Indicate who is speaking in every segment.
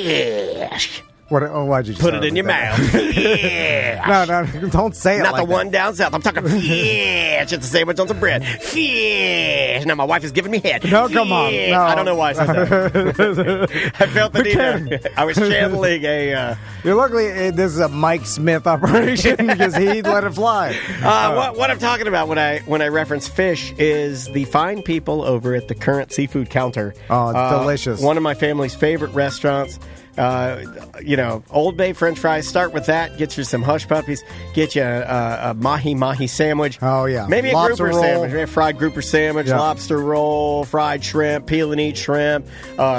Speaker 1: fish.
Speaker 2: Why'd you
Speaker 1: Put it in your mouth. Fish.
Speaker 2: No, don't say it
Speaker 1: Not
Speaker 2: like
Speaker 1: the one down south. I'm talking fish. It's a sandwich on some bread. Fish. Now my wife is giving me head.
Speaker 2: No, come on. No.
Speaker 1: I don't know why I said that. I felt the need. I was channeling a...
Speaker 2: Luckily, this is a Mike Smith operation because he let it fly.
Speaker 1: What I'm talking about when I reference fish is the fine people over at the Current Seafood Counter.
Speaker 2: Oh, it's delicious.
Speaker 1: One of my family's favorite restaurants. Old Bay French fries. Start with that. Get you some hush puppies. Get you a mahi sandwich.
Speaker 2: Oh yeah,
Speaker 1: maybe
Speaker 2: lobster
Speaker 1: a grouper
Speaker 2: roll.
Speaker 1: sandwich. Maybe a fried grouper sandwich, lobster roll, fried shrimp, peel and eat shrimp,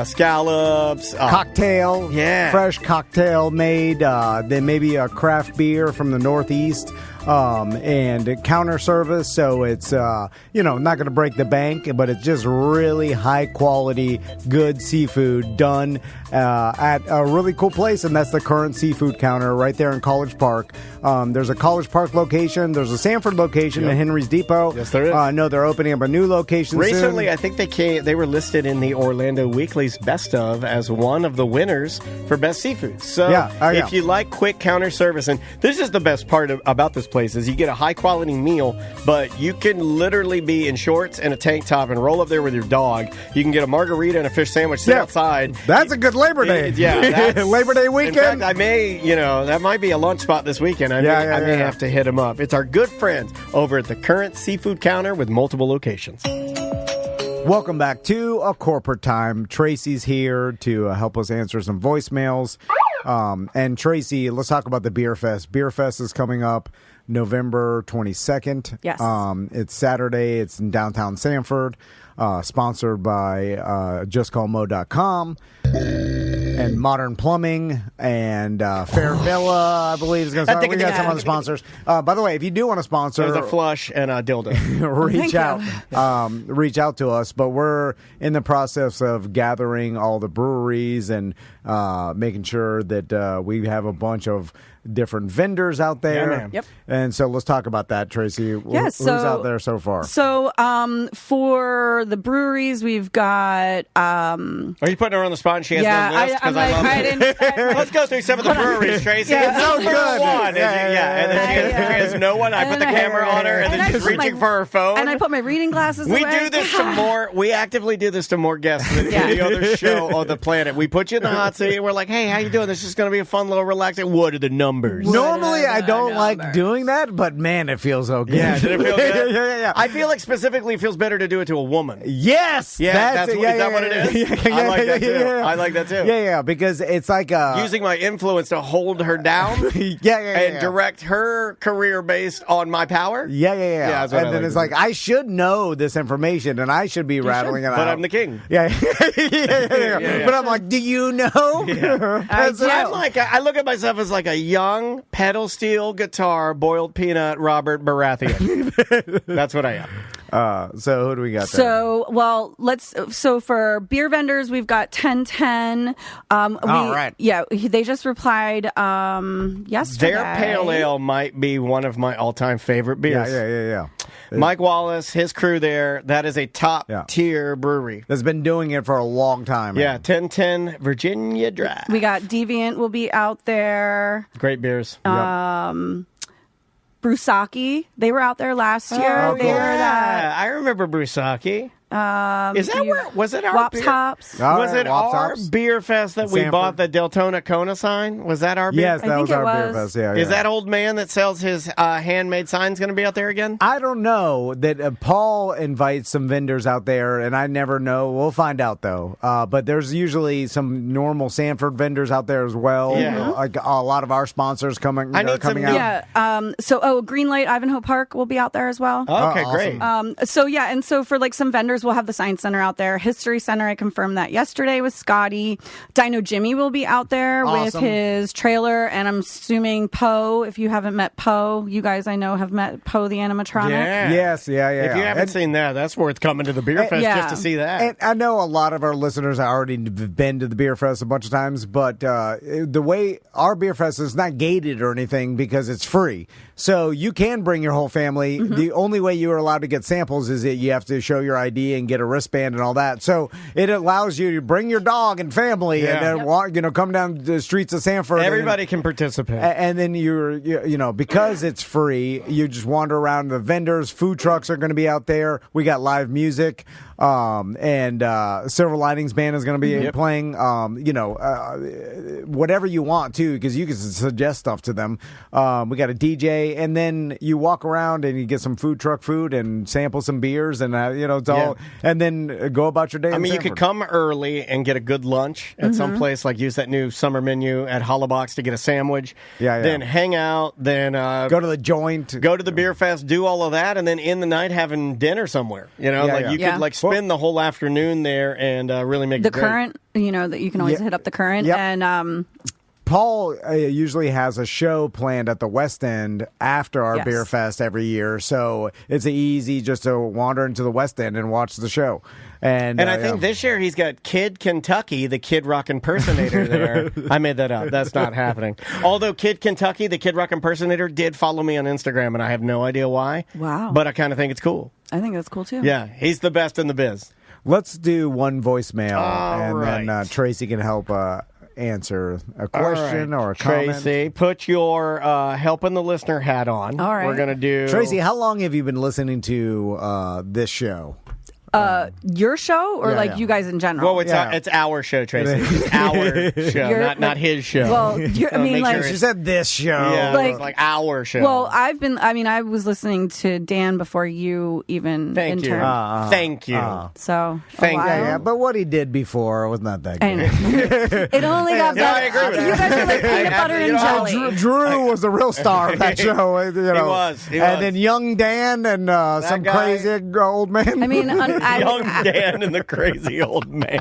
Speaker 1: scallops,
Speaker 2: cocktail.
Speaker 1: Yeah,
Speaker 2: fresh cocktail made. Then maybe a craft beer from the Northeast. And counter service, so it's not going to break the bank, but it's just really high quality, good seafood done at a really cool place, and that's the Current Seafood Counter right there in College Park. There's a College Park location, there's a Sanford location in Henry's Depot.
Speaker 1: Yes, there is.
Speaker 2: I know they're opening up a new location
Speaker 1: recently.
Speaker 2: soon.
Speaker 1: I think they were listed in the Orlando Weekly's Best of as one of the winners for best seafood. So if you like quick counter service, and this is the best part about this place, is you get a high quality meal, but you can literally be in shorts and a tank top and roll up there with your dog. You can get a margarita and a fish sandwich, sit outside.
Speaker 2: That's a good Labor Day. Labor Day weekend.
Speaker 1: In fact, I may, that might be a lunch spot this weekend. I may have to hit them up. It's our good friends over at the Current Seafood Counter with multiple locations.
Speaker 2: Welcome back to A Corporate Time. Tracy's here to help us answer some voicemails. And Tracy, let's talk about the Beer Fest. Beer Fest is coming up November 22nd.
Speaker 3: Yes.
Speaker 2: It's Saturday. It's in downtown Sanford. Sponsored by JustCallMo.com and Modern Plumbing and Fair Villa, I believe is going to start. We got some other sponsors. By the way, if you do want to sponsor,
Speaker 1: there's a flush and a dildo.
Speaker 2: Reach out to us. But we're in the process of gathering all the breweries and making sure that we have a bunch of different vendors out there.
Speaker 1: Yeah, man.
Speaker 3: Yep.
Speaker 2: And so let's talk about that, Tracy.
Speaker 3: Yeah,
Speaker 2: Who's out there so far?
Speaker 3: So for the breweries, we've got...
Speaker 1: Are you putting her on the spot and she has no list? Let's go through some of the breweries, Tracy.
Speaker 3: Yeah,
Speaker 2: so good.
Speaker 1: One. And then she has no one. I put the camera on her and then she's reaching for her phone.
Speaker 3: And I put my reading glasses away.
Speaker 1: We actively do this to more guests than any other show on the planet. We put you in the hot seat and we're like, hey, how you doing? This is going to be a fun little relaxing. What are the numbers?
Speaker 2: Normally, I don't like doing that, but man, it feels so good.
Speaker 1: Yeah, did it feel good?
Speaker 2: yeah.
Speaker 1: I feel like specifically it feels better to do it to a woman.
Speaker 2: Yes!
Speaker 1: Yeah, is that what it is? I like that too. I like that too.
Speaker 2: Yeah, because it's like
Speaker 1: using my influence to hold her down. And direct her career based on my power.
Speaker 2: Yeah. And then it's like, I should know this information, and I should be rattling it out.
Speaker 1: But I'm the king.
Speaker 2: Yeah. But I'm like, do you know?
Speaker 1: Yeah. I look at myself as like a young pedal steel guitar boiled peanut Robert Baratheon. That's what I am.
Speaker 2: So who do we got there?
Speaker 3: So for beer vendors, we've got 1010.
Speaker 2: All right.
Speaker 3: Yeah, they just replied yesterday.
Speaker 1: Their pale ale might be one of my all-time favorite beers.
Speaker 2: Yeah.
Speaker 1: Mike Wallace, his crew there, that is a top-tier brewery.
Speaker 2: That's been doing it for a long time. Man.
Speaker 1: Yeah, 1010 Virginia Dry.
Speaker 3: We got Deviant will be out there.
Speaker 1: Great beers.
Speaker 3: Brusaki, they were out there last year.
Speaker 2: Cool.
Speaker 1: I remember Brusaki. Is that where was it our
Speaker 3: Wops
Speaker 1: beer?
Speaker 3: Hops?
Speaker 1: Was it our beer fest that we bought the Deltona Kona sign? Was that our beer?
Speaker 2: Yes, that was our beer fest. Yeah.
Speaker 1: Is that old man that sells his handmade signs going to be out there again?
Speaker 2: I don't know. That Paul invites some vendors out there, and I never know. We'll find out though. But there's usually some normal Sanford vendors out there as well.
Speaker 1: Yeah.
Speaker 2: Like a lot of our sponsors coming out.
Speaker 3: Yeah. Greenlight Ivanhoe Park will be out there as well.
Speaker 1: Okay,
Speaker 2: awesome.
Speaker 1: great.
Speaker 3: So for like some vendors, we'll have the Science Center out there. History Center, I confirmed that yesterday with Scotty. Dino Jimmy will be out there with his trailer, and I'm assuming Poe. If you haven't met Poe, you guys I know have met Poe the animatronic.
Speaker 1: Yeah.
Speaker 2: Yes, yeah.
Speaker 1: If you haven't seen that, that's worth coming to the Beer Fest just to see that.
Speaker 2: And I know a lot of our listeners have already been to the Beer Fest a bunch of times, but the way our Beer Fest is not gated or anything because it's free. So you can bring your whole family. Mm-hmm. The only way you are allowed to get samples is that you have to show your ID fee and get a wristband and all that. So it allows you to bring your dog and family and then walk, come down the streets of Sanford.
Speaker 1: Everybody can participate.
Speaker 2: And then because it's free, you just wander around. The vendors, food trucks are going to be out there. We got live music. And Silver Linings Band is going to be playing, whatever you want too, because you can suggest stuff to them. We got a DJ, and then you walk around and you get some food truck food and sample some beers, and it's all, and then go about your day.
Speaker 1: I mean, you could come early and get a good lunch at some place, like use that new summer menu at Hollabox to get a sandwich. Then hang out, then
Speaker 2: go to the joint,
Speaker 1: go to the beer fest, do all of that, and then in the night having dinner somewhere. You could spend the whole afternoon there and really make
Speaker 3: the
Speaker 1: it great.
Speaker 3: Current. That you can always hit up the Current and.
Speaker 2: Paul usually has a show planned at the West End after our beer fest every year, so it's easy just to wander into the West End and watch the show. And
Speaker 1: I think this year he's got Kid Kentucky, the Kid Rock impersonator there. I made that up. That's not happening. Although Kid Kentucky, the Kid Rock impersonator, did follow me on Instagram, and I have no idea why.
Speaker 3: Wow.
Speaker 1: But I kind of think it's cool.
Speaker 3: I think that's cool, too.
Speaker 1: Yeah, he's the best in the biz.
Speaker 2: Let's do one voicemail, then Tracy can help answer a question or a comment.
Speaker 1: Tracy, put your helping the listener hat on.
Speaker 3: All right.
Speaker 1: We're going to do...
Speaker 2: Tracy, how long have you been listening to this show?
Speaker 3: Your show or you guys in general?
Speaker 1: Well, it's our show, Tracy. It's our show, not his show.
Speaker 3: Well,
Speaker 2: she said this show.
Speaker 1: Yeah, like our show.
Speaker 3: Well, I was listening to Dan before you even
Speaker 1: Thank you.
Speaker 3: Thank you.
Speaker 1: So,
Speaker 3: thank you.
Speaker 2: Yeah, but what he did before was not that good.
Speaker 3: It only got better.
Speaker 1: I agree with
Speaker 3: you guys are like peanut butter and jelly.
Speaker 2: Drew was the real star of that show.
Speaker 1: He was.
Speaker 2: And then young Dan and some crazy old man.
Speaker 3: I mean,
Speaker 1: young Dan and the crazy old man.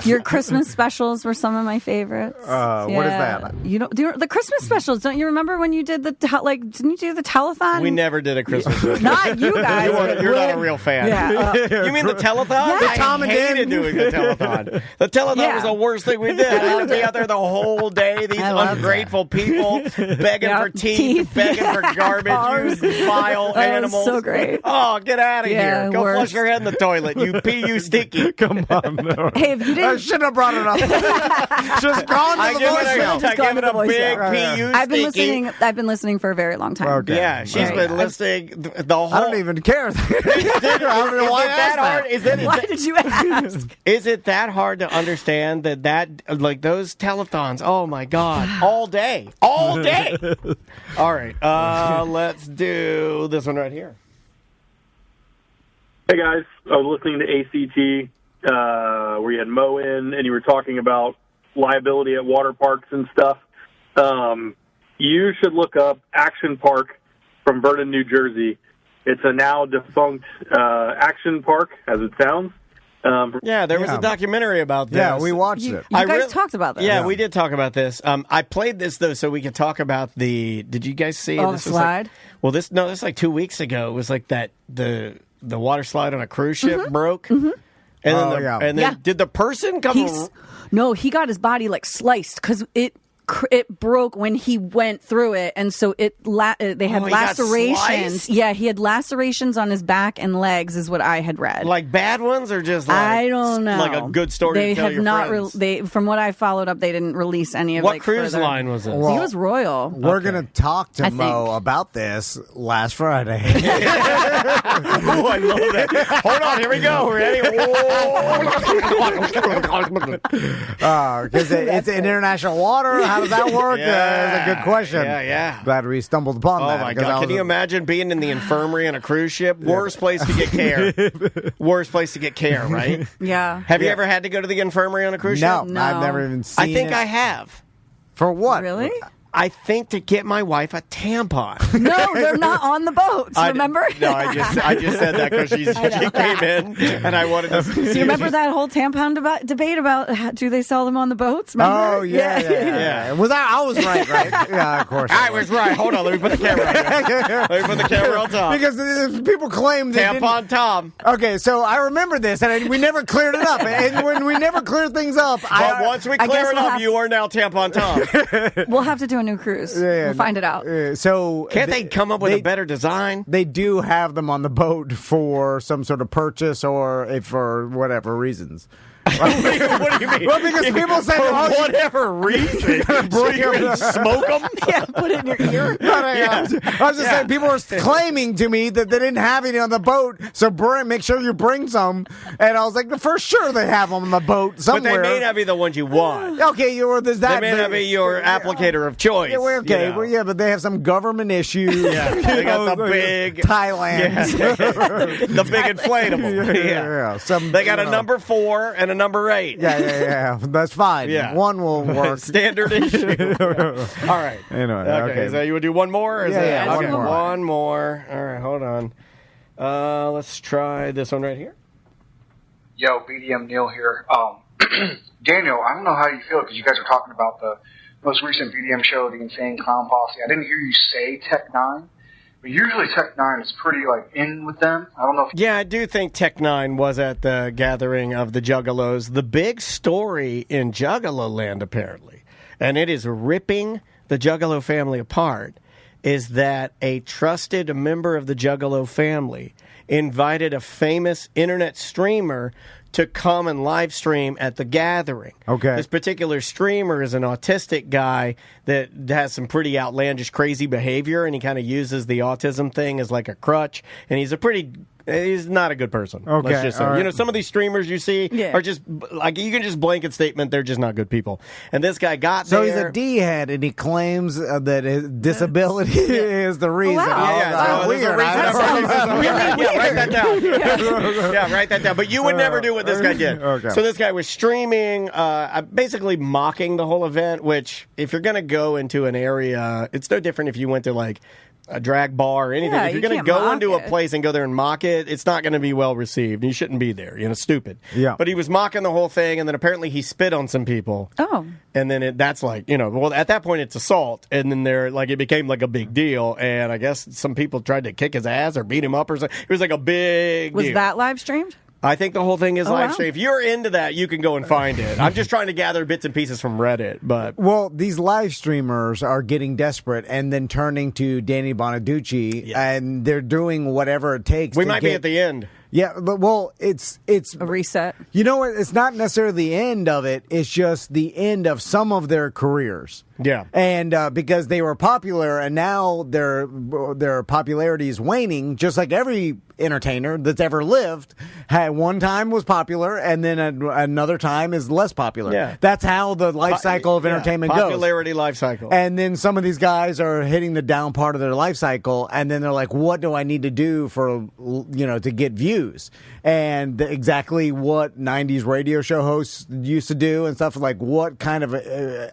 Speaker 3: Your Christmas specials were some of my favorites.
Speaker 2: What is that?
Speaker 3: The Christmas specials. Don't you remember when you did didn't you do the telethon?
Speaker 1: We never did a Christmas special.
Speaker 3: Not you guys.
Speaker 1: You're not a real fan.
Speaker 3: Yeah.
Speaker 1: You mean the telethon?
Speaker 3: Yeah.
Speaker 1: I hated doing the telethon. The telethon was the worst thing we did. We had to be out there the whole day. These ungrateful people begging for teeth, begging for garbage, you vile animals.
Speaker 3: So great.
Speaker 1: Oh, get out of here. Go flush your head in the toilet. You pee, you stinky.
Speaker 2: Come on. No.
Speaker 3: Hey, if you didn't...
Speaker 2: I shouldn't have brought it up. Just gone to the voicemail.
Speaker 1: I give it a big pee, you stinky.
Speaker 3: I've been listening for a very long time.
Speaker 2: Okay.
Speaker 1: Yeah, she's been listening the whole...
Speaker 2: I don't even care. I don't know why I asked that.
Speaker 3: Why did you ask?
Speaker 1: Is it that hard to understand that like those telethons, oh my God, all day. All right, let's do this one right here.
Speaker 4: Hey guys, I was listening to ACT where you had Mo in and you were talking about liability at water parks and stuff. You should look up Action Park from Vernon, New Jersey. It's a now defunct action park, as it sounds.
Speaker 1: There was a documentary about this.
Speaker 2: Yeah, we watched it.
Speaker 3: You guys talked about this.
Speaker 1: Yeah, we did talk about this. I played this, though, so we could talk about did you guys see?
Speaker 3: Oh, the slide?
Speaker 1: This was like 2 weeks ago. It was like that, the water slide on a cruise ship broke. Mm-hmm. And then did the person come?
Speaker 3: No, he got his body like sliced because it broke when he went through it, and so they had lacerations. Yeah, he had lacerations on his back and legs, is what I had read.
Speaker 1: Like bad ones, or just like
Speaker 3: I don't know,
Speaker 1: like a good story.
Speaker 3: They
Speaker 1: to tell
Speaker 3: have
Speaker 1: your
Speaker 3: not.
Speaker 1: friends.
Speaker 3: From what I followed up, they didn't release any of.
Speaker 1: What cruise line was it?
Speaker 3: Well, he was Royal.
Speaker 2: We're gonna talk to Mo about this last Friday.
Speaker 1: Oh, I love that. Hold on, here we go. Ready?
Speaker 2: Because it's international water. How does that work? That's a good question.
Speaker 1: Yeah.
Speaker 2: Glad we stumbled upon that.
Speaker 1: Oh, my God. Can you imagine being in the infirmary on a cruise ship? Worst place to get care. Worst place to get care, right?
Speaker 3: Yeah.
Speaker 1: Have you ever had to go to the infirmary on a cruise ship?
Speaker 3: No.
Speaker 2: I've never even seen it.
Speaker 1: I think I have.
Speaker 2: For what?
Speaker 3: Really?
Speaker 1: I think to get my wife a tampon.
Speaker 3: No, they're not on the boats. Remember?
Speaker 1: I just said that because she came in, and I wanted to.
Speaker 3: Do you remember that whole tampon debate about do they sell them on the boats? Remember?
Speaker 2: Oh yeah. Was I was right? Yeah, of course.
Speaker 1: I was right. Hold on, let me put the camera on. Let me put the camera on top.
Speaker 2: Because people claim they
Speaker 1: tampon Tom.
Speaker 2: Okay, so I remember this, and we never cleared it up. And when we never clear things up,
Speaker 1: once we clear it up, you are now tampon Tom.
Speaker 3: We'll have to do new cruise. We'll find it out.
Speaker 2: So
Speaker 1: can't they come up with a better design?
Speaker 2: They do have them on the boat for some sort of purchase or for whatever reasons.
Speaker 1: What do you mean?
Speaker 2: Well, because people say,
Speaker 1: for whatever reason, so you're going to smoke them?
Speaker 3: Yeah, put it in your ear.
Speaker 2: I was just saying, people were claiming to me that they didn't have any on the boat, so make sure you bring some. And I was like, for sure they have them on the boat somewhere.
Speaker 1: But they may not be the ones you want.
Speaker 2: Okay, there's that.
Speaker 1: They may not be your applicator of choice.
Speaker 2: Yeah, okay, but they have some government issues.
Speaker 1: Yeah, they got the big
Speaker 2: Thailand,
Speaker 1: the big inflatable.
Speaker 2: Yeah.
Speaker 1: They got a number 4 and a number 8.
Speaker 2: Yeah. That's fine.
Speaker 1: Yeah.
Speaker 2: One will work.
Speaker 1: Standard issue. All right.
Speaker 2: Anyway,
Speaker 1: okay. So you would do one more? Or
Speaker 2: one more.
Speaker 1: All right, hold on. Let's try this one right here.
Speaker 5: Yo, BDM Neil here. Daniel, I don't know how you feel because you guys are talking about the most recent BDM show, The Insane Clown Posse. I didn't hear you say Tech 9. But usually Tech 9 is pretty, in with them. I don't know if...
Speaker 1: Yeah, I do think Tech 9 was at the gathering of the Juggalos. The big story in Juggalo land, apparently, and it is ripping the Juggalo family apart, is that a trusted member of the Juggalo family invited a famous internet streamer to come and live stream at the gathering.
Speaker 2: Okay.
Speaker 1: This particular streamer is an autistic guy that has some pretty outlandish, crazy behavior, and he kind of uses the autism thing as like a crutch, and he's not a good person.
Speaker 2: Okay.
Speaker 1: Let's just say.
Speaker 2: Right.
Speaker 1: Some of these streamers you see are just, you can just blanket statement, they're just not good people. And this guy got there.
Speaker 2: So he's a D-head, and he claims that his disability is the reason.
Speaker 1: Wow.
Speaker 2: So weird.
Speaker 1: Write that down. Yeah, write that down. But you would never do what this guy did.
Speaker 2: Okay.
Speaker 1: So this guy was streaming, basically mocking the whole event, which if you're going to go into an area, it's no different if you went to a drag bar or anything.
Speaker 3: Yeah,
Speaker 1: if you're going to go into a place and go there and mock it, it's not going to be well received. You shouldn't be there. Stupid.
Speaker 2: Yeah.
Speaker 1: But he was mocking the whole thing, and then apparently he spit on some people.
Speaker 3: Oh.
Speaker 1: And then that's well, at that point it's assault, and then it became a big deal, and I guess some people tried to kick his ass or beat him up or something. It was a big deal.
Speaker 3: Was that live streamed?
Speaker 1: I think the whole thing is live
Speaker 3: wow.
Speaker 1: stream. If you're into that, you can go and find it. I'm just trying to gather bits and pieces from Reddit. But
Speaker 2: these live streamers are getting desperate and then turning to Danny Bonaducci, and they're doing whatever it takes.
Speaker 1: We might be at the end.
Speaker 2: Yeah, but it's
Speaker 3: a reset.
Speaker 2: You know what? It's not necessarily the end of it. It's just the end of some of their careers.
Speaker 1: Yeah,
Speaker 2: and because they were popular, and now their popularity is waning, just like every entertainer that's ever lived. One time was popular, and then another time is less popular.
Speaker 1: Yeah,
Speaker 2: that's how the life cycle of entertainment goes.
Speaker 1: Popularity life cycle.
Speaker 2: And then some of these guys are hitting the down part of their life cycle, and then they're like, "What do I need to do for to get views?" And exactly what 90s radio show hosts used to do and stuff, like what kind of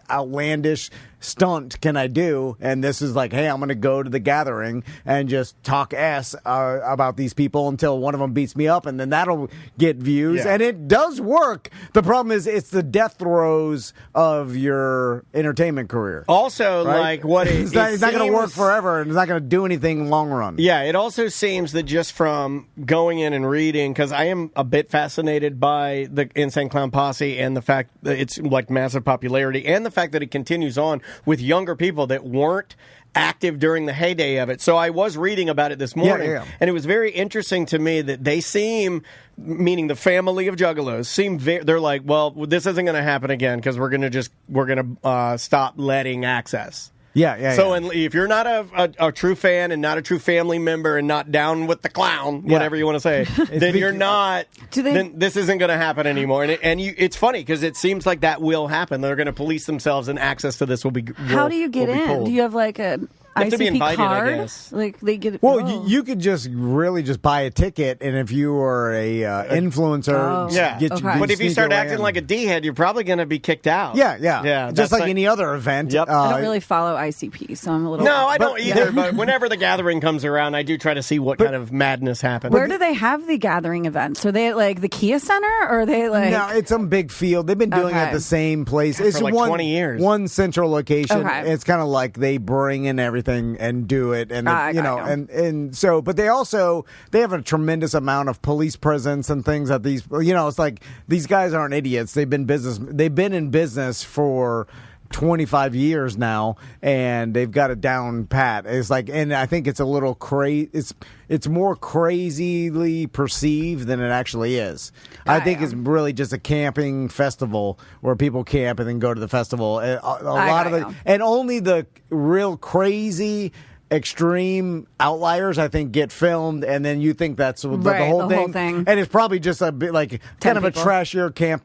Speaker 2: outlandish stunt can I do? And this is hey, I'm going to go to the gathering and just talk about these people until one of them beats me up, and then that'll get views. And it does work. The problem is it's the death throes of your entertainment career.
Speaker 1: Also,
Speaker 2: right? It's not going to work forever, and it's not going to do anything long run.
Speaker 1: Yeah, it also seems that just from going in and reading, because I am a bit fascinated by the Insane Clown Posse and the fact that it's massive popularity, and the fact that it continues on with younger people that weren't active during the heyday of it. So I was reading about it this morning, and it was very interesting to me that they seem, meaning the family of Juggalos, they're like, well, this isn't going to happen again because we're going to stop letting access. So if you're not a true fan and not a true family member and not down with the clown, whatever you want to say, then you're not. Then this isn't going to happen anymore. And it's funny because it seems like that will happen. They're going to police themselves, and access to this will be.
Speaker 3: How do you get in?
Speaker 1: Pulled.
Speaker 3: Do you have an
Speaker 1: You have to be invited,
Speaker 3: card?
Speaker 1: I guess.
Speaker 3: They get.
Speaker 2: You could just buy a ticket, and if you are a influencer,
Speaker 1: But if you start acting like a D-head, you're probably going to be kicked out.
Speaker 2: Yeah. Just like any other event.
Speaker 1: Yep.
Speaker 3: I don't really follow ICP, so I'm a little.
Speaker 1: No, I don't either. But whenever the gathering comes around, I do try to see what kind of madness happens.
Speaker 3: Where do they have the gathering events? Are they at the Kia Center, or are they
Speaker 2: No, it's some big field. They've been doing it at the same place. It's
Speaker 1: for 20 years.
Speaker 2: One central location.
Speaker 3: Okay.
Speaker 2: It's kind of like they bring in everything and do it, and and so, but they have a tremendous amount of police presence and things that these. It's like these guys aren't idiots. They've been in business for 25 years now, and they've got it down pat. It's like, and I think it's a little crazy. It's more crazily perceived than it actually is. I think it's really just a camping festival where people camp and then go to the festival. And only the real crazy extreme outliers, I think, get filmed, and then you think that's the whole thing. And it's probably just a bit like kind of a trashier camp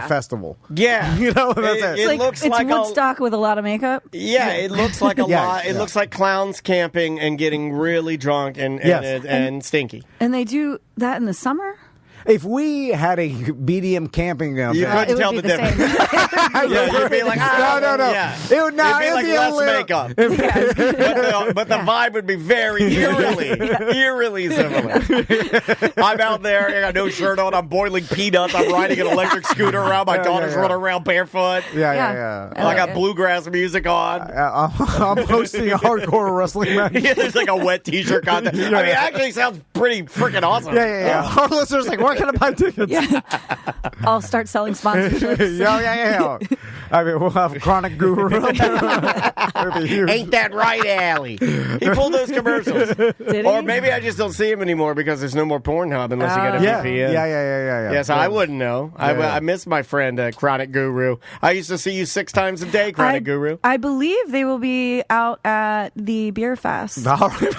Speaker 2: festival.
Speaker 1: Yeah.
Speaker 2: You know, that's
Speaker 3: it looks like Woodstock with a lot of makeup.
Speaker 1: Yeah, it looks like a lot. It looks like clowns camping and getting really drunk and stinky.
Speaker 3: And they do that in the summer?
Speaker 2: If we had a BDM camping event,
Speaker 1: you couldn't tell the difference. You'd be like,
Speaker 2: no.
Speaker 1: Yeah. It'd be like less makeup. But the vibe would be very eerily similar. I'm out there, I got no shirt on, I'm boiling peanuts, I'm riding an electric scooter around, my daughter's running around barefoot.
Speaker 2: Yeah.
Speaker 1: I got bluegrass music on.
Speaker 2: I'm hosting a hardcore wrestling match.
Speaker 1: There's like a wet t-shirt contest. I mean, it actually sounds pretty freaking awesome.
Speaker 2: Yeah. Our listeners like, where can I buy tickets?
Speaker 3: Yeah. I'll start selling sponsorships.
Speaker 2: Yeah. I mean, we'll have Chronic Guru.
Speaker 1: Ain't that right, Allie? He pulled those commercials.
Speaker 3: Did
Speaker 1: or
Speaker 3: he?
Speaker 1: maybe I just don't see him anymore because there's no more Pornhub unless you get a VPN.
Speaker 2: Yeah.
Speaker 1: Yes, I wouldn't know. I miss my friend Chronic Guru. I used to see you 6 times a day, Chronic Guru.
Speaker 3: I believe they will be out at the beer fest.
Speaker 1: All right.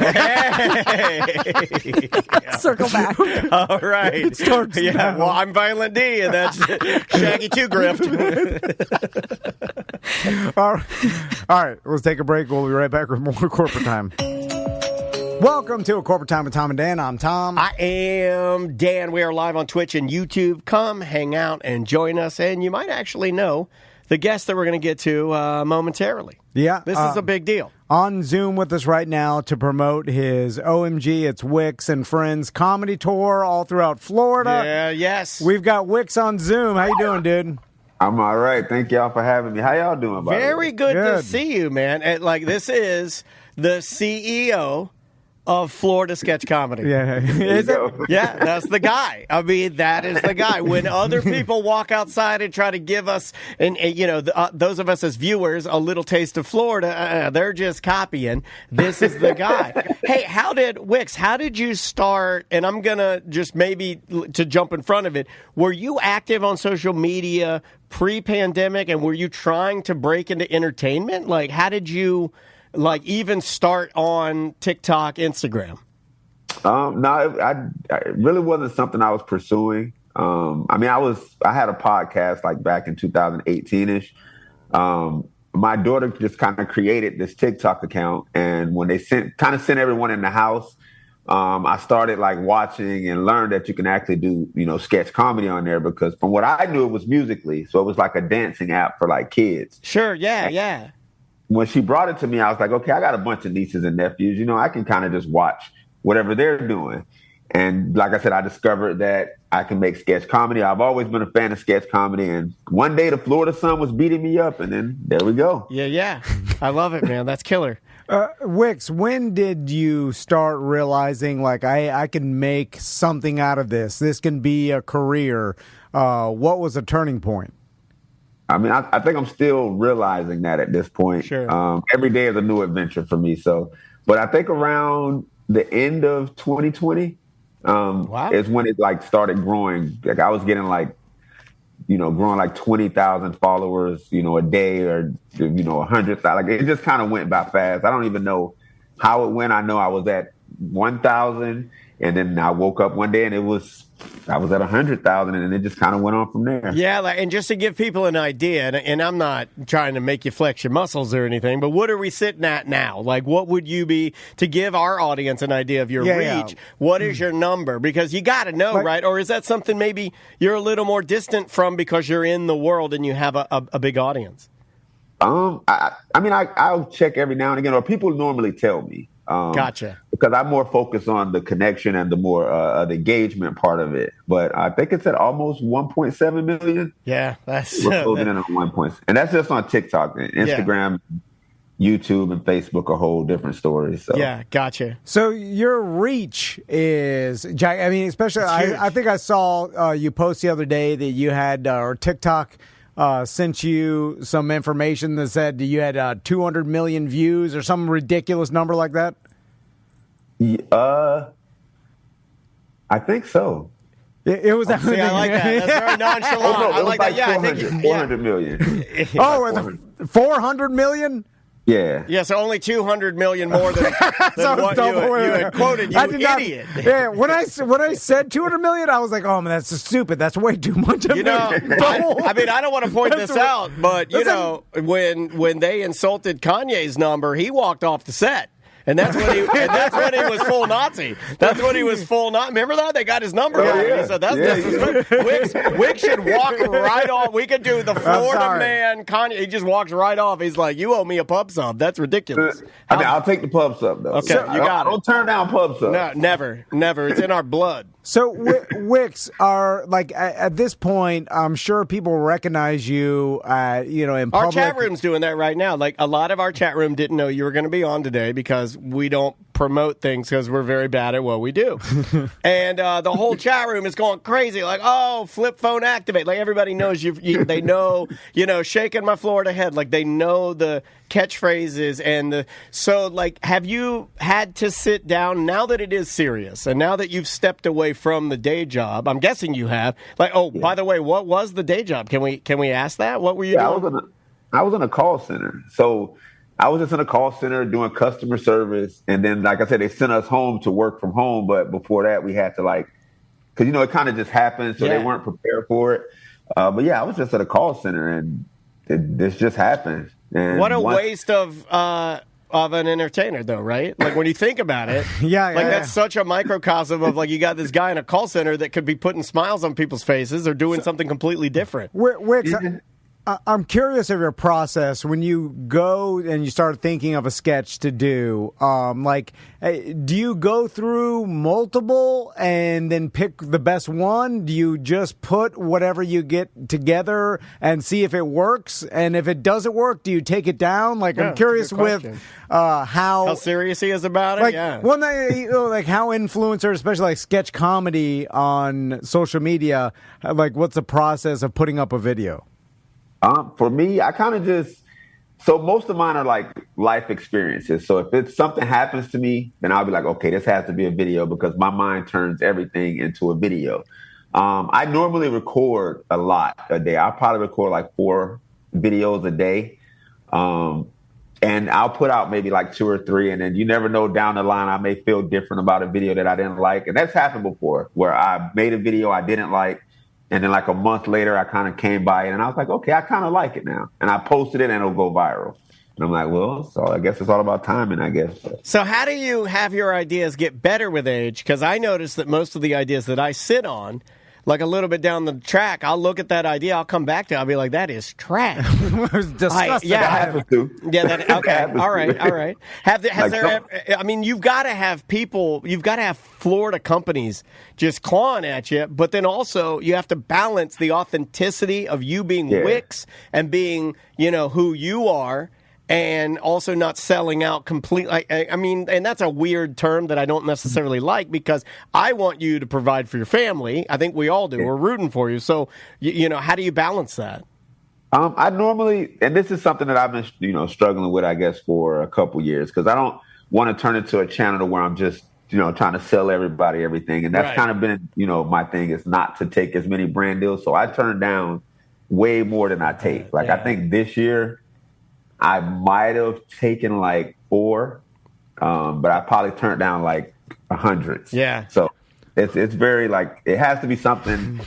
Speaker 3: Circle back.
Speaker 1: All right. Well, I'm Violent D, and that's Shaggy 2 Grift.
Speaker 2: All right, let's take a break. We'll be right back with more Corporate Time. Welcome to A Corporate Time with Tom and Dan. I'm Tom.
Speaker 1: I am Dan. We are live on Twitch and YouTube. Come hang out and join us, and you might actually know the guest that we're going to get to momentarily.
Speaker 2: Yeah.
Speaker 1: This is a big deal.
Speaker 2: On Zoom with us right now to promote his OMG, it's Wix and Friends comedy tour all throughout Florida.
Speaker 1: Yeah, yes.
Speaker 2: We've got Wix on Zoom. How you doing, dude?
Speaker 6: I'm all right. Thank y'all for having me. How y'all doing?
Speaker 1: Very good to see you, man. And, this is the CEO of Florida Sketch Comedy.
Speaker 2: Yeah.
Speaker 6: Is it?
Speaker 1: Yeah, that's the guy. I mean, that is the guy. When other people walk outside and try to give us, those of us as viewers, a little taste of Florida, they're just copying. This is the guy. Hey, how did you start? And I'm going to just maybe to jump in front of it. Were you active on social media pre-pandemic, and were you trying to break into entertainment? Like, how did you even start on TikTok, Instagram?
Speaker 6: No, it really wasn't something I was pursuing. I had a podcast back in 2018-ish. My daughter just kind of created this TikTok account, and when they sent everyone in the house, I started watching and learned that you can actually do, sketch comedy on there, because from what I knew, it was Musical.ly. So it was like a dancing app for kids.
Speaker 1: Sure. Yeah.
Speaker 6: When she brought it to me, I was like, okay, I got a bunch of nieces and nephews. I can kind of just watch whatever they're doing. And like I said, I discovered that I can make sketch comedy. I've always been a fan of sketch comedy. And one day the Florida sun was beating me up, and then there we go.
Speaker 1: Yeah. I love it, man. That's killer.
Speaker 2: Wix, when did you start realizing, I can make something out of this? This can be a career. What was a turning point?
Speaker 6: I mean, I think I'm still realizing that at this point.
Speaker 1: Sure.
Speaker 6: Every day is a new adventure for me. So, but I think around the end of 2020 is when it started growing. I was getting growing 20,000 followers, a day, or 100,000. It just kind of went by fast. I don't even know how it went. I know I was at 1,000, and then I woke up one day and I was at 100,000, and it just kind of went on from there.
Speaker 1: Yeah, and just to give people an idea, and I'm not trying to make you flex your muscles or anything, but what are we sitting at now? What would you be, to give our audience an idea of your reach? Yeah. What is your number? Because you got to know, right? Or is that something maybe you're a little more distant from because you're in the world and you have a big audience?
Speaker 6: I'll check every now and again, or people normally tell me.
Speaker 1: Gotcha.
Speaker 6: Because I'm more focused on the connection and the more the engagement part of it. But I think it's at almost 1.7 million.
Speaker 1: Yeah, that's
Speaker 6: we're closing in on 1 point, and that's just on TikTok, Instagram, YouTube, and Facebook. A whole different story. So
Speaker 1: yeah, gotcha.
Speaker 2: So your reach is, especially I think I saw you post the other day that you had or TikTok sent you some information that said you had 200 million views or some ridiculous number like that?
Speaker 6: I think so.
Speaker 2: It was.
Speaker 1: See, I like that. That's very nonchalant.
Speaker 6: No,
Speaker 1: I like
Speaker 6: like
Speaker 1: that. Yeah,
Speaker 6: 400 million.
Speaker 2: Oh, 400 million?
Speaker 6: Yeah.
Speaker 1: Yeah, so only 200 million more than what you had quoted, you idiot.
Speaker 2: Yeah, when I said 200 million, I was like, oh, man, that's just stupid. That's way too much.
Speaker 1: I don't want to point this out, but, when they insulted Kanye's number, he walked off the set. And that's when he was full Nazi. That's when he was full Nazi. Remember that? They got his number.
Speaker 6: Yeah.
Speaker 1: He said, that's disrespectful. Wick should walk right off. We could do the Florida man Kanye. He just walks right off. He's like, you owe me a pub sub. That's ridiculous.
Speaker 6: I'll take the pub sub, though.
Speaker 1: Okay, you got it.
Speaker 6: Don't turn down pub sub.
Speaker 1: No, never. It's in our blood.
Speaker 2: So Wicks are like at this point, I'm sure people recognize you, in public.
Speaker 1: Our chat room's doing that right now. Like a lot of our chat room didn't know you were going to be on today because we don't promote things because we're very bad at what we do. And the whole chat room is going crazy. Like, oh, flip phone activate. Like everybody knows they know, shaking my Florida head. Like they know the catchphrases so like, have you had to sit down now that it is serious and now that you've stepped away from the day job? I'm guessing you have. Like, by the way, what was the day job? Can we ask that? What were you doing?
Speaker 6: I was in a call center. So I was just in a call center doing customer service. And then, like I said, they sent us home to work from home. But before that, we had to because, it kind of just happened. So they weren't prepared for it. But yeah, I was just at a call center and this just happened. And
Speaker 1: what a waste of an entertainer, though, right? Like when you think about it, that's such a microcosm of like you got this guy in a call center that could be putting smiles on people's faces or doing something completely different.
Speaker 2: Wicks, I'm curious of your process when you go and you start thinking of a sketch to do. Do you go through multiple and then pick the best one? Do you just put whatever you get together and see if it works? And if it doesn't work, do you take it down? I'm curious with how
Speaker 1: serious he is about it.
Speaker 2: How influencers, especially like sketch comedy on social media, what's the process of putting up a video?
Speaker 6: For me, I kind of so most of mine are like life experiences. So if it's something happens to me, then I'll be like, okay, this has to be a video because my mind turns everything into a video. I normally record a lot a day. I'll probably record like 4 videos a day. And I'll put out maybe like 2 or 3. And then you never know, down the line, I may feel different about a video that I didn't like. And that's happened before where I made a video I didn't like. And then like a month later, I kind of came by it and I was like, okay, I kind of like it now. And I posted it and it'll go viral. And I'm like, well, so I guess it's all about timing, I guess.
Speaker 1: So how do you have your ideas get better with age? Because I noticed that most of the ideas that I sit on, like a little bit down the track, I'll look at that idea, I'll come back to it, I'll be like, that is trash.
Speaker 2: It was disgusting.
Speaker 6: That happens too.
Speaker 1: Yeah, okay. All right. You've got to have people, you've got to have Florida companies just clawing at you, but then also you have to balance the authenticity of you being Wicks and being, who you are. And also not selling out completely. And that's a weird term that I don't necessarily like because I want you to provide for your family. I think we all do. We're rooting for you. So, how do you balance that?
Speaker 6: I normally, and this is something that I've been, struggling with, I guess, for a couple years because I don't want to turn it to a channel where I'm just, trying to sell everybody everything. And that's kind of been, my thing is not to take as many brand deals. So I turn down way more than I take. I think this year, I might have taken like 4, but I probably turned down like 100.
Speaker 1: Yeah.
Speaker 6: So it's very it has to be something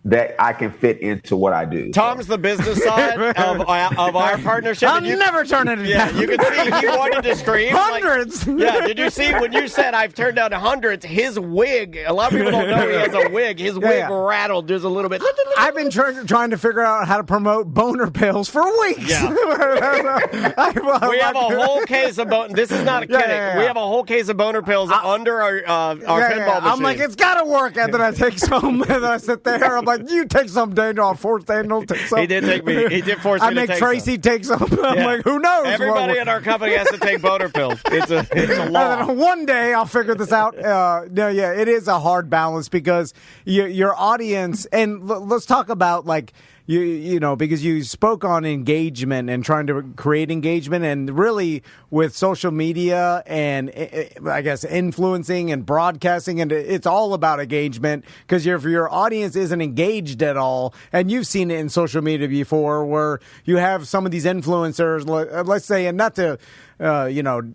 Speaker 6: that I can fit into what I do.
Speaker 1: Tom's the business side of our partnership.
Speaker 2: I'm never turning it down.
Speaker 1: You can see he wanted to scream.
Speaker 2: Hundreds.
Speaker 1: Did you see when you said I've turned down hundreds, his wig, a lot of people don't know he has a wig. His wig rattled just a little bit.
Speaker 2: I've been trying to figure out how to promote boner pills for weeks.
Speaker 1: Yeah. We have a whole case of boner. This is not a kidding. We have a whole case of boner pills under our pinball machine.
Speaker 2: I'm like, it's got to work. And then I take some, and then I sit there. I'm like, you take some, Daniel. I'll force Daniel to take some.
Speaker 1: He did take me. He did force me to take some.
Speaker 2: I make Tracy take some. I'm like, who knows?
Speaker 1: Everybody in our company has to take boner pills. It's a law.
Speaker 2: One day I'll figure this out. It is a hard balance because your audience, and let's talk about you know, because you spoke on engagement and trying to create engagement, and really with social media and I guess influencing and broadcasting, and it's all about engagement, because if your audience isn't engaged at all, and you've seen it in social media before where you have some of these influencers, let's say, and not to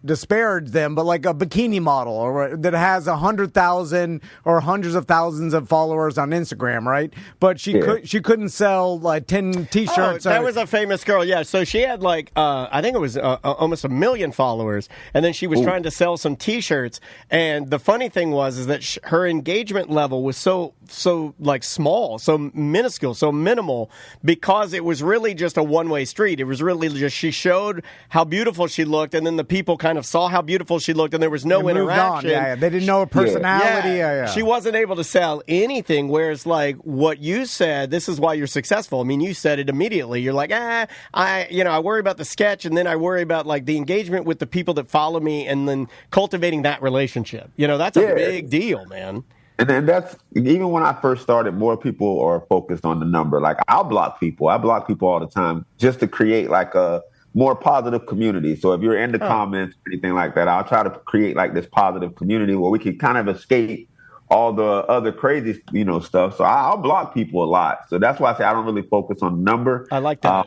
Speaker 2: disparage them, but like a bikini model or that has 100,000 or hundreds of thousands of followers on Instagram, right? But she couldn't sell like 10 T-shirts.
Speaker 1: Oh, that was a famous girl, yeah. So she had like I think it was almost 1 million followers, and then she was trying to sell some T-shirts. And the funny thing was that her engagement level was so like small, so minuscule, so minimal, because it was really just a one-way street. It was really just she showed how beautiful she looked, and then the people kind of saw how beautiful she looked, and there was no interaction.
Speaker 2: They didn't know her personality.
Speaker 1: She wasn't able to sell anything, whereas like what you said, this is why you're successful. I mean, you said it immediately. You're like, I worry about the sketch, and then I worry about like the engagement with the people that follow me, and then cultivating that relationship. You know, that's a big deal, man.
Speaker 6: And then that's, even when I first started, more people are focused on the number. Like, I'll block people. I block people all the time just to create like a more positive community. So if you're in the comments or anything like that, I'll try to create like this positive community where we can kind of escape all the other crazy, stuff. So I'll block people a lot. So that's why I say I don't really focus on the number.
Speaker 1: I like that.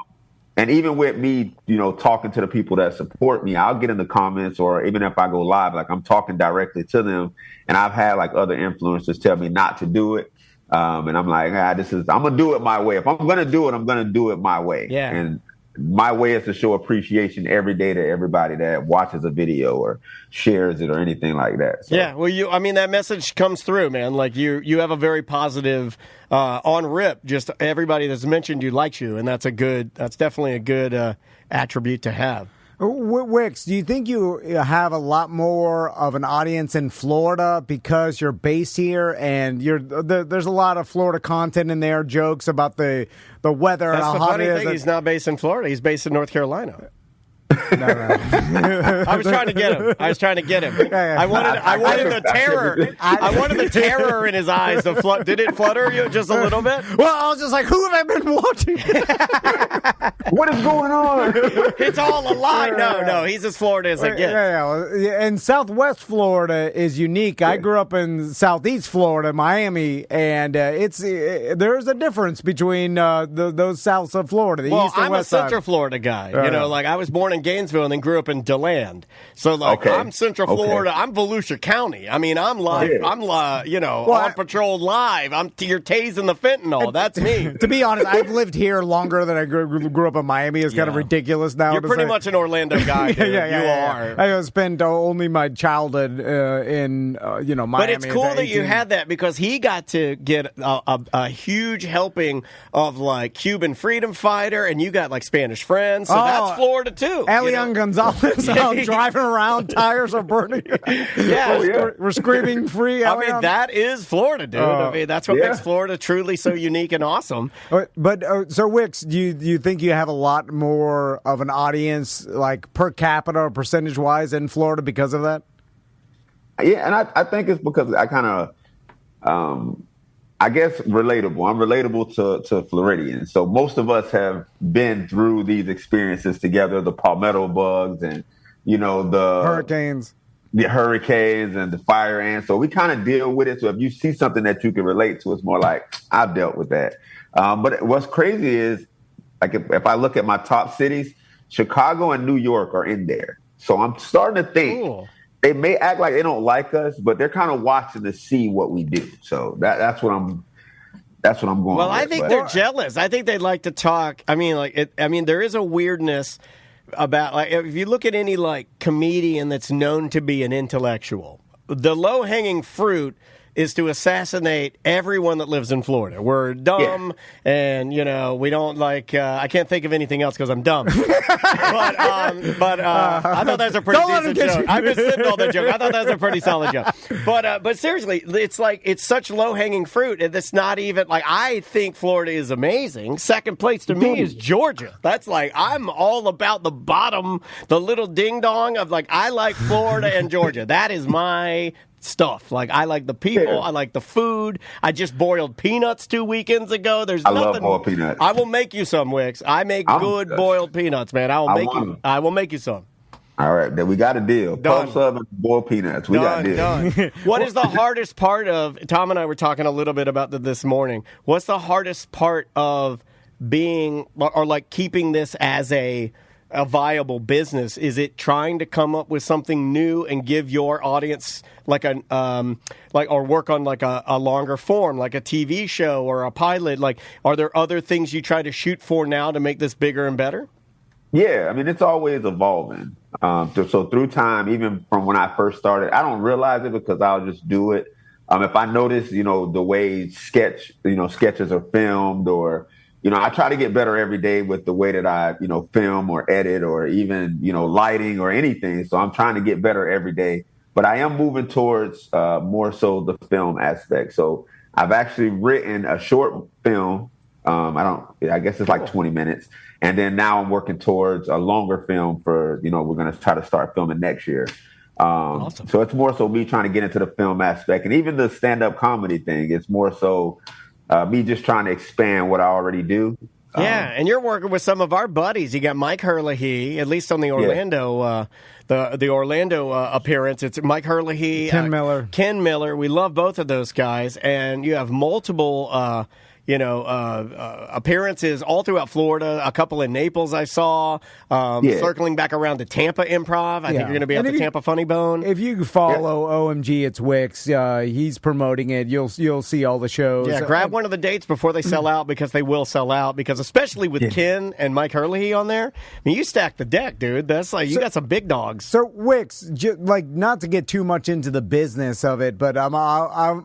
Speaker 6: And even with me, talking to the people that support me, I'll get in the comments, or even if I go live, like I'm talking directly to them. And I've had like other influencers tell me not to do it. And I'm like, I'm going to do it my way. If I'm going to do it, I'm going to do it my way.
Speaker 1: Yeah.
Speaker 6: And my way is to show appreciation every day to everybody that watches a video or shares it or anything like that. So.
Speaker 1: Yeah, well, that message comes through, man. Like you have a very positive on rip. Just everybody that's mentioned you likes you, and that's definitely a good attribute to have.
Speaker 2: Wix, do you think you have a lot more of an audience in Florida because you're based here, and there's a lot of Florida content in there, jokes about the weather?
Speaker 1: That's
Speaker 2: and how
Speaker 1: the
Speaker 2: hot
Speaker 1: funny
Speaker 2: it is.
Speaker 1: thing. He's not based in Florida. He's based in North Carolina.
Speaker 2: No.
Speaker 1: I was trying to get him. I wanted the terror. I wanted the terror in his eyes. Did it flutter you just a little bit?
Speaker 2: Well, I was just like, who have I been watching?
Speaker 6: What is going on?
Speaker 1: It's all a lie. No, he's as Florida as it gets.
Speaker 2: Yeah. And Southwest Florida is unique. I grew up in Southeast Florida, Miami, and there's a difference between those souths of Florida, the east and west side.
Speaker 1: I'm a Central Florida guy. Like I was born in Gainesville and then grew up in DeLand. So I'm Central Florida. I'm Volusia County. I mean, I'm live. I'm on patrol live. You're tasing the fentanyl. That's me.
Speaker 2: To be honest, I've lived here longer than I grew up in Miami. It's kind of ridiculous now.
Speaker 1: You're pretty much an Orlando guy. Dude. You are.
Speaker 2: I spent only my childhood in Miami.
Speaker 1: But it's cool that you had that, because he got to get a huge helping of like Cuban freedom fighter, and you got like Spanish friends. So that's Florida too.
Speaker 2: Elian Gonzalez out driving around, tires are burning. We're screaming free.
Speaker 1: I mean, that is Florida, dude. I mean, that's what makes Florida truly so unique and awesome.
Speaker 2: But so, Wix, do you think you have a lot more of an audience, like per capita or percentage wise, in Florida because of that?
Speaker 6: Yeah, and I think it's because I kind of, I guess, relatable. I'm relatable to Floridians. So most of us have been through these experiences together, the palmetto bugs and, the
Speaker 2: hurricanes
Speaker 6: and the fire ants. So we kind of deal with it. So if you see something that you can relate to, it's more like, I've dealt with that. But what's crazy is, like, if I look at my top cities, Chicago and New York are in there. So I'm starting to think they may act like they don't like us, but they're kind of watching to see what we do. So that's what I'm going with.
Speaker 1: Well, I think they're jealous. I think they'd like to talk. I mean, there is a weirdness about, like, if you look at any like comedian that's known to be an intellectual, the low-hanging fruit is to assassinate everyone that lives in Florida. We're dumb, and we don't like. I can't think of anything else because I'm dumb. but I thought that was a pretty decent joke. I've been sitting all the joke. I thought that was a pretty solid joke. But seriously, it's such low hanging fruit, and it's not even like, I think Florida is amazing. Second place to me is Georgia. That's like, I'm all about the bottom, the little ding dong of like, I like Florida and Georgia. That is my stuff. Like, I like the people. I like the food. I just boiled peanuts 2 weekends ago.
Speaker 6: I love boiled peanuts.
Speaker 1: I will make you some, Wicks. I make good boiled peanuts, man. I will make you some.
Speaker 6: All right, then we got a deal. Pub sub and boiled peanuts. We got a deal.
Speaker 1: Done. What is the hardest part of, Tom and I were talking a little bit about this morning, what's the hardest part of being, or like keeping this as a viable business? Is it trying to come up with something new and give your audience like or work on like a longer form, like a TV show or a pilot? Like, are there other things you try to shoot for now to make this bigger and better?
Speaker 6: Yeah, I mean, it's always evolving. So through time, even from when I first started, I don't realize it because I'll just do it. If I notice, the way sketches are filmed, or, I try to get better every day with the way that I, film or edit, or even, lighting or anything. So I'm trying to get better every day. But I am moving towards more so the film aspect. So I've actually written a short film. I guess it's like 20 minutes. And then now I'm working towards a longer film for, we're going to try to start filming next year. Awesome. So it's more so me trying to get into the film aspect, and even the stand-up comedy thing. It's more so me just trying to expand what I already do.
Speaker 1: Yeah, and you're working with some of our buddies. You got Mike Herlihy, at least on the Orlando, the Orlando appearance. It's Mike Herlihy, Ken Miller. We love both of those guys, and you have multiple. Appearances all throughout Florida, a couple in Naples I saw, circling back around to Tampa Improv. I think you're going to be at the Tampa Funny Bone.
Speaker 2: If you follow OMG, it's Wicks. He's promoting it. You'll see all the shows.
Speaker 1: Yeah, grab one of the dates before they sell out, because they will sell out, because especially with Ken and Mike Herlihy on there, I mean, you stack the deck, dude. That's like, you got some big dogs.
Speaker 2: So, Wicks, not to get too much into the business of it, but I'm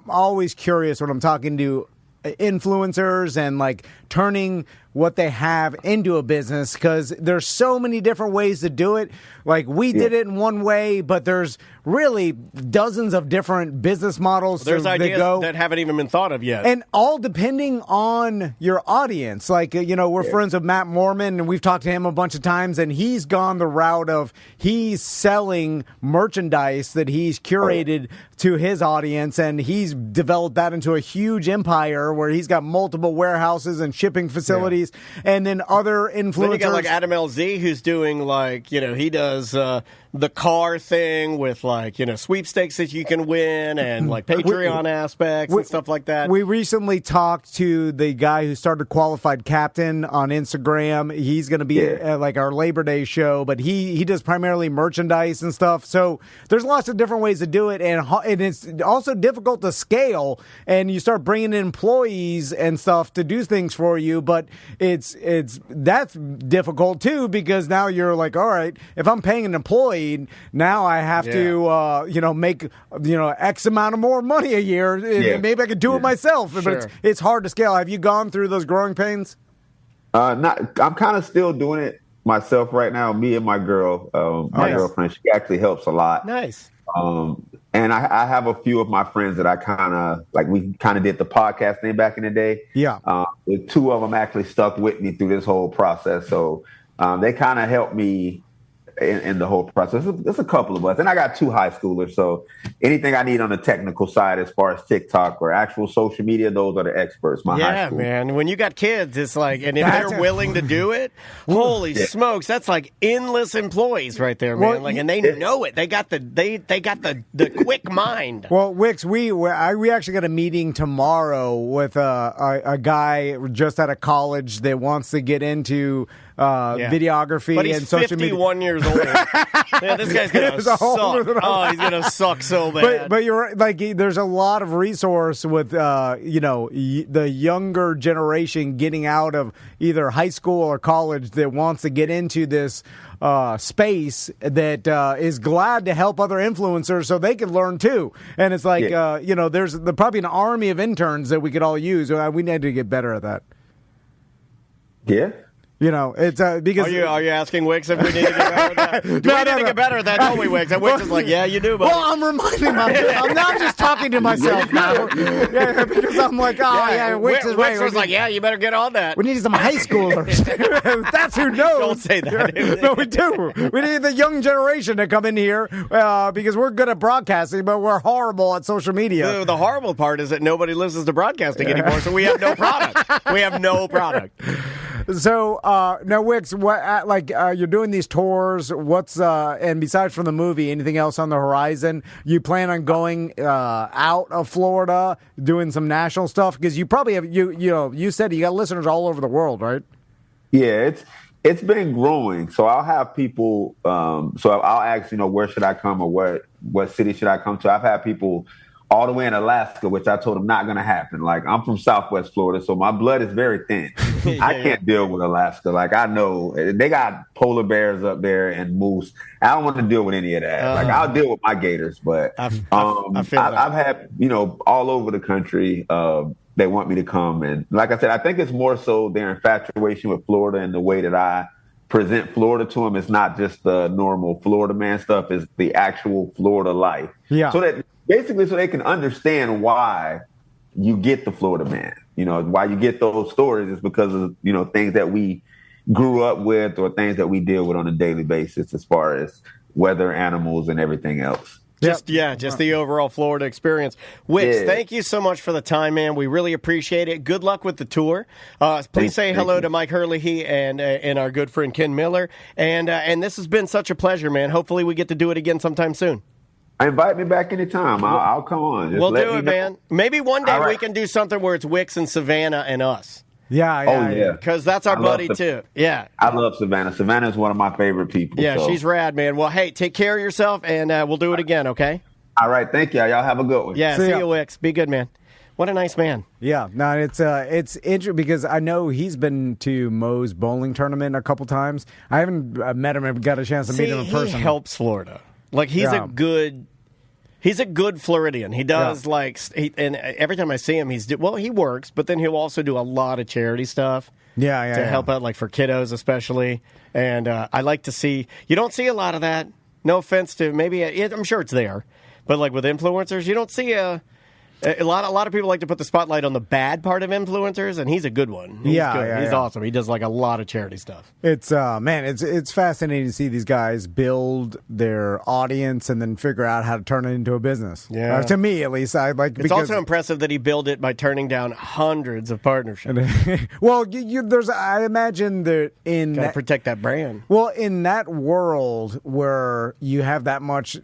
Speaker 2: always curious when I'm talking to influencers and like turning what they have into a business, because there's so many different ways to do it. Like, we did it in one way, but there's really dozens of different business models.
Speaker 1: There's ideas that haven't even been thought of yet.
Speaker 2: And all depending on your audience. Like, we're friends with Matt Mormon, and we've talked to him a bunch of times, and he's gone the route of he's selling merchandise that he's curated to his audience, and he's developed that into a huge empire where he's got multiple warehouses and shipping facilities. And then other influencers. Then
Speaker 1: you got like Adam LZ, who's doing like, he does the car thing with like, sweepstakes that you can win, and like Patreon aspects and stuff like that.
Speaker 2: We recently talked to the guy who started Qualified Captain on Instagram. He's going to be like our Labor Day show, but he does primarily merchandise and stuff. So there's lots of different ways to do it, and it's also difficult to scale, and you start bringing in employees and stuff to do things for you, but that's difficult too, because now you're like, all right, if I'm paying an employee, now I have to make X amount of more money a year. Maybe I could do it myself, but it's hard to scale. Have you gone through those growing pains?
Speaker 6: I'm kind of still doing it myself right now. Me and my girlfriend, she actually helps a lot.
Speaker 1: Nice.
Speaker 6: And I have a few of my friends that I we kind of did the podcast thing back in the day.
Speaker 2: Yeah.
Speaker 6: The two of them actually stuck with me through this whole process. So they kind of helped me in the whole process. There's a couple of us, and I got 2 high schoolers, so anything I need on the technical side as far as TikTok or actual social media, those are the experts. High school.
Speaker 1: Man, when you got kids, it's like, and if they're willing to do it, holy smokes, that's like endless employees right there, man. And they know it. They got the quick mind.
Speaker 2: Well, Wicks, we actually got a meeting tomorrow with a guy just out of college that wants to get into videography,
Speaker 1: but he's
Speaker 2: and social media.
Speaker 1: 51 years old. Man, this guy's gonna suck. Oh, he's gonna suck so bad.
Speaker 2: But you're like, there's a lot of resource with the younger generation getting out of either high school or college that wants to get into this space that is glad to help other influencers so they can learn too. And it's like there's probably an army of interns that we could all use. We need to get better at that.
Speaker 6: Yeah.
Speaker 2: It's because
Speaker 1: are you asking Wicks if we need to get better at that? We need to get better at that, don't we, Wicks? And Wicks is like, yeah, you do, buddy.
Speaker 2: Well, I'm reminding myself. I'm just talking to myself now. Yeah, because I'm like, Wicks is right.
Speaker 1: Wicks was like, yeah, you better get on that.
Speaker 2: We need some high schoolers. That's who knows.
Speaker 1: Don't say that.
Speaker 2: No, we do. We need the young generation to come in here because we're good at broadcasting, but we're horrible at social media.
Speaker 1: The horrible part is that nobody listens to broadcasting anymore, so we have no product. We have no product.
Speaker 2: So, now, Wicks, you're doing these tours. And besides from the movie, anything else on the horizon? You plan on going out of Florida, doing some national stuff? Because you probably have, you said you got listeners all over the world, right?
Speaker 6: Yeah, it's been growing. So I'll have people, so I'll ask, where should I come or what city should I come to? I've had people all the way in Alaska, which I told them not going to happen. Like, I'm from Southwest Florida, so my blood is very thin. I can't deal with Alaska. Like, I know they got polar bears up there and moose. I don't want to deal with any of that. I'll deal with my gators, but I've had, all over the country, they want me to come. And like I said, I think it's more so their infatuation with Florida and the way that I present Florida to them. It's not just the normal Florida man stuff. It's the actual Florida life. Yeah. So that basically, so they can understand why you get the Florida man. Why you get those stories is because of, things that we grew up with or things that we deal with on a daily basis as far as weather, animals, and everything else.
Speaker 1: Just the overall Florida experience. Wicks, thank you so much for the time, man. We really appreciate it. Good luck with the tour. Please say hello to Mike Hurley and our good friend Ken Miller. And this has been such a pleasure, man. Hopefully we get to do it again sometime soon.
Speaker 6: Invite me back anytime. I'll come on.
Speaker 1: We'll do it, man. Maybe one day we can do something where it's Wicks and Savannah and us.
Speaker 2: Yeah.
Speaker 1: Because that's our buddy, too. Yeah.
Speaker 6: I love Savannah. Savannah is one of my favorite people.
Speaker 1: Yeah, she's rad, man. Well, hey, take care of yourself, and we'll do it again, okay?
Speaker 6: All right. Thank you. Y'all have a good one.
Speaker 1: Yeah, see you, Wicks. Be good, man. What a nice man.
Speaker 2: Yeah. No, it's interesting because I know he's been to Moe's bowling tournament a couple times. I haven't met him and got a chance to meet him in person.
Speaker 1: He helps Florida. Like, he's a good Floridian. He does and every time I see him, he works, but then he'll also do a lot of charity stuff. To help out, like for kiddos especially. And I like to see. You don't see a lot of that. No offense to I'm sure it's there, but like with influencers, you don't see a lot of people like to put the spotlight on the bad part of influencers, and he's a good one. He's good. He's awesome. He does like a lot of charity stuff.
Speaker 2: It's it's fascinating to see these guys build their audience and then figure out how to turn it into a business. Yeah, to me at least,
Speaker 1: It's also impressive that he built it by turning down hundreds of partnerships.
Speaker 2: Well, I imagine that
Speaker 1: gotta protect that brand.
Speaker 2: Well, in that world where you have that much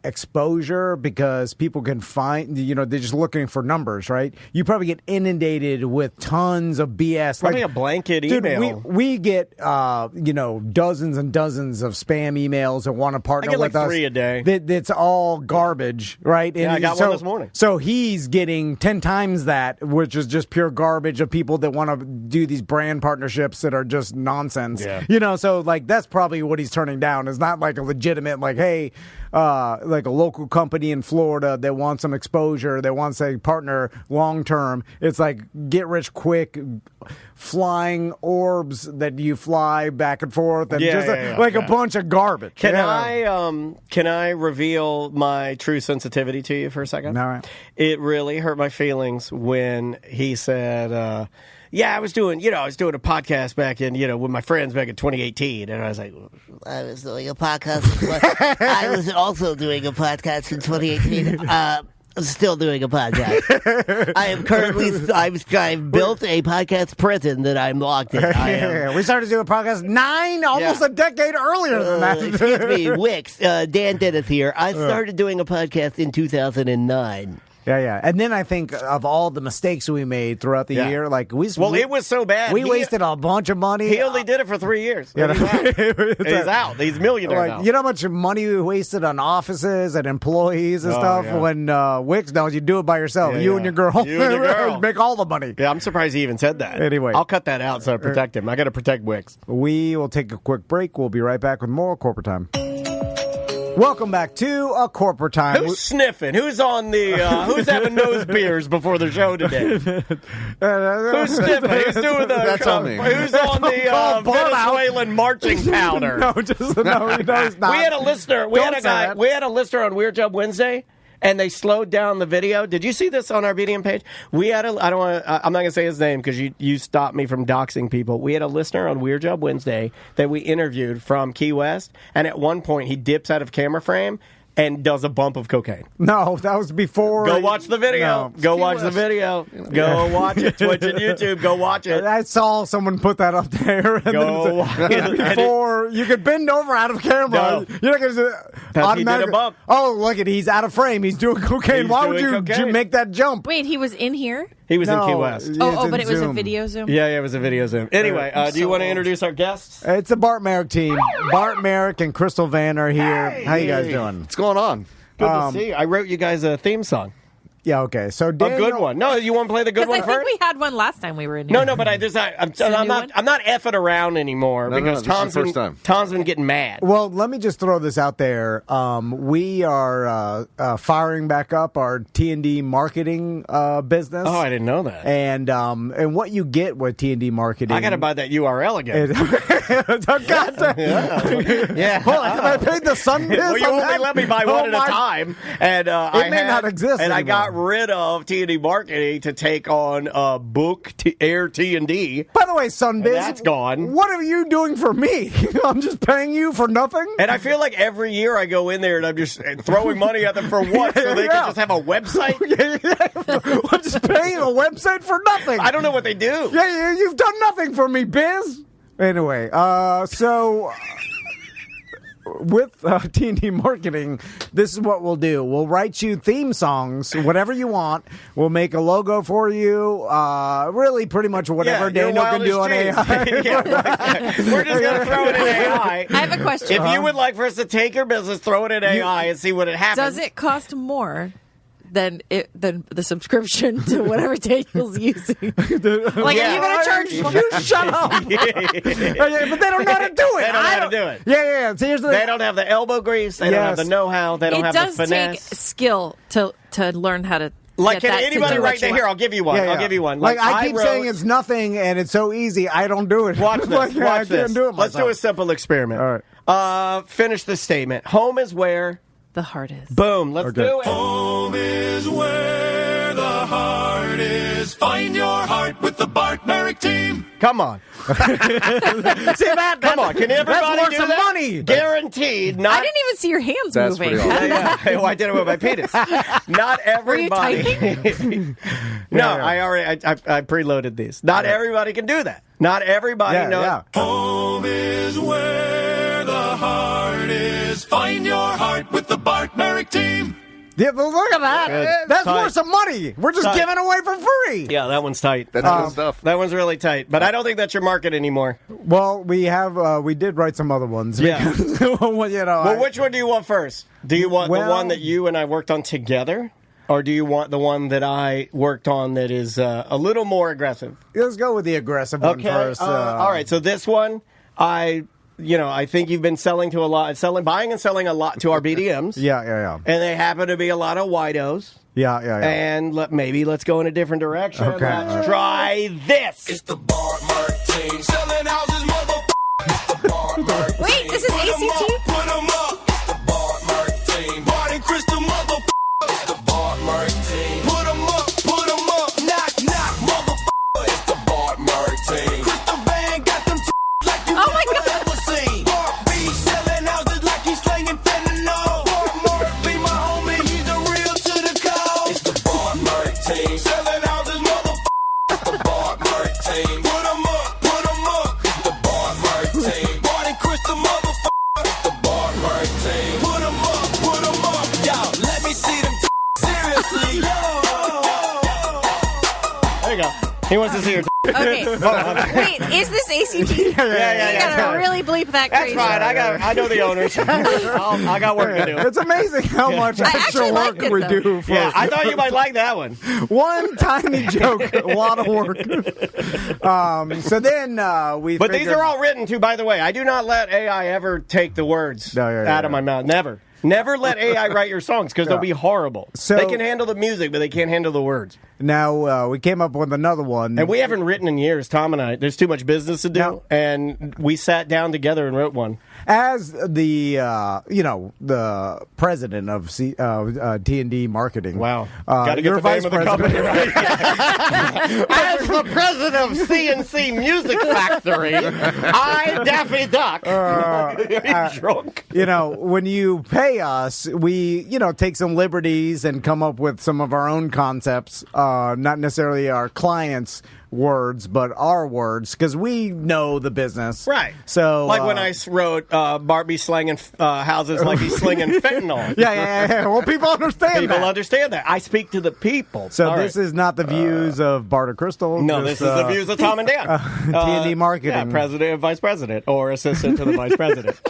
Speaker 2: exposure because people can find, they're just looking for numbers, right? You probably get inundated with tons of BS.
Speaker 1: Probably a blanket email.
Speaker 2: We get, dozens and dozens of spam emails that want to partner with us.
Speaker 1: 3 a day.
Speaker 2: That's all garbage, right?
Speaker 1: And I got one this morning.
Speaker 2: So he's getting 10 times that, which is just pure garbage of people that want to do these brand partnerships that are just nonsense. Yeah. So that's probably what he's turning down. It's not like a legitimate, hey, like a local company in Florida that wants some exposure, that wants a partner long term. It's like get rich quick, flying orbs that you fly back and forth, and a bunch of garbage.
Speaker 1: Can I reveal my true sensitivity to you for a second?
Speaker 2: All right.
Speaker 1: It really hurt my feelings when he said. I was doing a podcast back in, with my friends back in 2018. And I was like,
Speaker 7: I was doing a podcast. I was also doing a podcast in 2018. I'm still doing a podcast. I am currently, I've built a podcast prison that I'm locked in.
Speaker 2: We started doing a podcast almost a decade earlier than that.
Speaker 7: Excuse me, Wicks, Dan Dennis here. I started doing a podcast in 2009.
Speaker 2: Yeah. And then I think of all the mistakes we made throughout the year, it
Speaker 1: was so bad.
Speaker 2: We wasted a bunch of money.
Speaker 1: He only did it for 3 years. He's out. He's a millionaire now.
Speaker 2: You know how much money we wasted on offices and employees and stuff? Yeah. When Wicks knows you do it by yourself. You and your girl.
Speaker 1: You and your girl.
Speaker 2: Make all the money.
Speaker 1: Yeah, I'm surprised he even said that.
Speaker 2: Anyway.
Speaker 1: I'll cut that out so I protect him. I got to protect Wicks.
Speaker 2: We will take a quick break. We'll be right back with more Corporate Time. Welcome back to A Corporate Time.
Speaker 1: Who's sniffing? Who's on the? Who's having nose beers before the show today? Who's sniffing? Who's doing the?
Speaker 8: That's on me.
Speaker 1: Who's on the Venezuelan marching powder?
Speaker 2: No, he's not.
Speaker 1: We had a listener. We had a guy. We had a listener on Weird Job Wednesday. And they slowed down the video. Did you see this on our BDM page? We had I'm not going to say his name because you stopped me from doxing people. We had a listener on Weird Job Wednesday that we interviewed from Key West. And at one point, he dips out of camera frame and does a bump of cocaine.
Speaker 2: No, that was before.
Speaker 1: Go watch the video.
Speaker 2: No.
Speaker 1: Go watch the video. Go watch it. Twitch and YouTube. Go watch it.
Speaker 2: I saw someone put that up there.
Speaker 1: Go watch it.
Speaker 2: Before you could bend over out of camera.
Speaker 1: No.
Speaker 2: You're not going to
Speaker 1: He did a bump.
Speaker 2: Oh, look at he's out of frame. He's doing cocaine. Why would you make that jump?
Speaker 9: Wait, he was in here?
Speaker 1: He was in Key West.
Speaker 9: But it was a video Zoom?
Speaker 1: Yeah, it was a video Zoom. Anyway, do you want to introduce our guests?
Speaker 2: It's the Bart Merrick team. Bart Merrick and Crystal Van are here. How you guys doing?
Speaker 8: What's going on?
Speaker 1: Good to see you. I wrote you guys a theme song.
Speaker 2: Yeah, okay. So Daniel,
Speaker 1: a good one. No, you want to play the good one
Speaker 9: Because I
Speaker 1: first?
Speaker 9: think we had one last time we were in here.
Speaker 1: No, but I'm not effing around anymore because Tom's been getting mad.
Speaker 2: Well, let me just throw this out there. We are firing back up our T&D marketing business.
Speaker 1: Oh, I didn't know that.
Speaker 2: And what you get with T&D marketing,
Speaker 1: I got to buy that URL again.
Speaker 2: Yeah. Well, have I paid the sun bill?
Speaker 1: Well, you only let me buy one at a time, and
Speaker 2: it may not exist.
Speaker 1: And
Speaker 2: anymore.
Speaker 1: I got rid of T&D marketing to take on Book Air T&D.
Speaker 2: By the way, Sunbiz,
Speaker 1: that's gone.
Speaker 2: What are you doing for me? I'm just paying you for nothing.
Speaker 1: And I feel like every year I go in there and I'm just throwing money at them for what? So they can just have a website?
Speaker 2: I'm just paying a website for nothing.
Speaker 1: I don't know what they do.
Speaker 2: Yeah, you've done nothing for me, Biz. Anyway, so with T&D marketing, this is what we'll do. We'll write you theme songs, whatever you want. We'll make a logo for you. Really, pretty much whatever Daniel can do on AI.
Speaker 1: We're just going to throw it in AI.
Speaker 9: I have a question.
Speaker 1: If you would like for us to take your business, throw it in AI and see what it happens.
Speaker 9: Does it cost more than the subscription to whatever Daniel's using? Are you going to charge more?
Speaker 2: You shut up. But they don't know how to do it.
Speaker 1: They don't know how to do it.
Speaker 2: Yeah. So here's
Speaker 1: they don't have the elbow grease. They don't have the know-how. They don't have the finesse.
Speaker 9: It does take skill to learn how to.
Speaker 1: Like, can anybody right there? Here, I'll give you one.
Speaker 2: Yeah.
Speaker 1: I'll give you one.
Speaker 2: Like I keep saying it's nothing and it's so easy, I don't do it.
Speaker 1: Watch this. Watch this.
Speaker 2: Can't do it
Speaker 1: Let's do a simple experiment.
Speaker 2: All
Speaker 1: right. Finish the statement. Home is where
Speaker 9: the heart is.
Speaker 1: Boom. Let's do it.
Speaker 10: Home is where the heart is. Find your heart with the Bart Merrick team.
Speaker 1: Come on.
Speaker 2: See that?
Speaker 1: Come on. Can everybody do
Speaker 2: some
Speaker 1: that?
Speaker 2: Money.
Speaker 1: Guaranteed.
Speaker 9: I didn't even see your hands moving.
Speaker 1: Well, I did it with my penis. Not everybody.
Speaker 9: Were you typing?
Speaker 1: No, I preloaded these. Not everybody can do that. Not everybody knows.
Speaker 2: Yeah.
Speaker 10: Home is where the heart is. Find your heart with the Bart Merrick team.
Speaker 2: Yeah, but look at that.
Speaker 1: Good.
Speaker 2: That's
Speaker 1: Tight.
Speaker 2: worth some money. We're just giving away for free.
Speaker 1: Yeah, that one's tight.
Speaker 8: That's good stuff.
Speaker 1: That one's really tight. But I don't think that's your market anymore.
Speaker 2: Well, we did write some other ones.
Speaker 1: Yeah.
Speaker 2: Well,
Speaker 1: which one do you want first? Do you want the one that you and I worked on together? Or do you want the one that I worked on that is a little more aggressive?
Speaker 2: Let's go with the aggressive one first.
Speaker 1: All right, so this one, I think you've been selling to a lot, buying and selling a lot to our BDMs.
Speaker 2: Yeah.
Speaker 1: And they happen to be a lot of widos.
Speaker 2: Yeah.
Speaker 1: And let's go in a different direction.
Speaker 2: Okay.
Speaker 1: Let's try this.
Speaker 10: It's the Bart Merrick team. Selling houses, It's the Bart Merrick team.
Speaker 9: Wait, this is ACT?
Speaker 10: Put them up. It's the Bart Merrick team. Bart and Crystal, It's the Bart Merrick team. Put them up. Knock, It's the Bart Merrick team. Crystal Van got them like you never seen. Bart B selling houses like he's slinging fentanyl. Bart Merrick be my homie, he's a real to the call. It's the Bart Merrick team. Selling houses, It's the Bart Merrick team. Put them up. It's the Bart Merrick team. Bart and Crystal, It's the Bart Merrick team. Put them up. Yo, let me see them seriously.
Speaker 1: There you go. He wants to see her.
Speaker 9: Okay. Wait, is this ACT?
Speaker 1: Yeah.
Speaker 9: You gotta really bleep that
Speaker 1: That's
Speaker 9: crazy.
Speaker 1: fine. I know the owners. I got work to do.
Speaker 2: It's amazing how much extra work we do.
Speaker 1: Yeah, I thought you might like that one.
Speaker 2: One tiny joke, a lot of work. So then we.
Speaker 1: But these are all written too. By the way, I do not let AI ever take the words out of my mouth. Never. Never let AI write your songs because they'll be horrible.
Speaker 2: So,
Speaker 1: they can handle the music, but they can't handle the words.
Speaker 2: Now, we came up with another one.
Speaker 1: And we haven't written in years, Tom and I. There's too much business to do. And we sat down together and wrote one.
Speaker 2: As the, the president of T&D Marketing.
Speaker 1: Wow. Got to get the name of the company right. As the president of CNC Music Factory, I, Daffy Duck. Drunk.
Speaker 2: When you pay us, we, take some liberties and come up with some of our own concepts, not necessarily our clients' words, but our words, because we know the business.
Speaker 1: Right.
Speaker 2: So,
Speaker 1: like when I wrote Barbie slanging houses like he's slinging fentanyl.
Speaker 2: Yeah. Well, people understand
Speaker 1: People understand that. I speak to the people.
Speaker 2: So this is not the views of Barter Crystal.
Speaker 1: No, this is the views of Tom and Dan.
Speaker 2: T&D Marketing.
Speaker 1: Yeah, president and vice president, or assistant to the vice president.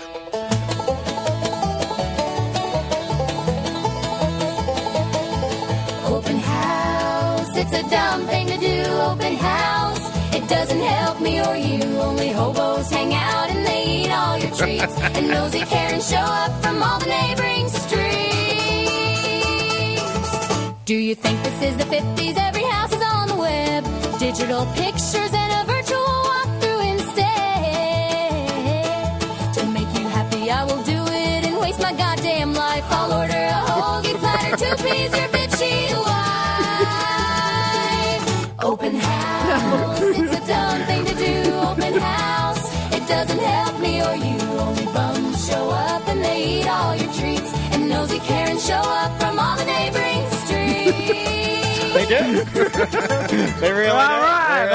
Speaker 8: Open house, it's a dumb thing to do. Open house, it doesn't help me or you. Only hobos hang out and they eat all your treats. And nosy Karens show up from all the neighboring streets. Do you think this is the 50s? Every house is on the web. Digital pictures and a virtual walkthrough instead. To make you happy, I will do it and waste my goddamn life. I'll order a hoagie platter, 2 peas, or bitchy wife. Open house, it's a dumb thing to do. Open house, it doesn't help me or you. Only bums show up and they eat all your treats. And nosy Karens show up from all the neighboring streets.
Speaker 1: They do. They really do.
Speaker 2: All right,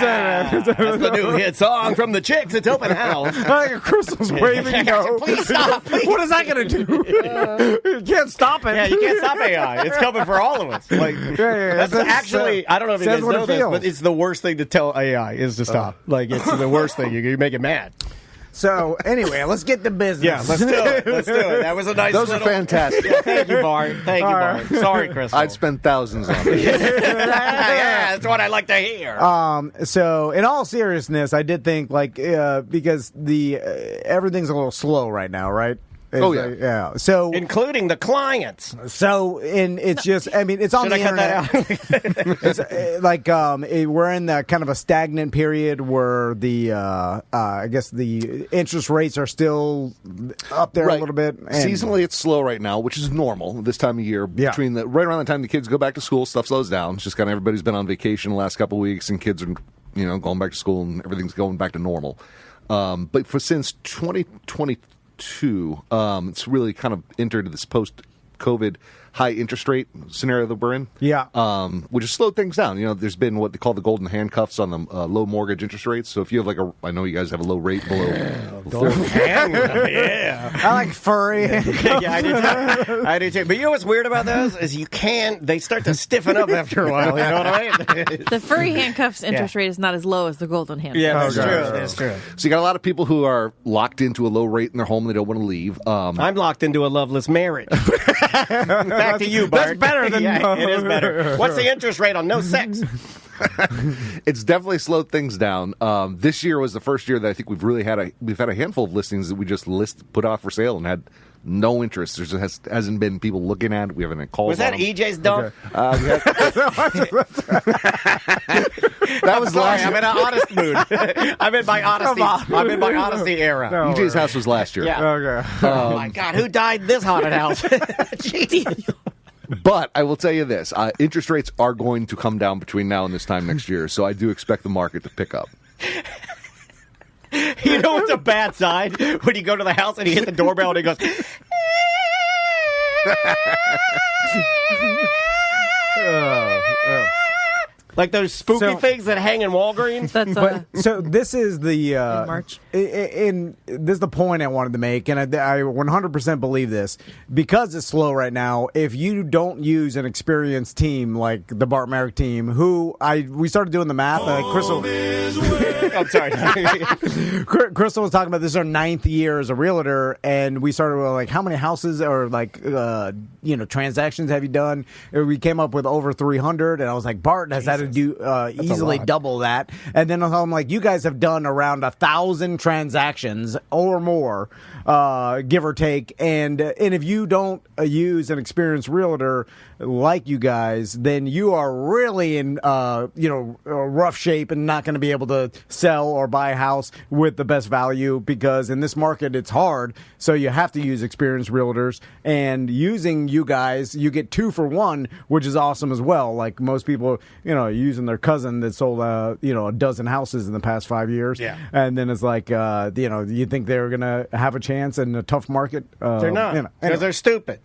Speaker 1: Yeah. That's the new hit song from the Chicks. It's Open House.
Speaker 2: Crystal's waving.
Speaker 1: Please stop. Please.
Speaker 2: What is that going to do? You can't stop it.
Speaker 1: Yeah, you can't stop AI. It's coming for all of us. That's actually, I don't know if you guys know this, but it's the worst thing to tell AI is to stop. It's the worst thing. You make it mad.
Speaker 2: So, anyway, let's get to business.
Speaker 1: Yeah, let's do it. That was a nice
Speaker 11: Those are fantastic.
Speaker 1: Yeah, thank you, Bart. Bart. Sorry, Crystal.
Speaker 11: I'd spend thousands on it.
Speaker 1: Yeah, that's what I like to hear.
Speaker 2: So, in all seriousness, I did think, because everything's a little slow right now, right? Yeah. So,
Speaker 1: including the clients.
Speaker 2: So, it's just, it's on the internet. It's we're in that kind of a stagnant period where I guess the interest rates are still up there a little bit. And
Speaker 11: seasonally, it's slow right now, which is normal this time of year.
Speaker 2: Yeah.
Speaker 11: Right around the time the kids go back to school, stuff slows down. It's just kind of everybody's been on vacation the last couple of weeks, and kids are, going back to school, and everything's going back to normal. But since 2022, it's really kind of entered this post-COVID high interest rate scenario that we're in.
Speaker 2: Yeah.
Speaker 11: Which has slowed things down. There's been what they call the golden handcuffs on the low mortgage interest rates. So if you have I know you guys have a low rate below.
Speaker 1: Yeah.
Speaker 2: I like furry.
Speaker 1: Yeah, I do too. But you know what's weird about those is they start to stiffen up after a while. You know what I mean?
Speaker 9: The furry handcuffs interest rate is not as low as the golden handcuffs.
Speaker 1: Yeah, that's true.
Speaker 11: So you got a lot of people who are locked into a low rate in their home and they don't want to leave.
Speaker 1: I'm locked into a loveless marriage. Back to you, Bart.
Speaker 2: That's better than
Speaker 1: it is better. What's the interest rate on no sex?
Speaker 11: It's definitely slowed things down. This year was the first year that I think we've had a handful of listings that we just put off for sale and had no interest. There just hasn't been people looking at it. We haven't had calls.
Speaker 1: Was that EJ's dump?
Speaker 11: Okay. That was last year.
Speaker 1: I'm in an honest mood. I'm in my honesty era.
Speaker 2: No,
Speaker 11: EJ's house was last year.
Speaker 1: Yeah.
Speaker 2: Okay.
Speaker 1: Oh my God, who died in this haunted house? Jeez.
Speaker 11: But I will tell you this: interest rates are going to come down between now and this time next year. So I do expect the market to pick up.
Speaker 1: You know what's a bad sign? When you go to the house and you hit the doorbell and it goes... Like those spooky things that hang in Walgreens.
Speaker 2: So this is the
Speaker 9: in March.
Speaker 2: This is the point I wanted to make, and I 100% believe this because it's slow right now. If you don't use an experienced team like the Bart Merrick team, we started doing the math. Crystal.
Speaker 1: I'm sorry.
Speaker 2: Crystal was talking about this is our 9th year as a realtor, and we started with like, how many houses or like, transactions have you done? And we came up with over 300, and I was like, Bart has had to do easily double that. And then I'm like, you guys have done around 1,000 transactions or more, give or take. And if you don't use an experienced realtor like you guys, then you are really in rough shape and not going to be able to sell or buy a house with the best value, because in this market it's hard. So you have to use experienced realtors, and using you guys, you get 2 for 1, which is awesome as well. Like most people, using their cousin that sold a dozen houses in the past 5 years. Yeah. And then it's like, you think they're going to have a chance in a tough market?
Speaker 1: They're not, because they're stupid.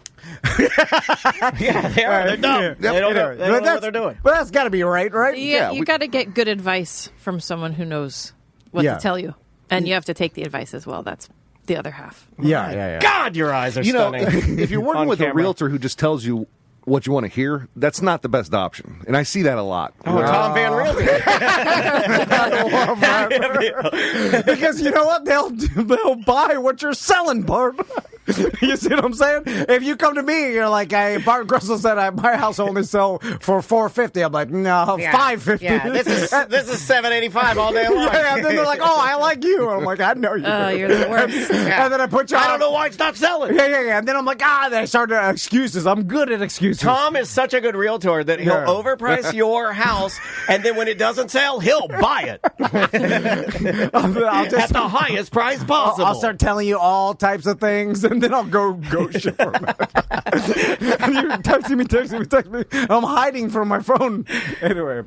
Speaker 1: Yeah, they are. They're dumb.
Speaker 2: Yeah.
Speaker 1: They don't know what they're doing.
Speaker 2: But that's got to be right?
Speaker 9: Yeah, you got to get good advice from someone who knows what to tell you. And you have to take the advice as well. That's the other half.
Speaker 2: Yeah.
Speaker 1: God, your eyes are stunning.
Speaker 11: If you're working with a realtor who just tells you what you want to hear, that's not the best option. And I see that a lot.
Speaker 1: Oh, Tom Van Realty.
Speaker 2: Because you know what? They'll buy what you're selling, Bart. You see what I'm saying? If you come to me, you're like, hey, Bart Crystal said my house only sell for $450. I'm like, no, $550.
Speaker 1: Yeah, this is $785 all day long.
Speaker 2: Yeah, and then they're like, oh, I like you. And I'm like, I know you.
Speaker 9: Oh, you're the worst.
Speaker 2: And then I put you
Speaker 1: I don't know why it's not selling.
Speaker 2: Yeah. And then I'm like, then I started excuses. I'm good at excuses.
Speaker 1: Tom is such a good realtor that he'll overprice your house, and then when it doesn't sell, he'll buy it. I'll just, at the highest price possible.
Speaker 2: I'll start telling you all types of things, and then I'll go ship them. You're texting me. I'm hiding from my phone. Anyway.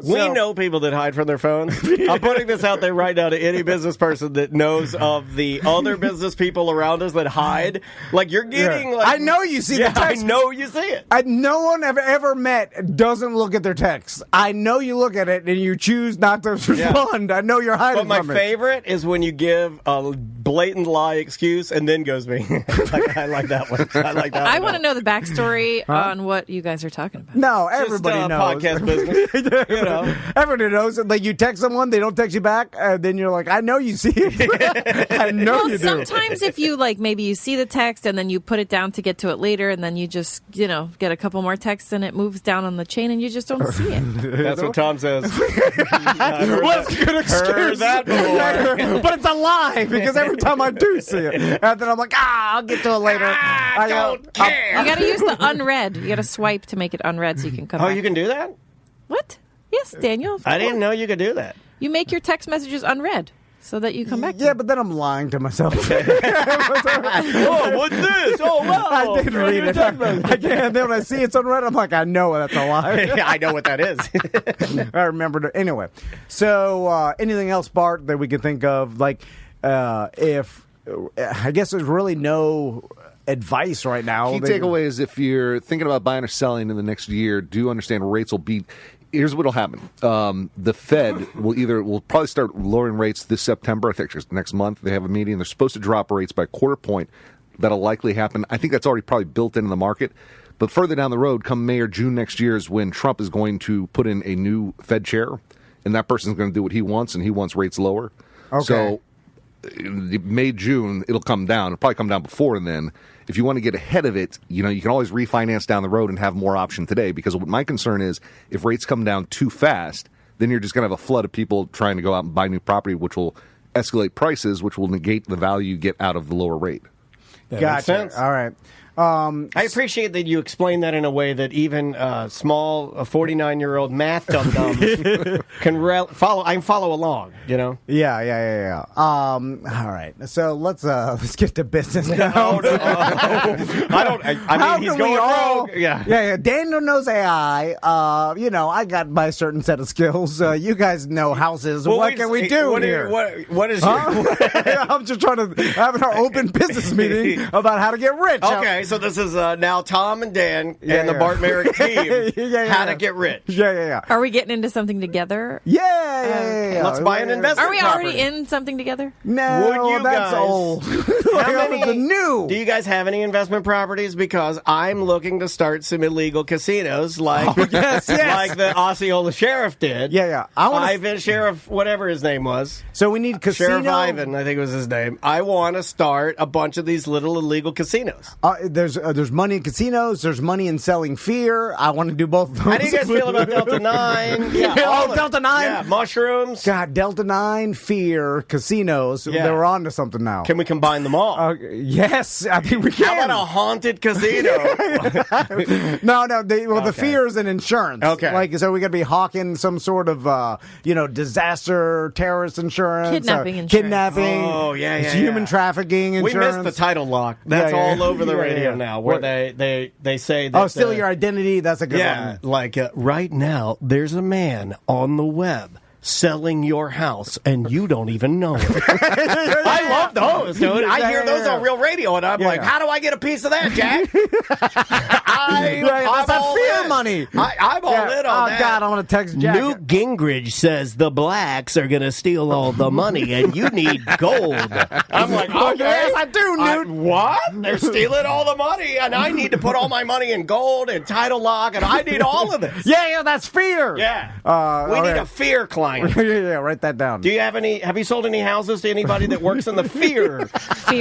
Speaker 1: We know people that hide from their phones. I'm putting this out there right now to any business person that knows of the other business people around us that hide. Like, you're getting... Like,
Speaker 2: I know you see the text.
Speaker 1: I know you see it.
Speaker 2: No one I've ever met doesn't look at their texts. I know you look at it and you choose not to respond. I know you're hiding from it.
Speaker 1: But my favorite is when you give a blatant lie excuse and then goes me. I like that one.
Speaker 9: I want to know the backstory on what you guys are talking about.
Speaker 2: No, everybody knows.
Speaker 1: Podcast business.
Speaker 2: Everybody knows. Like, you text someone, they don't text you back, and then you're like, I know you see it. I know you do.
Speaker 9: Sometimes if you, maybe you see the text and then you put it down to get to it later, and then you just, get a couple more texts and it moves down on the chain and you just don't see it.
Speaker 1: That's what Tom says.
Speaker 2: What's a good excuse?
Speaker 1: That before.
Speaker 2: But it's a lie, because every time I do see it, and then I'm like, I'll get to it later.
Speaker 1: I don't care.
Speaker 9: You got to use the unread. You got to swipe to make it unread so you can come back.
Speaker 1: Oh, you can do that?
Speaker 9: What? Yes, Daniel.
Speaker 1: I didn't know you could do that.
Speaker 9: You make your text messages unread so that you come back to
Speaker 2: but then I'm lying to myself.
Speaker 1: Oh, what's this? Oh, wow.
Speaker 2: I didn't read it. And then when I see it's unread, I'm like, I know that's a lie.
Speaker 1: I know what that is.
Speaker 2: I remembered it. Anyway, so anything else, Bart, that we could think of? Like, if... I guess there's really no advice right now.
Speaker 11: Key takeaway is, if you're thinking about buying or selling in the next year, do understand rates will be... Here's what will happen. The Fed will probably start lowering rates this September. I think it's next month. They have a meeting. They're supposed to drop rates by a quarter point. That'll likely happen. I think that's already probably built into the market. But further down the road, come May or June next year, is when Trump is going to put in a new Fed chair. And that person's going to do what he wants, and he wants rates lower.
Speaker 2: Okay.
Speaker 11: So May, June, it'll come down. It'll probably come down before then. If you want to get ahead of it, you can always refinance down the road and have more option today. Because what my concern is, if rates come down too fast, then you're just going to have a flood of people trying to go out and buy new property, which will escalate prices, which will negate the value you get out of the lower rate.
Speaker 1: That makes sense.
Speaker 2: All right.
Speaker 1: I appreciate that you explain that in a way that even small 49-year-old math dum-dums can follow. I can follow along.
Speaker 2: Yeah. All right. So let's get to business now.
Speaker 1: No. I mean, he's going rogue.
Speaker 2: Yeah. Daniel knows AI. I got my certain set of skills. You guys know houses. What can we do here?
Speaker 1: What is
Speaker 2: I'm just trying to have an open business meeting about how to get rich.
Speaker 1: Okay. so this is now Tom and Dan and the Bart Merrick team. How to get rich.
Speaker 2: Yeah.
Speaker 9: Are we getting into something together?
Speaker 2: Yeah.
Speaker 1: Let's buy an investment
Speaker 9: Are we
Speaker 1: property.
Speaker 9: already in something together?
Speaker 2: No,
Speaker 1: Would you
Speaker 2: that's
Speaker 1: guys-
Speaker 2: old.
Speaker 1: Do you guys have any investment properties? Because I'm looking to start some illegal casinos like like the Osceola Sheriff did.
Speaker 2: Yeah.
Speaker 1: Ivan Sheriff, whatever his name was.
Speaker 2: So we need casino.
Speaker 1: Sheriff Ivan, I think was his name. I want to start a bunch of these little illegal casinos.
Speaker 2: There's money in casinos. There's money in selling fear. I want to do both of those.
Speaker 1: How do you guys feel about Delta 9? Yeah,
Speaker 2: Delta 9.
Speaker 1: Yeah, mushrooms.
Speaker 2: God, Delta 9, fear, casinos.
Speaker 1: Yeah.
Speaker 2: They're on to something now.
Speaker 1: Can we combine them all?
Speaker 2: Yes, I think we can.
Speaker 1: How about a haunted casino?
Speaker 2: No. The fear is an insurance.
Speaker 1: Okay.
Speaker 2: So we got to be hawking some sort of, disaster, terrorist insurance.
Speaker 9: Kidnapping insurance.
Speaker 2: Kidnapping.
Speaker 1: Oh, yeah.
Speaker 2: Human trafficking insurance.
Speaker 1: We missed the title lock. That's all over the radio
Speaker 2: Yeah.
Speaker 1: now, where they say that.
Speaker 2: steal your identity. That's a good one.
Speaker 1: Like right now, there's a man on the web selling your house, and you don't even know it. I love those, dude. I hear those on real radio, and I'm like, how do I get a piece of that, Jack?
Speaker 2: That's that fear money.
Speaker 1: I'm all in on that.
Speaker 2: God, I want to text Jack.
Speaker 1: Newt Gingrich says the blacks are going to steal all the money, and you need gold. I'm like, okay.
Speaker 2: Yes, I do, Newt.
Speaker 1: What? They're stealing all the money, and I need to put all my money in gold and title lock, and I need all of this.
Speaker 2: Yeah, that's fear.
Speaker 1: Yeah. We need a fear client.
Speaker 2: Yeah, write that down.
Speaker 1: Do you have any? Have you sold any houses to anybody that works in the fear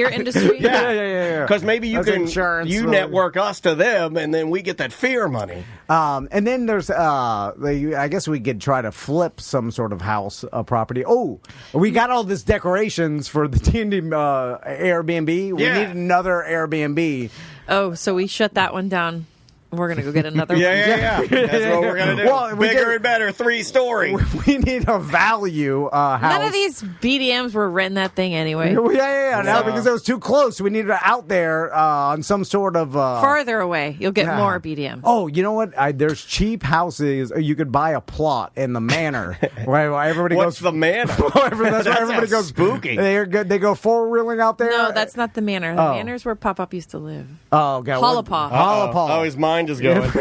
Speaker 9: industry?
Speaker 2: Yeah.
Speaker 1: Because maybe you
Speaker 2: That's
Speaker 1: can
Speaker 2: insurance.
Speaker 1: network us to them, and then we get that fear money.
Speaker 2: And then there's, I guess we could try to flip some sort of house property. Oh, we got all this decorations for the D&D Airbnb. We need another Airbnb.
Speaker 9: Oh, so we shut that one down. We're going to go get another one.
Speaker 1: Yeah. That's what we're going to do.
Speaker 2: Well,
Speaker 1: Bigger and better, 3-story.
Speaker 2: We need a value house.
Speaker 9: None of these BDMs were renting that thing anyway.
Speaker 2: Yeah. No, because it was too close. We needed it out there on some sort of...
Speaker 9: Farther away. You'll get more BDMs.
Speaker 2: Oh, you know what? There's cheap houses. You could buy a plot in the manor. Right? Everybody
Speaker 1: What's
Speaker 2: goes...
Speaker 1: the manor?
Speaker 2: That's where everybody goes
Speaker 1: spooky.
Speaker 2: They're good. They go four-wheeling out there.
Speaker 9: No, that's not the manor. The manor's where Pop-Up used to live.
Speaker 2: Oh, God.
Speaker 9: Hollapaw.
Speaker 2: Hollapaw.
Speaker 1: Oh, his mind is going. You know,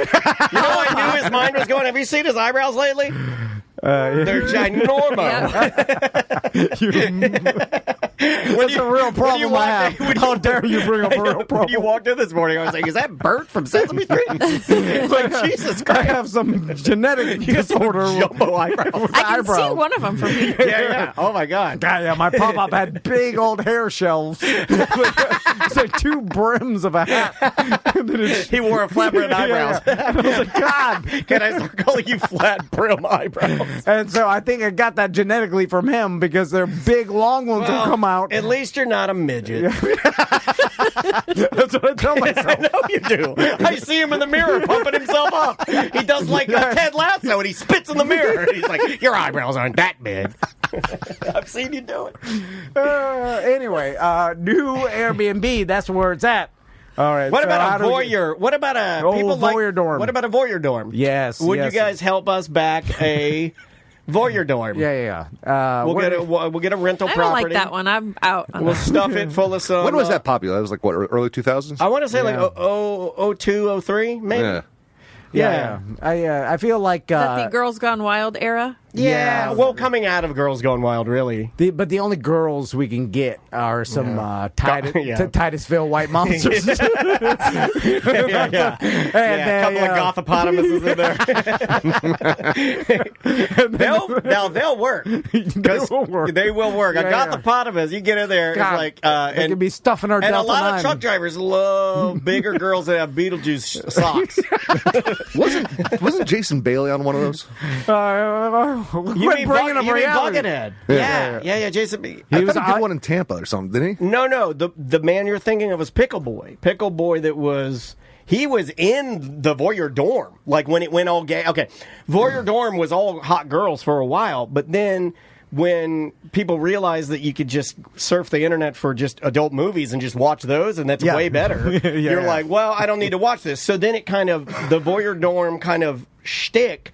Speaker 1: I knew his mind was going. Have you seen his eyebrows lately? They're ginormo.
Speaker 2: That's a real problem I have. How dare you bring up a real problem?
Speaker 1: When you walked in this morning, I was like, is that Bert from Sesame Street? Like, Jesus Christ.
Speaker 2: I have some genetic disorder.
Speaker 1: Jumbo eyebrows.
Speaker 9: I can see one of them from here.
Speaker 1: Yeah. Oh, my God.
Speaker 2: Yeah, my pop-up had big old hair shelves. It's like 2 brims of a hat.
Speaker 1: He wore a flat brim eyebrows.
Speaker 2: I was like, God.
Speaker 1: Can I start calling you flat brim eyebrows?
Speaker 2: And so I think I got that genetically from him because they're big, long ones will come out.
Speaker 1: At least you're not a midget.
Speaker 2: That's what I tell myself.
Speaker 1: I know you do. I see him in the mirror pumping himself up. He does like Ted Lasso, and he spits in the mirror. And he's like, your eyebrows aren't that big. I've seen you do it.
Speaker 2: Anyway, new Airbnb, that's where it's at. All right.
Speaker 1: What about a voyeur? What about a
Speaker 2: voyeur dorm?
Speaker 1: What about a voyeur dorm?
Speaker 2: Yes.
Speaker 1: Would you guys help us back a voyeur dorm?
Speaker 2: Yeah.
Speaker 1: We'll get a rental
Speaker 9: I don't
Speaker 1: property.
Speaker 9: like that one. I'm out.
Speaker 1: We'll stuff it full of some.
Speaker 11: When was that popular? That was like what, early 2000s?
Speaker 1: I want to say like 02, 03, maybe.
Speaker 2: Yeah. I feel like
Speaker 9: Is that the Girls Gone Wild era?
Speaker 1: Yeah, well, coming out of Girls Gone Wild, really.
Speaker 2: But the only girls we can get are some Titusville white monsters.
Speaker 1: A couple of gothopotamuses in there. They'll work. They will work. A gothopotamus, you get in there, it's like...
Speaker 2: they can be stuffing our
Speaker 1: And
Speaker 2: Delta
Speaker 1: a lot
Speaker 2: 9.
Speaker 1: of truck drivers love bigger girls that have Beetlejuice socks.
Speaker 11: Wasn't Jason Bailey on one of those?
Speaker 1: You mean Buckethead? Yeah, Jason.
Speaker 11: He did one in Tampa or something, didn't he?
Speaker 1: No. The man you're thinking of is Pickle Boy. Pickle Boy he was in the voyeur dorm, like when it went all gay. Okay, voyeur dorm was all hot girls for a while, but then when people realized that you could just surf the internet for just adult movies and just watch those, and that's way better, you're like, well, I don't need to watch this. So then the voyeur dorm kind of shtick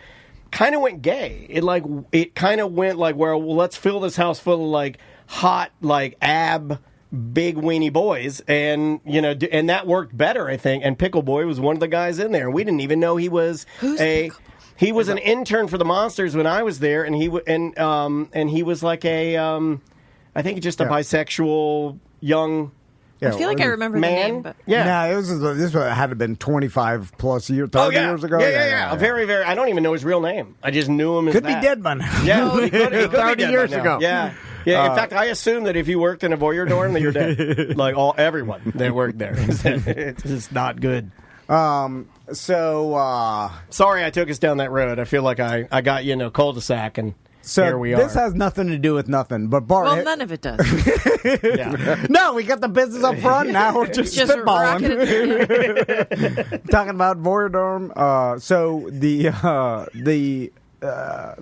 Speaker 1: kind of went gay. It kind of went like, well, let's fill this house full of like hot, like ab big weenie boys, and and that worked better, I think. And Pickle Boy was one of the guys in there. We didn't even know he was he was an intern for the Monsters when I was there, and he was like I think just a bisexual young.
Speaker 9: I feel like I remember the name, but
Speaker 2: No, this had to been 25 plus years, 30 years ago.
Speaker 1: Yeah. Very, very. I don't even know his real name. I just knew him as
Speaker 2: could
Speaker 1: that.
Speaker 2: be dead by now.
Speaker 1: Yeah, he could be
Speaker 2: 30 years ago.
Speaker 1: Yeah. Yeah, in fact, I assume that if you worked in a voyeur dorm, that you're dead. Like everyone that worked there. It's just not good.
Speaker 2: Sorry
Speaker 1: I took us down that road. I feel like I got you in a cul-de-sac, and here we are.
Speaker 2: This has nothing to do with nothing. But Bart,
Speaker 9: well, none of it does.
Speaker 2: No, we got the business up front. Now we're just spitballing. Talking about voyeur dorm. So the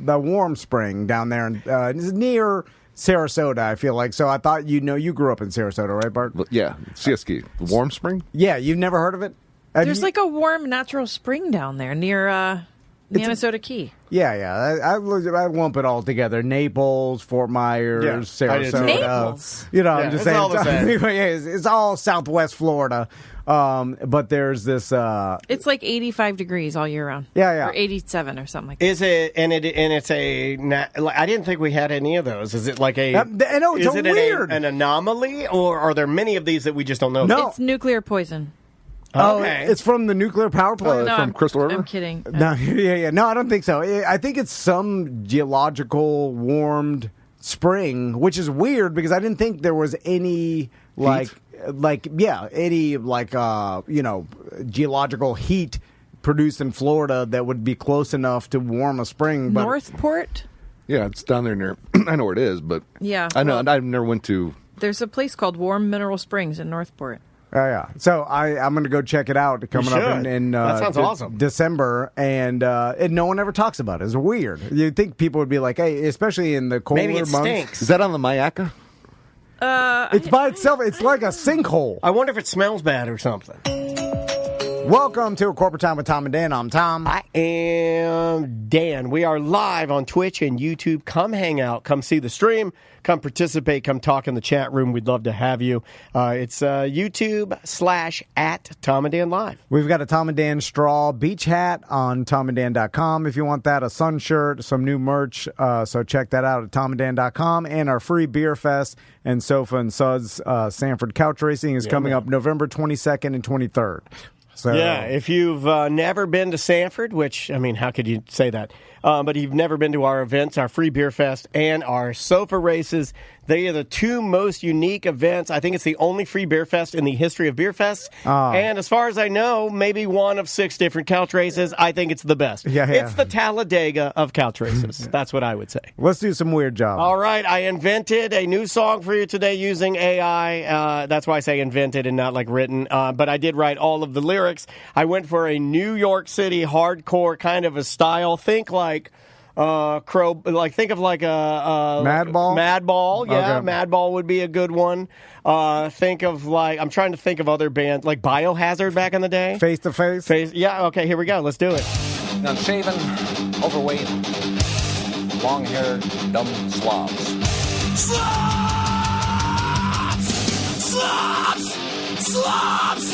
Speaker 2: warm spring down there is near Sarasota, I feel like. So I thought you grew up in Sarasota, right, Bart?
Speaker 11: Yeah, Sieskiyou. The Warm Spring?
Speaker 2: Yeah, you've never heard of it?
Speaker 9: There's like a warm natural spring down there near Minnesota Key.
Speaker 2: Yeah. I lump it all together. Naples, Fort Myers, Sarasota.
Speaker 9: Naples?
Speaker 2: I'm just saying.
Speaker 1: All the same.
Speaker 2: It's all Southwest Florida. But there's this.
Speaker 9: It's like 85 degrees all year round.
Speaker 2: Yeah.
Speaker 9: Or 87 or something like that.
Speaker 1: Is it? And it's a. I didn't think we had any of those. Is it like a?
Speaker 2: I know it's weird.
Speaker 1: An anomaly, or are there many of these that we just don't know?
Speaker 2: No.
Speaker 9: It's nuclear poison.
Speaker 1: Okay.
Speaker 2: It's from the nuclear power plant?
Speaker 9: No,
Speaker 11: from Crystal River?
Speaker 9: I'm kidding.
Speaker 2: No, No, I don't think so. I think it's some geological warmed spring, which is weird because I didn't think there was any geological heat produced in Florida that would be close enough to warm a spring. But
Speaker 9: Northport?
Speaker 11: Yeah, it's down there near. I know where it is, but
Speaker 9: yeah,
Speaker 11: I know. I never went to.
Speaker 9: There's a place called Warm Mineral Springs in Northport.
Speaker 2: Yeah. So I'm going to go check it out coming up in
Speaker 1: that sounds awesome.
Speaker 2: December, and no one ever talks about it. It's weird. You'd think people would be like, hey, especially in the colder
Speaker 1: Maybe it
Speaker 2: months.
Speaker 1: stinks.
Speaker 11: Is that on the Mayaca?
Speaker 2: It's by itself. It's like a sinkhole.
Speaker 1: I wonder if it smells bad or something.
Speaker 2: Welcome to A Corporate Time with Tom and Dan. I'm Tom.
Speaker 1: I am Dan. We are live on Twitch and YouTube. Come hang out. Come see the stream. Come participate. Come talk in the chat room. We'd love to have you. It's YouTube/@Tom and Dan Live.
Speaker 2: We've got a Tom and Dan straw beach hat on tomanddan.com if you want that. A sun shirt, some new merch. So check that out at tomanddan.com. And our free beer fest and Sofa and Suds Sanford Couch Racing is coming up November 22nd and 23rd. So,
Speaker 1: yeah, if you've never been to Sanford, which, I mean, how could you say that? But you've never been to our events, our free beer fest and our sofa races. They are the two most unique events. I think it's the only free beer fest in the history of beer fests. And as far as I know, maybe one of 6 different couch races. I think it's the best.
Speaker 2: Yeah.
Speaker 1: It's the Talladega of couch races. That's what I would say.
Speaker 2: Let's do some weird jobs.
Speaker 1: All right. I invented a new song for you today using AI. That's why I say invented and not like written. But I did write all of the lyrics. I went for a New York City hardcore kind of a style. Think like think of like a
Speaker 2: Madball?
Speaker 1: Madball, yeah.
Speaker 2: Okay.
Speaker 1: Madball would be a good one. Think of I'm trying to think of other bands like Biohazard back in the day.
Speaker 2: Face to face?
Speaker 1: Yeah, okay, here we go. Let's do it.
Speaker 12: Unshaven, overweight, long-haired, dumb slobs.
Speaker 10: Slobs! Slobs! Slobs!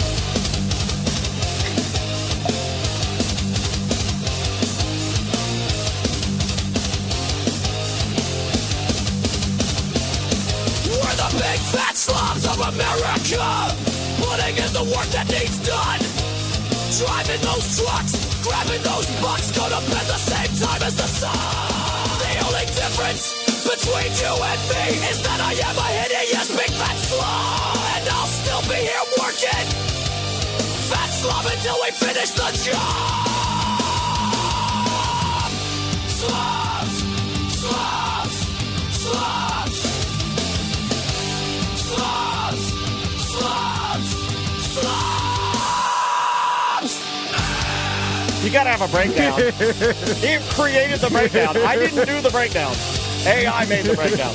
Speaker 10: We're the big fat slobs of America, putting in the work that needs done. Driving those trucks, grabbing those bucks, go to bed the same time as the sun. The only difference between you and me is that I am a hideous big fat slob, and I'll still be here working. Fat slob until we finish the job. Slobs, slobs, slobs. Slobs, slobs, slobs.
Speaker 1: You gotta have a breakdown. He created the breakdown. I didn't do the breakdown. AI made the breakdown.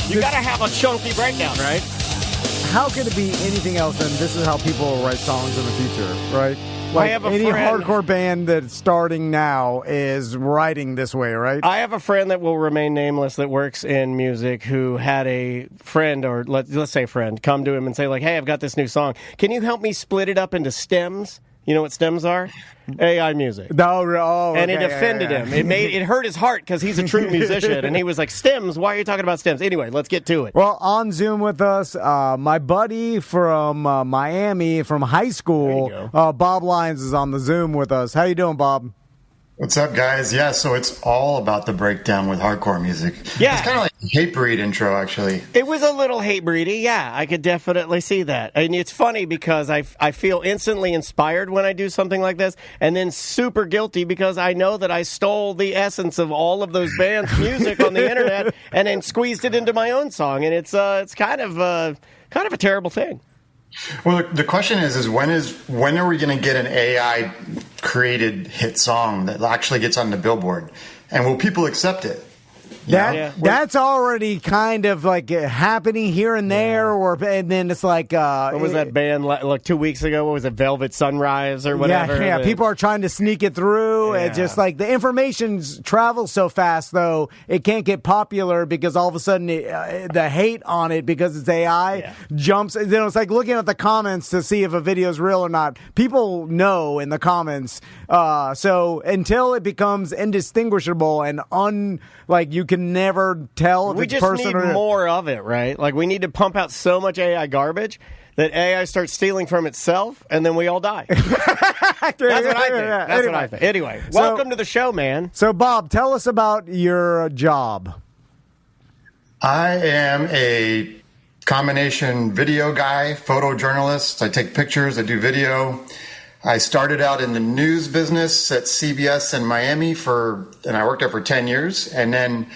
Speaker 1: You gotta have a chunky breakdown, right?
Speaker 2: How could it be anything else than this is how people will write songs in the future, right? Like
Speaker 1: I have a
Speaker 2: any
Speaker 1: friend,
Speaker 2: hardcore band that's starting now is writing this way, right?
Speaker 1: I have a friend that will remain nameless that works in music who had a friend, or let's say friend, come to him and say, like, hey, I've got this new song. Can you help me split it up into stems? You know what stems are? AI music. And it offended him. It hurt his heart because he's a true musician. And he was like, stems? Why are you talking about stems? Anyway, let's get to it.
Speaker 2: Well, on Zoom with us, my buddy from Miami, from high school, Bob Lyons, is on the Zoom with us. How you doing, Bob?
Speaker 13: What's up, guys? Yeah, so it's all about the breakdown with hardcore music.
Speaker 1: Yeah.
Speaker 13: It's kind of like a hate breed intro, actually.
Speaker 1: It was a little hate breedy, yeah. I could definitely see that. And it's funny because I feel instantly inspired when I do something like this, and then super guilty because I know that I stole the essence of all of those bands' music on the internet and then squeezed it into my own song. And it's kind of a terrible thing.
Speaker 13: Well, the question is when are we going to get an AI created hit song that actually gets on the Billboard, and will people accept it?
Speaker 2: That's already kind of like happening here and there, and then it's like
Speaker 1: what was that band like 2 weeks ago? What was it, Velvet Sunrise or whatever?
Speaker 2: Yeah. People are trying to sneak it through. It's just like the information travels so fast, though it can't get popular because all of a sudden the hate on it because it's AI jumps. You know, it's like looking at the comments to see if a video is real or not. People know in the comments. So until it becomes indistinguishable and you can never tell if it's person or...
Speaker 1: We just need more of it, right? Like, we need to pump out so much AI garbage that AI starts stealing from itself, and then we all die. That's what I think. Anyway, welcome to the show, man.
Speaker 2: So, Bob, tell us about your job.
Speaker 13: I am a combination video guy, photojournalist. I take pictures, I do video. I started out in the news business at CBS in Miami and I worked there for 10 years. And then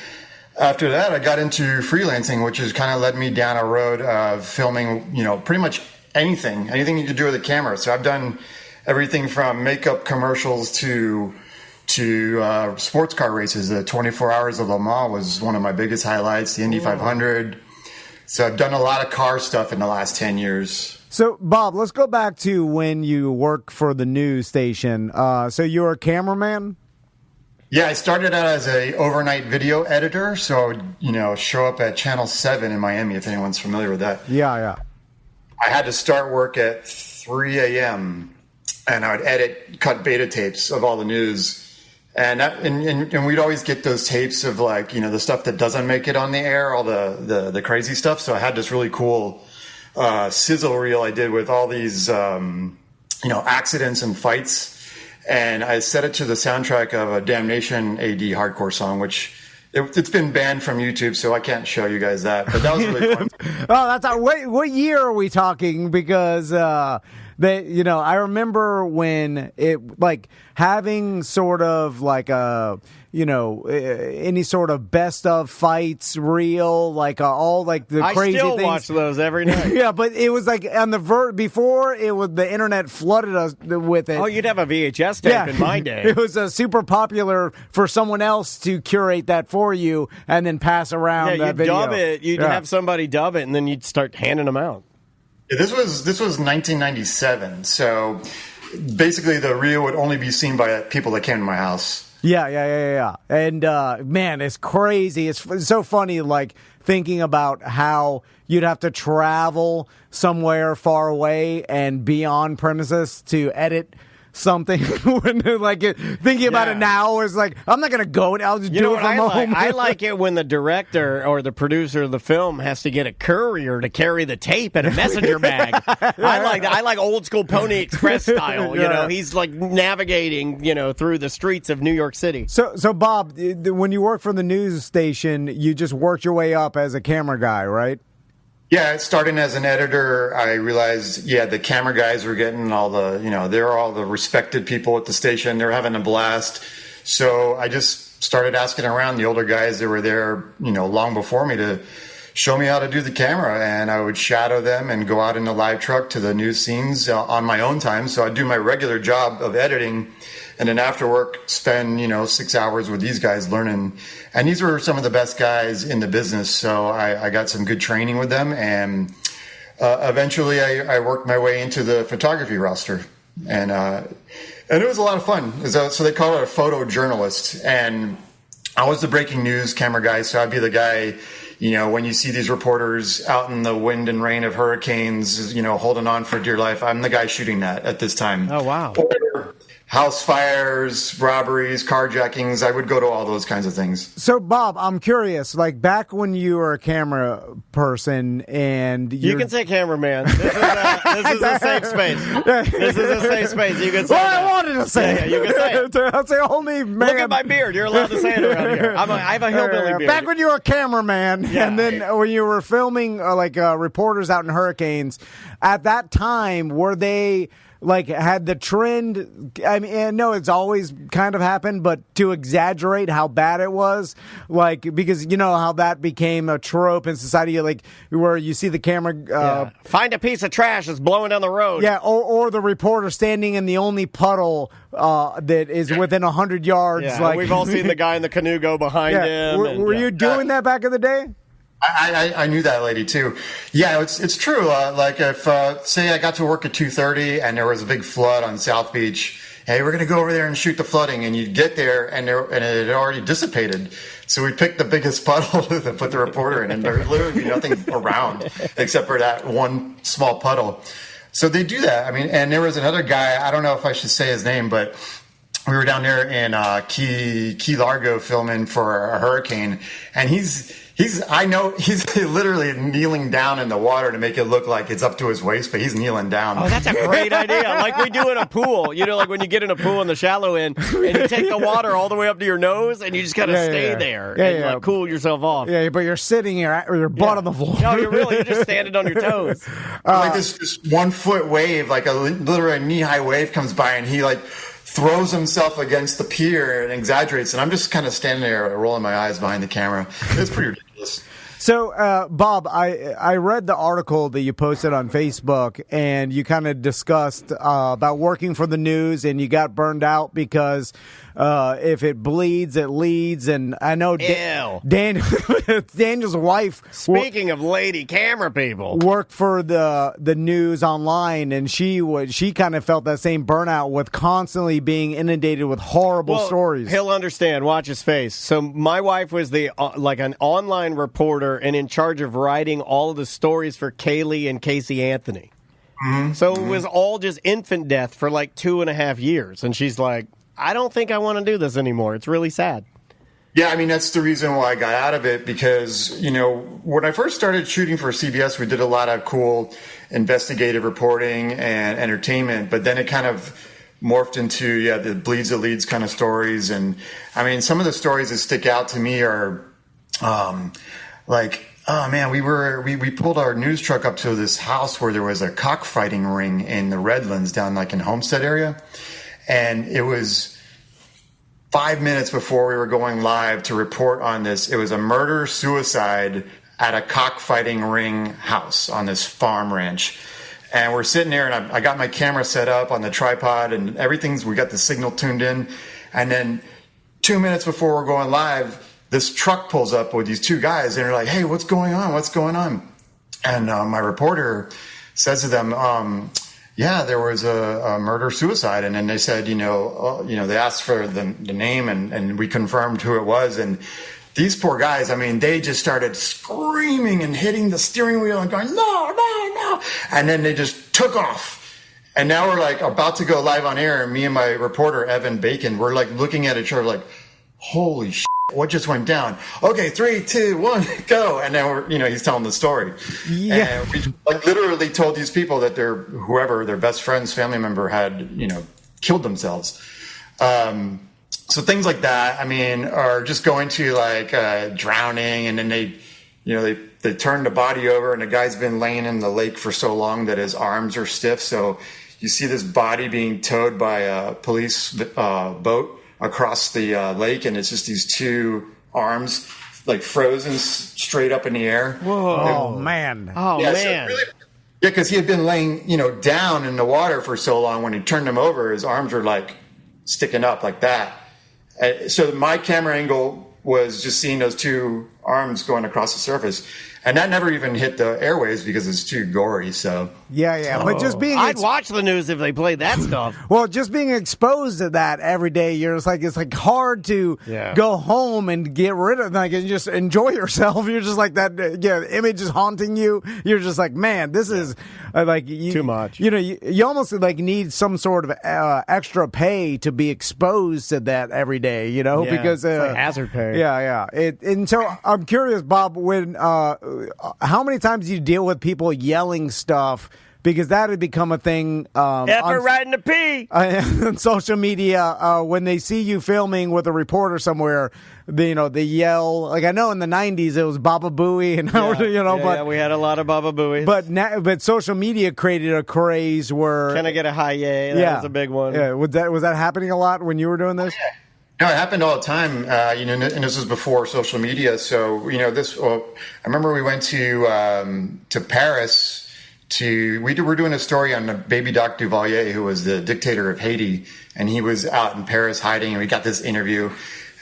Speaker 13: after that, I got into freelancing, which has kind of led me down a road of filming, pretty much anything you could do with a camera. So I've done everything from makeup commercials to sports car races. The 24 Hours of Le Mans was one of my biggest highlights, the Indy 500. So I've done a lot of car stuff in the last 10 years.
Speaker 2: So, Bob, let's go back to when you work for the news station. So you're a cameraman?
Speaker 13: Yeah, I started out as a overnight video editor. So I would, show up at Channel 7 in Miami, if anyone's familiar with that.
Speaker 2: Yeah.
Speaker 13: I had to start work at 3 a.m. and I would cut beta tapes of all the news. And we'd always get those tapes of the stuff that doesn't make it on the air, all the crazy stuff. So I had this really cool sizzle reel I did with all these, accidents and fights. And I set it to the soundtrack of a Damnation AD hardcore song, which it's been banned from YouTube, so I can't show you guys that. But that was really fun.
Speaker 2: What year are we talking? Because I remember when it having sort of like a any sort of best of fights reel, all the crazy things.
Speaker 1: I still watch those every night.
Speaker 2: Yeah, but it was on the before it was the internet flooded us with it.
Speaker 1: Oh, you'd have a VHS tape in my day.
Speaker 2: It was super popular for someone else to curate that for you and then pass around that video.
Speaker 1: Dub it. You'd have somebody dub it, and then you'd start handing them out.
Speaker 13: Yeah, this was 1997, so basically the reel would only be seen by people that came to my house.
Speaker 2: Yeah. And, man, it's crazy. It's so funny, thinking about how you'd have to travel somewhere far away and be on premises to edit something. Thinking about it now is I'm not going to go. I'll just do it from home.
Speaker 1: I like it when the director or the producer of the film has to get a courier to carry the tape in a messenger bag. I like old school Pony Express style. He's navigating, through the streets of New York City.
Speaker 2: So Bob, when you work for the news station, you just worked your way up as a camera guy, right?
Speaker 13: Yeah, starting as an editor, I realized, the camera guys were getting all the, they're all the respected people at the station. They're having a blast. So I just started asking around the older guys that were there, long before me to show me how to do the camera. And I would shadow them and go out in the live truck to the news scenes on my own time. So I'd do my regular job of editing. And then after work, spend, 6 hours with these guys learning. And these were some of the best guys in the business. So I got some good training with them. And eventually I worked my way into the photography roster. And it was a lot of fun. So they call it a photojournalist. And I was the breaking news camera guy, so I'd be the guy, when you see these reporters out in the wind and rain of hurricanes, holding on for dear life, I'm the guy shooting that at this time.
Speaker 1: Oh, wow.
Speaker 13: Or house fires, robberies, carjackings. I would go to all those kinds of things.
Speaker 2: So, Bob, I'm curious, like back when you were a camera person and
Speaker 1: you can say cameraman. This is a safe space. This is a safe space. You can say
Speaker 2: I wanted to say
Speaker 1: it. Yeah, you can say it.
Speaker 2: I'll say only man.
Speaker 1: Look at my beard. You're allowed to say it around here. I have a hillbilly beard.
Speaker 2: Back when you were a cameraman and then when you were filming reporters out in hurricanes, at that time, were they... had the trend, no, it's always kind of happened, but to exaggerate how bad it was, because you know how that became a trope in society, where you see the camera...
Speaker 1: find a piece of trash that's blowing down the road.
Speaker 2: Yeah, or the reporter standing in the only puddle that is within 100 yards.
Speaker 1: Yeah, we've all seen the guy in the canoe go behind him.
Speaker 2: Were you doing that back in the day?
Speaker 13: I knew that lady too. Yeah, it's true. If say I got to work at 2:30 and there was a big flood on South Beach, hey, we're going to go over there and shoot the flooding, and you'd get there and it had already dissipated. So we picked the biggest puddle to put the reporter in, and there'd literally be nothing around except for that one small puddle. So they do that. And there was another guy. I don't know if I should say his name, but we were down there in Key Largo filming for a hurricane, and he's literally kneeling down in the water to make it look like it's up to his waist, but he's kneeling down.
Speaker 1: Oh, that's a great idea. Like we do in a pool. Like when you get in a pool in the shallow end, and you take the water all the way up to your nose, and you just kind of stay there and cool yourself off.
Speaker 2: Yeah, but you're sitting here with your butt on the floor.
Speaker 1: No, you're just standing on your toes.
Speaker 13: This 1 foot wave, literally a knee-high wave comes by, and he throws himself against the pier and exaggerates, and I'm just kind of standing there rolling my eyes behind the camera. It's pretty ridiculous.
Speaker 2: So, Bob, I read the article that you posted on Facebook, and you kind of discussed about working for the news, and you got burned out because if it bleeds, it leads. And I know Daniel's wife,
Speaker 1: speaking of lady camera people,
Speaker 2: worked for the news online, and she kind of felt that same burnout with constantly being inundated with horrible stories.
Speaker 1: He'll understand. Watch his face. So my wife was an online reporter and in charge of writing all of the stories for Kaylee and Casey Anthony. Mm-hmm. So it was all just infant death for 2.5 years. And she's like, I don't think I want to do this anymore. It's really sad.
Speaker 13: Yeah, that's the reason why I got out of it, because, when I first started shooting for CBS, we did a lot of cool investigative reporting and entertainment, but then it kind of morphed into, the bleeds that leads kind of stories. And some of the stories that stick out to me are, oh man, we pulled our news truck up to this house where there was a cockfighting ring in the Redlands down in Homestead area. And it was 5 minutes before we were going live to report on this. It was a murder-suicide at a cockfighting ring house on this farm ranch. And we're sitting there, and I got my camera set up on the tripod, and we got the signal tuned in. And then 2 minutes before we're going live, this truck pulls up with these two guys, and they're like, hey, what's going on? What's going on? And my reporter says to them, there was a murder-suicide. And then they said, they asked for the name, and we confirmed who it was. And these poor guys, they just started screaming and hitting the steering wheel and going, no, no, no. And then they just took off. And now we're about to go live on air. And me and my reporter, Evan Bacon, we're looking at each other holy shit. What just went down? Okay, 3, 2, 1, go. And then he's telling the story. Yeah. And we literally told these people that their best friend's family member had, killed themselves. So things like that, are just going to drowning, and then they turn the body over, and the guy's been laying in the lake for so long that his arms are stiff. So you see this body being towed by a police boat across the lake, and it's just these two arms frozen straight up in the air.
Speaker 2: Whoa! Oh man!
Speaker 1: Oh
Speaker 13: yeah,
Speaker 1: man!
Speaker 13: So really, because he had been laying down in the water for so long. When he turned them over, his arms were sticking up like that. So my camera angle was just seeing those two arms going across the surface, And that never even hit the airwaves because it's too gory. So
Speaker 2: but just being
Speaker 1: I'd watch the news if they played that stuff.
Speaker 2: Well, just being exposed to that every day, it's like hard to go home and get rid of and just enjoy yourself. You're just like that. Image is haunting you. You're just like, man, this is
Speaker 1: too much.
Speaker 2: You almost need some sort of extra pay to be exposed to that every day. Because
Speaker 1: it's like hazard pay.
Speaker 2: And so I'm curious, Bob, when how many times do you deal with people yelling stuff? Because that had become a thing.
Speaker 1: Effort riding the P
Speaker 2: on social media when they see you filming with a reporter somewhere. They yell. Like I know in the '90s it was Baba Booey, and but
Speaker 1: we had a lot of Baba Booies.
Speaker 2: But social media created a craze where
Speaker 1: can I get a high yay? That was a big one.
Speaker 2: Yeah, was that happening a lot when you were doing this?
Speaker 13: No, it happened all the time, and this was before social media. So, I remember we went to Paris we were doing a story on Baby Doc Duvalier, who was the dictator of Haiti, and he was out in Paris hiding, and we got this interview,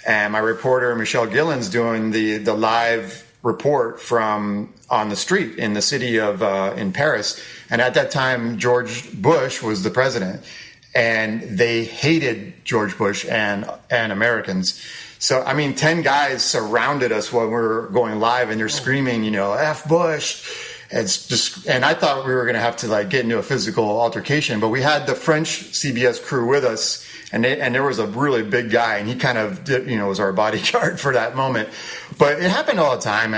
Speaker 13: and my reporter, Michelle Gillen's doing the live report from on the street in the city of, in Paris. And at that time, George Bush was the president. And they hated George Bush and Americans. So, 10 guys surrounded us when we were going live, and they're screaming, F Bush. And I thought we were going to have to get into a physical altercation, but we had the French CBS crew with us, and there was a really big guy, and he kind of was our bodyguard for that moment. But it happened all the time.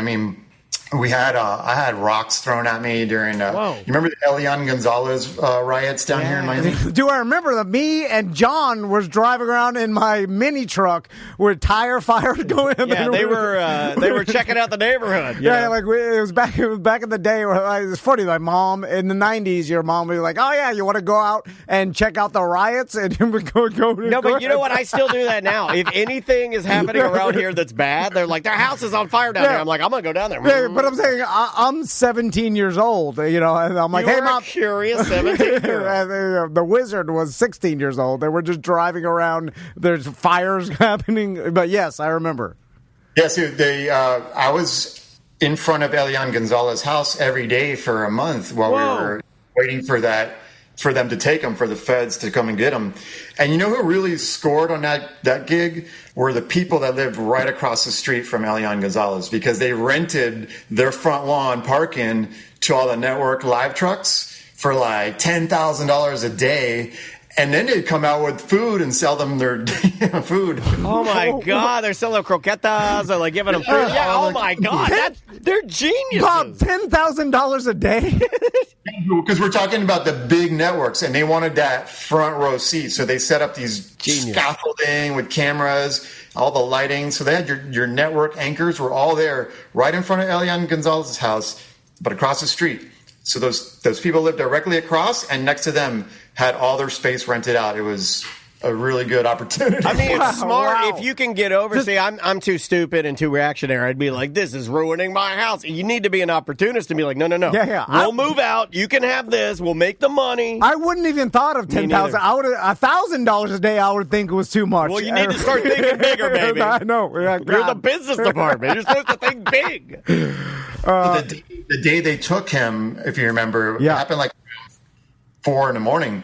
Speaker 13: I had rocks thrown at me during. You remember the Elian Gonzalez riots down here in Miami?
Speaker 2: Do I remember that? Me and John was driving around in my mini truck with tire fires going.
Speaker 1: Yeah, they were checking out the neighborhood.
Speaker 2: It was back in the day. Where, it was funny. My mom in the '90s, your mom was like, "Oh yeah, you want to go out and check out the riots?" And we go.
Speaker 1: No, but you know what? I still do that now. If anything is happening around here that's bad, they're like, "Their house is on fire down here." I'm like, "I'm gonna go down there."
Speaker 2: Yeah, but I'm saying I'm 17 years old, and I'm like, "Hey, Mom."
Speaker 1: Curious 17-year-old.
Speaker 2: The wizard was 16 years old. They were just driving around. There's fires happening. But yes, I remember.
Speaker 13: Yes, I was in front of Elian Gonzalez's house every day for a month while we were waiting for them to take him, for the feds to come and get him. And you know who really scored on that gig? Were the people that lived right across the street from Elian Gonzalez, because they rented their front lawn parking to all the network live trucks for like $10,000 a day. And then they'd come out with food and sell them their food.
Speaker 1: Oh my God, they're selling croquetas. They're like giving them food. Yeah, oh my God, they're geniuses.
Speaker 2: Bob, $10,000 a day?
Speaker 13: Because we're talking about the big networks, and they wanted that front row seat. So they set up these scaffolding with cameras, all the lighting. So they had your network anchors were all there right in front of Elian Gonzalez's house, but across the street. So those people lived directly across, and next to them had all their space rented out. It was a really good opportunity.
Speaker 1: It's smart if you can get over. See, I'm too stupid and too reactionary. I'd be like, this is ruining my house. You need to be an opportunist and be like, no.
Speaker 2: Yeah.
Speaker 1: We'll move out. You can have this. We'll make the money.
Speaker 2: I wouldn't even thought of 10,000. I would $1,000 a day. I would think was too much.
Speaker 1: Well, you need to start thinking bigger, baby.
Speaker 2: I know.
Speaker 1: You're the business department. You're supposed to think big.
Speaker 13: The day they took him, if you remember, it happened like 4 a.m.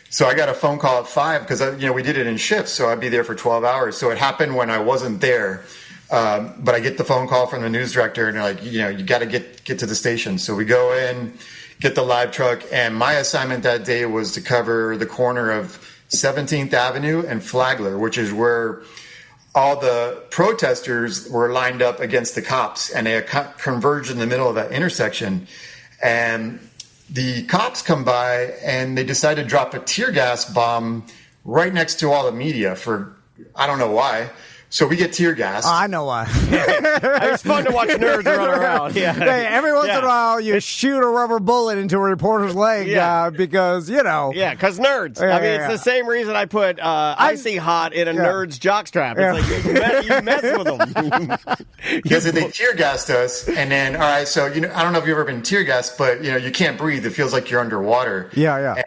Speaker 13: So I got a phone call at 5 because we did it in shifts, so I'd be there for 12 hours. So it happened when I wasn't there, but I get the phone call from the news director, and they're like, you got to get to the station. So we go in, get the live truck, and my assignment that day was to cover the corner of 17th Avenue and Flagler, which is where all the protesters were lined up against the cops, and they converged in the middle of that intersection. And the cops come by, and they decide to drop a tear gas bomb right next to all the media for, I don't know why. So we get tear gassed.
Speaker 2: I know why.
Speaker 1: It's fun to watch nerds run around. Yeah.
Speaker 2: Hey, every once in a while, you shoot a rubber bullet into a reporter's leg because,
Speaker 1: Yeah, because nerds. It's the same reason I put Icy Hot in a nerd's jockstrap. It's like you mess with them.
Speaker 13: Because they tear gassed us, and then, all right, so, I don't know if you've ever been tear gassed, but, you can't breathe. It feels like you're underwater.
Speaker 2: Yeah.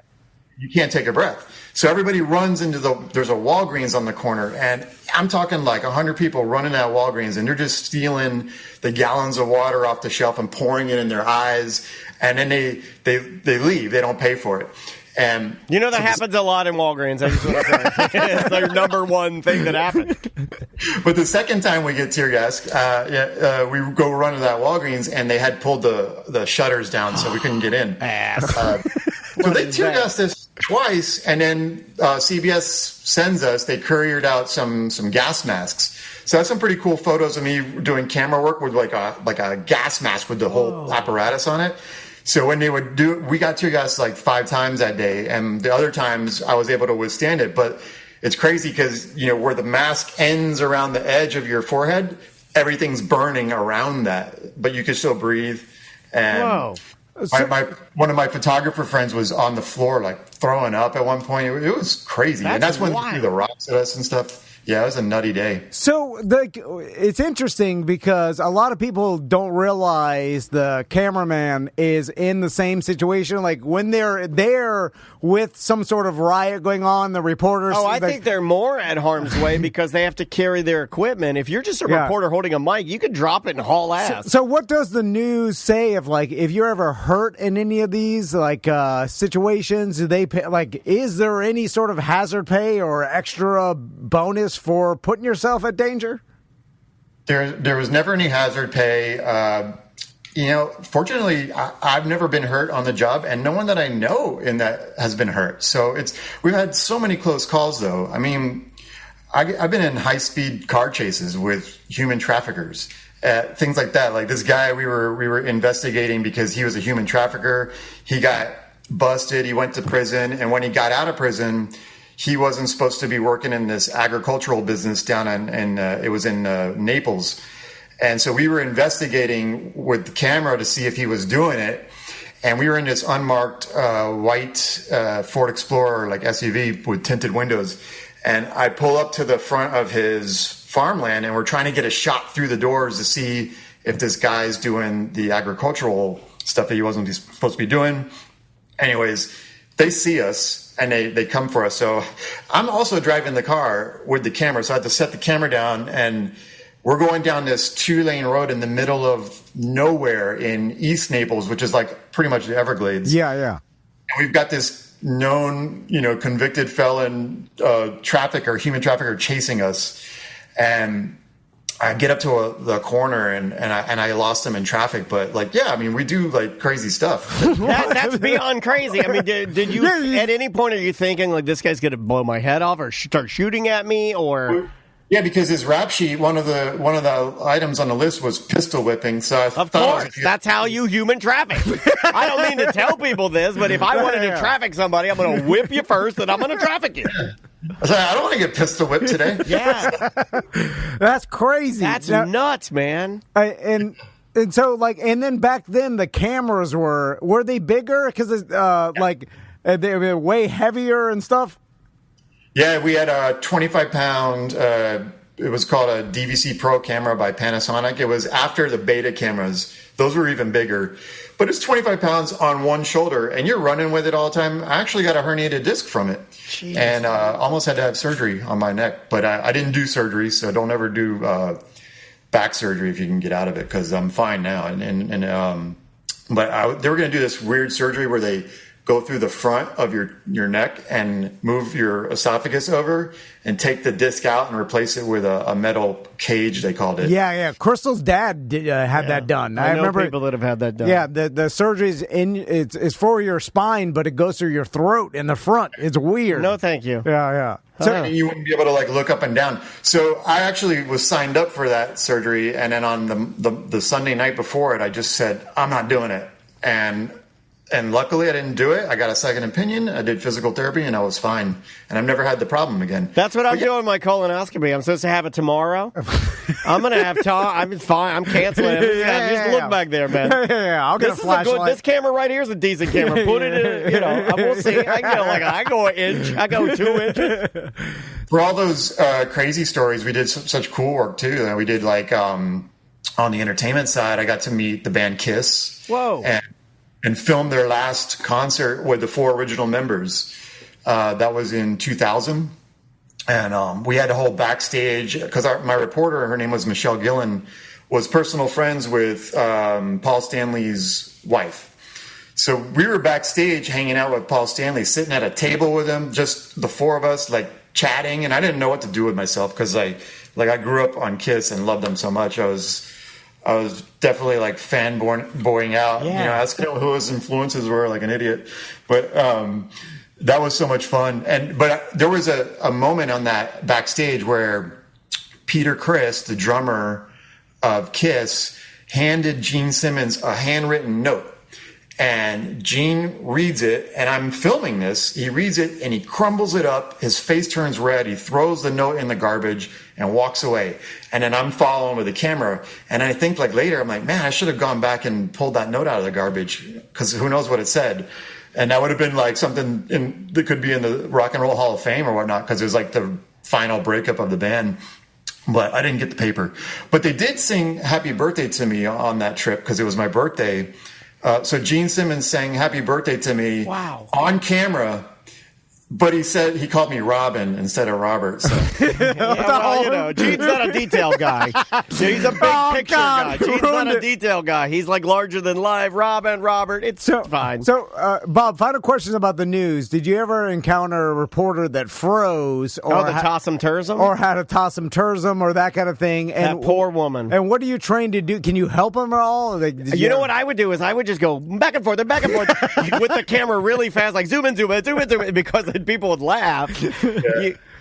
Speaker 13: you can't take a breath. So everybody runs into there's a Walgreens on the corner, and I'm talking like 100 people running at Walgreens, and they're just stealing the gallons of water off the shelf and pouring it in their eyes, and then they leave. They don't pay for it. And
Speaker 1: that happens a lot in Walgreens. I just want to say it's the number one thing that happens.
Speaker 13: But the second time we get tear gas, we go run to that Walgreens, and they had pulled the shutters down, so we couldn't get in. So they tear gassed us twice, and then CBS sends us. They couriered out some gas masks. So that's some pretty cool photos of me doing camera work with like a gas mask with the whole apparatus on it. So when they would we got tear gas like 5 times that day, and the other times I was able to withstand it. But it's crazy because, where the mask ends around the edge of your forehead, everything's burning around that, but you can still breathe. And
Speaker 1: whoa.
Speaker 13: One of my photographer friends was on the floor, like throwing up at one point. It was crazy. And that's when they threw the rocks at us and stuff. Yeah, it was a nutty day.
Speaker 2: So it's interesting because a lot of people don't realize the cameraman is in the same situation. Like when they're there with some sort of riot going on, the reporters.
Speaker 1: Oh, I think they're more at harm's way because they have to carry their equipment. If you're just a reporter holding a mic, you can drop it and haul ass.
Speaker 2: So what does the news say if you're ever hurt in any of these situations? Do they pay, is there any sort of hazard pay or extra bonus for putting yourself at danger?
Speaker 13: There was never any hazard pay. Fortunately, I've never been hurt on the job, and no one that I know in that has been hurt. So we've had so many close calls, though. I mean, I've been in high-speed car chases with human traffickers, things like that. Like this guy we were investigating because he was a human trafficker. He got busted. He went to prison, and when he got out of prison, he wasn't supposed to be working in this agricultural business down in it was in Naples. And so we were investigating with the camera to see if he was doing it. And we were in this unmarked white Ford Explorer, like SUV with tinted windows. And I pull up to the front of his farmland, and we're trying to get a shot through the doors to see if this guy's doing the agricultural stuff that he wasn't supposed to be doing. Anyways, they see us. And they come for us. So I'm also driving the car with the camera. So I had to set the camera down, and we're going down this 2-lane road in the middle of nowhere in East Naples, which is like pretty much the Everglades.
Speaker 2: Yeah.
Speaker 13: And we've got this known, convicted felon human trafficker chasing us. And I get up to the corner and I lost him in traffic, but we do crazy stuff.
Speaker 1: That's beyond crazy. I mean, did you at any point are you thinking this guy's going to blow my head off or start shooting at me or?
Speaker 13: Yeah, because his rap sheet, one of the items on the list was pistol whipping. So
Speaker 1: of course, that's how you human traffic. I don't mean to tell people this, but if I wanted to traffic somebody, I'm going to whip you first, and I'm going to traffic you.
Speaker 13: I don't want to get pistol whipped today.
Speaker 1: Yeah,
Speaker 2: that's crazy.
Speaker 1: That's nuts, man.
Speaker 2: And so and then back then the cameras were they bigger because they were way heavier and stuff.
Speaker 13: Yeah, we had a 25-pound. It was called a DVC Pro camera by Panasonic. It was after the Beta cameras. Those were even bigger. But it's 25 pounds on one shoulder, and you're running with it all the time. I actually got a herniated disc from it. Jeez. And almost had to have surgery on my neck. But I didn't do surgery, so don't ever do back surgery if you can get out of it, because I'm fine now. But they were going to do this weird surgery where they go through the front of your neck and move your esophagus over and take the disc out and replace it with a metal cage, they called it.
Speaker 2: Yeah. Crystal's dad had that done.
Speaker 1: I remember people that have had that done.
Speaker 2: Yeah, the surgery's it's for your spine, but it goes through your throat in the front. It's weird.
Speaker 1: No, thank you.
Speaker 2: Yeah.
Speaker 13: So you wouldn't be able to look up and down. So I actually was signed up for that surgery, and then on the Sunday night before it, I just said, I'm not doing it. And luckily, I didn't do it. I got a second opinion. I did physical therapy, and I was fine. And I've never had the problem again.
Speaker 1: That's what I'm doing with my colonoscopy. I'm supposed to have it tomorrow. I'm going to have time. I'm fine. I'm canceling it. Just look back there, man.
Speaker 2: Yeah, I'll get a flashlight.
Speaker 1: This camera right here is a decent camera. Put it in, we'll see. I go an inch. I go 2 inches.
Speaker 13: For all those crazy stories, we did such cool work, too. We did, on the entertainment side, I got to meet the band Kiss.
Speaker 1: Whoa.
Speaker 13: And and filmed their last concert with the 4 original members. That was in 2000. And we had a whole backstage, because my reporter, her name was Michelle Gillen, was personal friends with Paul Stanley's wife. So we were backstage hanging out with Paul Stanley, sitting at a table with him, just the 4 of us, like chatting. And I didn't know what to do with myself, because I grew up on Kiss and loved them so much. I was definitely like fanboying out, asking who his influences were, like an idiot. But that was so much fun. But there was a moment on that backstage where Peter Criss, the drummer of Kiss, handed Gene Simmons a handwritten note. And Gene reads it, and I'm filming this. He reads it, and he crumbles it up. His face turns red. He throws the note in the garbage and walks away. And then I'm following with the camera. And I think like later, I'm like, man, I should have gone back and pulled that note out of the garbage, because who knows what it said. And that would have been like something that could be in the Rock and Roll Hall of Fame or whatnot, because it was like the final breakup of the band. But I didn't get the paper. But they did sing Happy Birthday to me on that trip, because it was my birthday. So Gene Simmons sang Happy Birthday to me on camera, but he called me Robin instead of Robert. So.
Speaker 1: Gene's not a detail guy. He's a big picture guy. Gene's not a detail guy. He's like larger than life. Robert, it's fine.
Speaker 2: So, Bob, final question about the news. Did you ever encounter a reporter that froze? Or
Speaker 1: the Tossum Tursum?
Speaker 2: Or had a Tossum Tursum or that kind of thing?
Speaker 1: That poor woman.
Speaker 2: And what are you trained to do? Can you help them at all?
Speaker 1: You know what I would do is I would just go back and forth with the camera really fast, like zoom in, because people would laugh.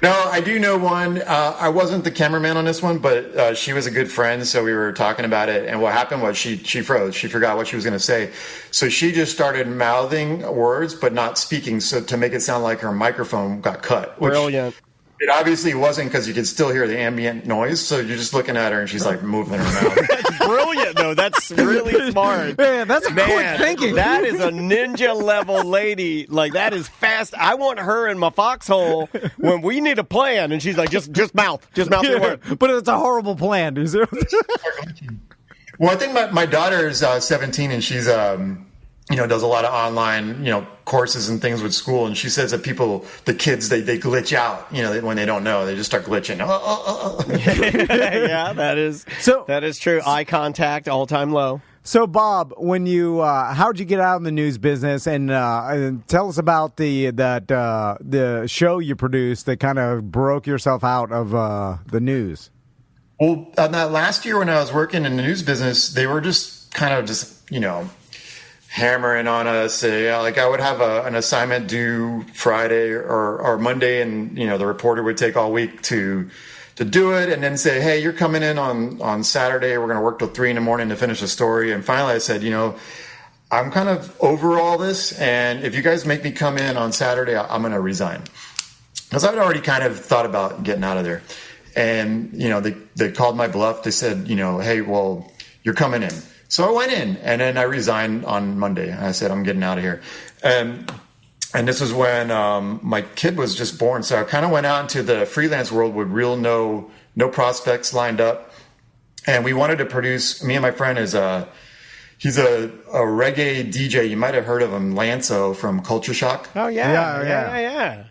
Speaker 13: No, I do know one. I wasn't the cameraman on this one, but she was a good friend, so we were talking about it. And what happened was she froze. She forgot what she was going to say. So she just started mouthing words, but not speaking, so to make it sound like her microphone got cut.
Speaker 1: Brilliant.
Speaker 13: It obviously wasn't, because you could still hear the ambient noise. So you're just looking at her, and she's like moving her mouth.
Speaker 1: That's brilliant, though. That's really smart.
Speaker 2: Man, that's quick thinking.
Speaker 1: That is a ninja level lady. Like, that is fast. I want her in my foxhole when we need a plan. And she's like, just mouth your word.
Speaker 2: But it's a horrible plan.
Speaker 13: Well, I think my daughter is 17, and she's does a lot of online, courses and things with school. And she says that the kids, they glitch out, when they don't know, they just start glitching.
Speaker 1: Yeah, that is true. Eye contact, all time low.
Speaker 2: So, Bob, when you how'd you get out in the news business, and tell us about the show you produced that kind of broke yourself out of the news?
Speaker 13: Well, on that last year when I was working in the news business, they were just kind of hammering on us. Like I would have an assignment due Friday or Monday, and the reporter would take all week to do it, and then say, hey, you're coming in on Saturday. We're going to work till 3 a.m. to finish the story. And finally I said, I'm kind of over all this, and if you guys make me come in on Saturday, I'm going to resign. Because I'd already kind of thought about getting out of there. And, they called my bluff. They said, hey, well, you're coming in. So I went in, and then I resigned on Monday. I said, I'm getting out of here. And this was when my kid was just born. So I kind of went out into the freelance world with real no prospects lined up. And we wanted to produce, me and my friend he's a reggae DJ. You might have heard of him, Lanso from Culture Shock.
Speaker 1: Oh, yeah.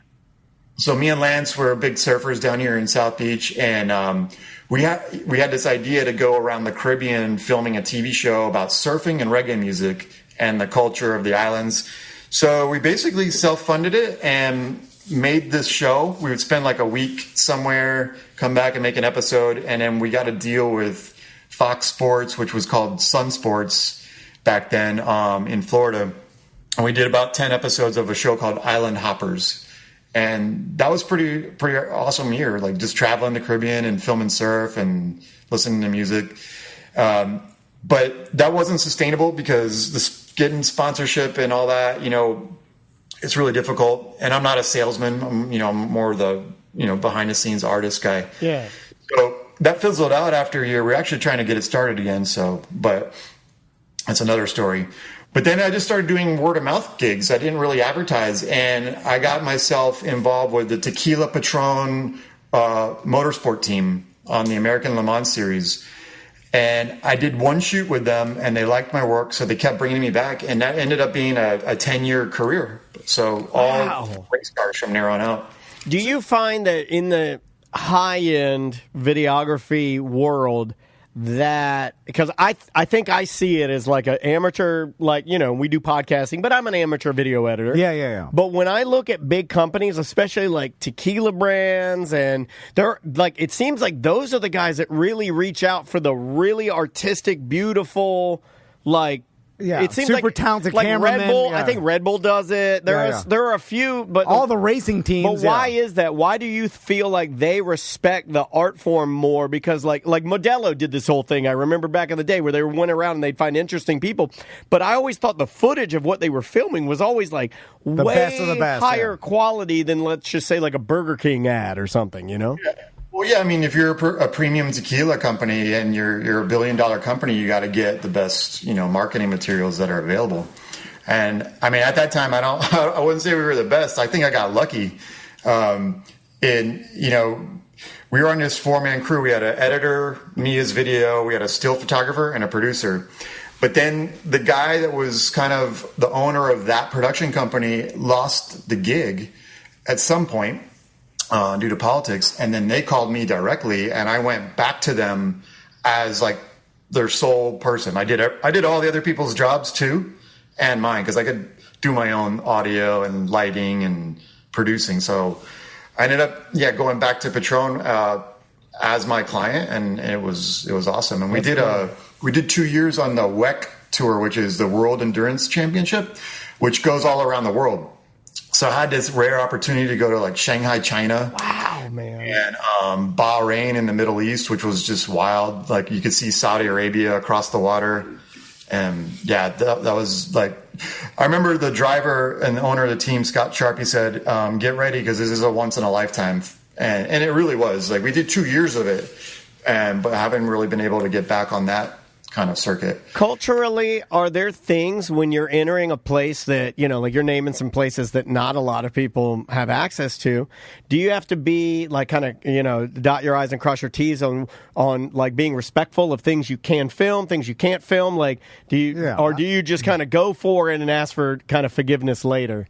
Speaker 13: So me and Lance were big surfers down here in South Beach, and we had this idea to go around the Caribbean filming a TV show about surfing and reggae music and the culture of the islands. So we basically self-funded it and made this show. We would spend like a week somewhere, come back and make an episode, and then we got a deal with Fox Sports, which was called Sun Sports back then, in Florida. And we did about 10 episodes of a show called Island Hoppers. And that was pretty awesome year, like just traveling the Caribbean and filming surf and listening to music. But that wasn't sustainable because getting sponsorship and all that, it's really difficult. And I'm not a salesman. I'm more the, behind the scenes artist guy.
Speaker 1: Yeah.
Speaker 13: So that fizzled out after a year. We're actually trying to get it started again. But that's another story. But then I just started doing word of mouth gigs. I didn't really advertise, and I got myself involved with the Tequila Patron motorsport team on the American Le Mans series. And I did one shoot with them, and they liked my work, so they kept bringing me back, and that ended up being a 10-year career. So all race cars from there on out.
Speaker 1: Do you find that in the high-end videography world that, because I think I see it as like an amateur, like, you know, we do podcasting, but I'm an amateur video editor.
Speaker 2: Yeah.
Speaker 1: But when I look at big companies, especially like tequila brands, and they're like, it seems like those are the guys that really reach out for the really artistic, beautiful, like,
Speaker 2: yeah,
Speaker 1: it seems
Speaker 2: super
Speaker 1: like,
Speaker 2: talented
Speaker 1: like
Speaker 2: cameramen.
Speaker 1: Red Bull.
Speaker 2: Yeah.
Speaker 1: I think Red Bull does it. There are a few, but
Speaker 2: all the racing teams.
Speaker 1: But why is that? Why do you feel like they respect the art form more? Because like Modelo did this whole thing. I remember back in the day where they went around and they'd find interesting people. But I always thought the footage of what they were filming was always like
Speaker 2: the
Speaker 1: way
Speaker 2: best of the best,
Speaker 1: higher quality than, let's just say, like a Burger King ad or something. You know?
Speaker 13: Yeah. Well, yeah, I mean, if you're a premium tequila company and you're a $1 billion company, you got to get the best, you know, marketing materials that are available. And I mean, at that time, I wouldn't say we were the best. I think I got lucky. You know, we were on this 4-man crew. We had an editor, me as video, we had a still photographer, and a producer. But then the guy that was kind of the owner of that production company lost the gig at some point. Due to politics, and then they called me directly, and I went back to them as like their sole person. I did all the other people's jobs too, and mine, because I could do my own audio and lighting and producing. So I ended up going back to Patron as my client, and it was awesome. And we did 2 years on the WEC tour, which is the World Endurance Championship, which goes all around the world. So I had this rare opportunity to go to like Shanghai, China.
Speaker 1: Wow, man.
Speaker 13: And Bahrain in the Middle East, which was just wild. Like you could see Saudi Arabia across the water. And yeah, that was like, I remember the driver and the owner of the team, Scott Sharp, he said, get ready because this is a once in a lifetime. And it really was. Like we did 2 years of it, but I haven't really been able to get back on that kind of circuit.
Speaker 1: Culturally, are there things when you're entering a place that, you know, like you're naming some places that not a lot of people have access to? Do you have to be like kind of, you know, dot your I's and cross your T's on like being respectful of things you can film, things you can't film? Like, do you just kind of go for it and ask for kind of forgiveness later?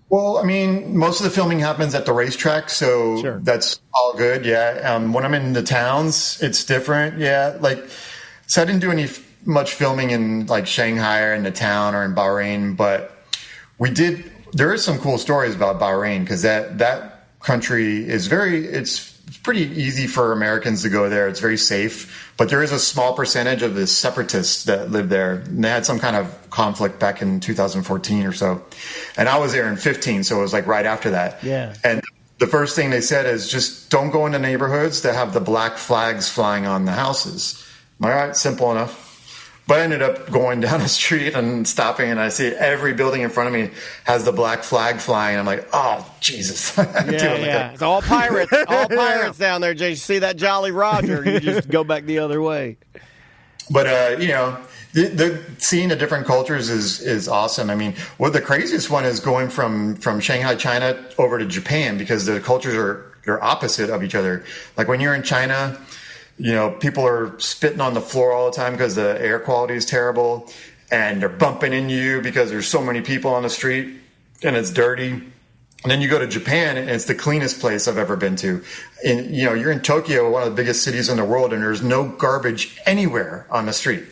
Speaker 13: Well, I mean, most of the filming happens at the racetrack, so that's all good. Yeah. When I'm in the towns, it's different. Yeah. Like, so I didn't do much filming in like Shanghai or in the town or in Bahrain, but we did. There are some cool stories about Bahrain because that country is it's pretty easy for Americans to go there. It's very safe, but there is a small percentage of the separatists that live there. And they had some kind of conflict back in 2014 or so. And I was there in 15, so it was like right after that.
Speaker 1: Yeah.
Speaker 13: And the first thing they said is just don't go into neighborhoods that have the black flags flying on the houses. All right, simple enough. But I ended up going down the street and stopping, and I see every building in front of me has the black flag flying. I'm like, oh, Jesus.
Speaker 1: Yeah. It's all pirates. All pirates down there. Jay, you see that Jolly Roger, you just go back the other way.
Speaker 13: But, you know, the seeing the different cultures is awesome. I mean, the craziest one is going from Shanghai, China over to Japan because the cultures are opposite of each other. Like when you're in China, you know, people are spitting on the floor all the time because the air quality is terrible, and they're bumping into you because there's so many people on the street and it's dirty. And then you go to Japan and it's the cleanest place I've ever been to. And, you know, you're in Tokyo, one of the biggest cities in the world, and there's no garbage anywhere on the street.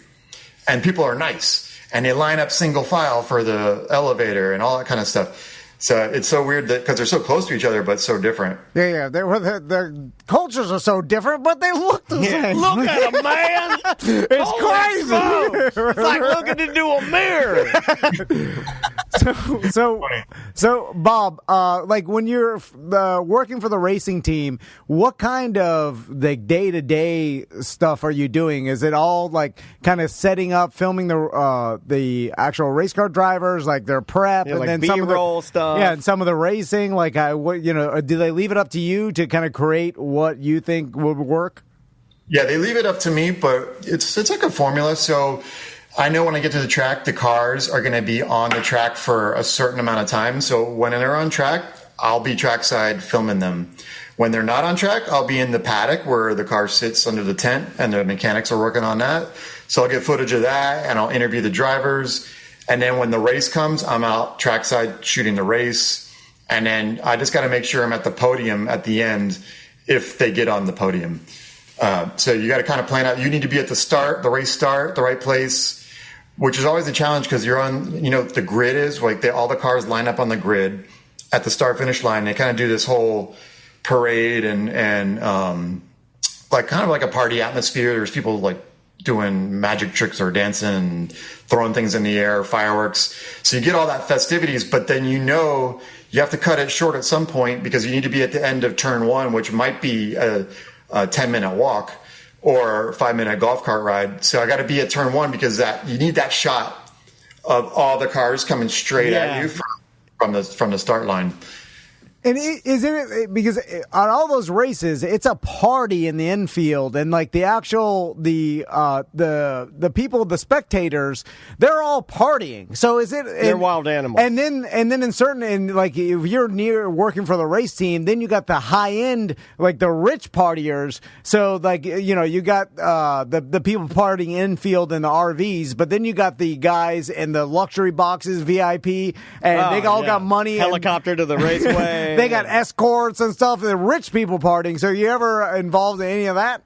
Speaker 13: And people are nice, and they line up single file for the elevator and all that kind of stuff. So it's so weird that because they're so close to each other, but so different.
Speaker 2: Yeah. Their cultures are so different, but they look the same.
Speaker 1: Look at them, man.
Speaker 2: It's crazy.
Speaker 1: It's like looking into a mirror.
Speaker 2: So, Bob, like when you're working for the racing team, what kind of the day-to-day stuff are you doing? Is it all like kind of setting up, filming the actual race car drivers, like their prep, and
Speaker 1: like
Speaker 2: then
Speaker 1: B-roll stuff?
Speaker 2: Yeah, and some of the racing. Like, do they leave it up to you to kind of create what you think would work?
Speaker 13: Yeah, they leave it up to me, but it's like a formula. So I know when I get to the track, the cars are going to be on the track for a certain amount of time. So when they're on track, I'll be trackside filming them. When they're not on track, I'll be in the paddock where the car sits under the tent and the mechanics are working on that. So I'll get footage of that and I'll interview the drivers. And then when the race comes, I'm out trackside shooting the race. And then I just got to make sure I'm at the podium at the end if they get on the podium. So you got to kind of plan out. You need to be at the start, the race start, the right place, which is always a challenge because you're on, the grid is like all the cars line up on the grid at the start finish line. They kind of do this whole parade and like kind of like a party atmosphere. There's people like doing magic tricks or dancing and throwing things in the air, fireworks. So you get all that festivities, but then you have to cut it short at some point because you need to be at the end of turn 1, which might be a 10-minute walk or 5-minute golf cart ride. So I got to be at turn 1 because you need that shot of all the cars coming straight at you from the start line.
Speaker 2: And isn't it because on all those races, it's a party in the infield, and like the people, the spectators, they're all partying. So is it?
Speaker 1: They're wild animals.
Speaker 2: And then in certain, like if you're near working for the race team, then you got the high end, like the rich partiers. So like you got the people partying infield in the RVs, but then you got the guys in the luxury boxes, VIP, and they all got money.
Speaker 1: Helicopter to the raceway.
Speaker 2: They got escorts and stuff, and the rich people partying. So you ever involved in any of that?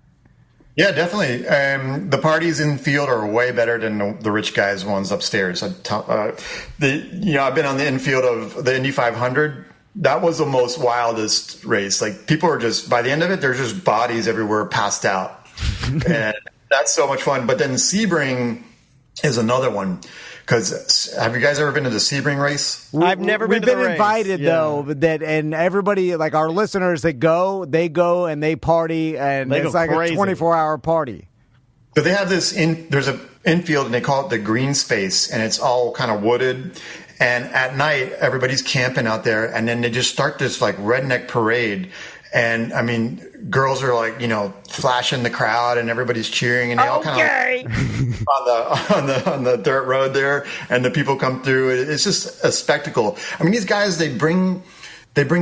Speaker 13: Yeah, definitely. The parties in field are way better than the rich guys' ones upstairs. I've been on the infield of the Indy 500. That was the most wildest race. Like people are just, by the end of it, there's just bodies everywhere passed out. And that's so much fun. But then Sebring is another one. Because have you guys ever been to the Sebring race?
Speaker 1: I've never been to the race.
Speaker 2: We've been invited though, and everybody, like our listeners that go and they party, and it's like crazy. A 24-hour party.
Speaker 13: So they have this there's an infield and they call it the green space, and it's all kind of wooded. And at night, everybody's camping out there, and then they just start this like redneck parade. And I mean, girls are like, flashing the crowd and everybody's cheering and they all kind of on the dirt road there, and the people come through. It's just a spectacle. I mean, these guys, they bring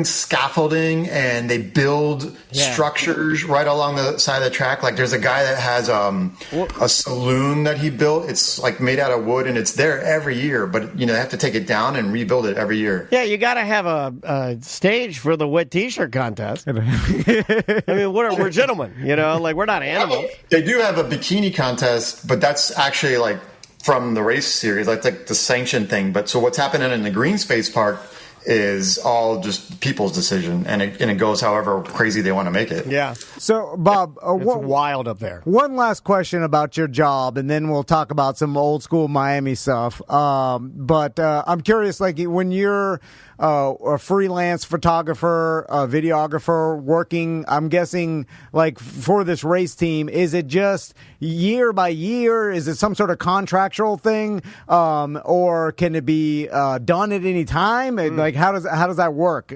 Speaker 13: scaffolding and they build structures right along the side of the track. Like there's a guy that has a saloon that he built. It's like made out of wood and it's there every year, but they have to take it down and rebuild it every year.
Speaker 1: Yeah, you got to have a stage for the wet t-shirt contest. I mean, we're gentlemen, like we're not animals.
Speaker 13: They do have a bikini contest, but that's actually like from the race series. That's like the sanctioned thing. But so what's happening in the green space park is all just people's decision, and it goes however crazy they want to make it.
Speaker 1: Yeah.
Speaker 2: So, Bob,
Speaker 1: it's wild up there.
Speaker 2: One last question about your job, and then we'll talk about some old school Miami stuff. But I'm curious, like when you're a freelance photographer, a videographer working, I'm guessing, like for this race team, is it just year by year? Is it some sort of contractual thing, or can it be done at any time? Like how does that work?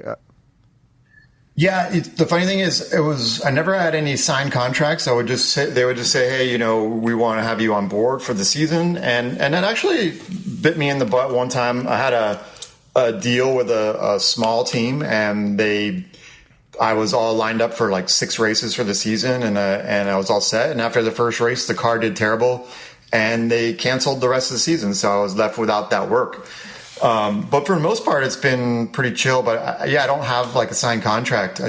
Speaker 13: Yeah, the funny thing is, I never had any signed contracts. They would just say, hey, we want to have you on board for the season, and that actually bit me in the butt one time. I had a deal with a small team, and I was all lined up for like 6 races for the season, and I was all set. And after the first race, the car did terrible, and they canceled the rest of the season. So I was left without that work. But for the most part, it's been pretty chill. But I don't have like a signed contract.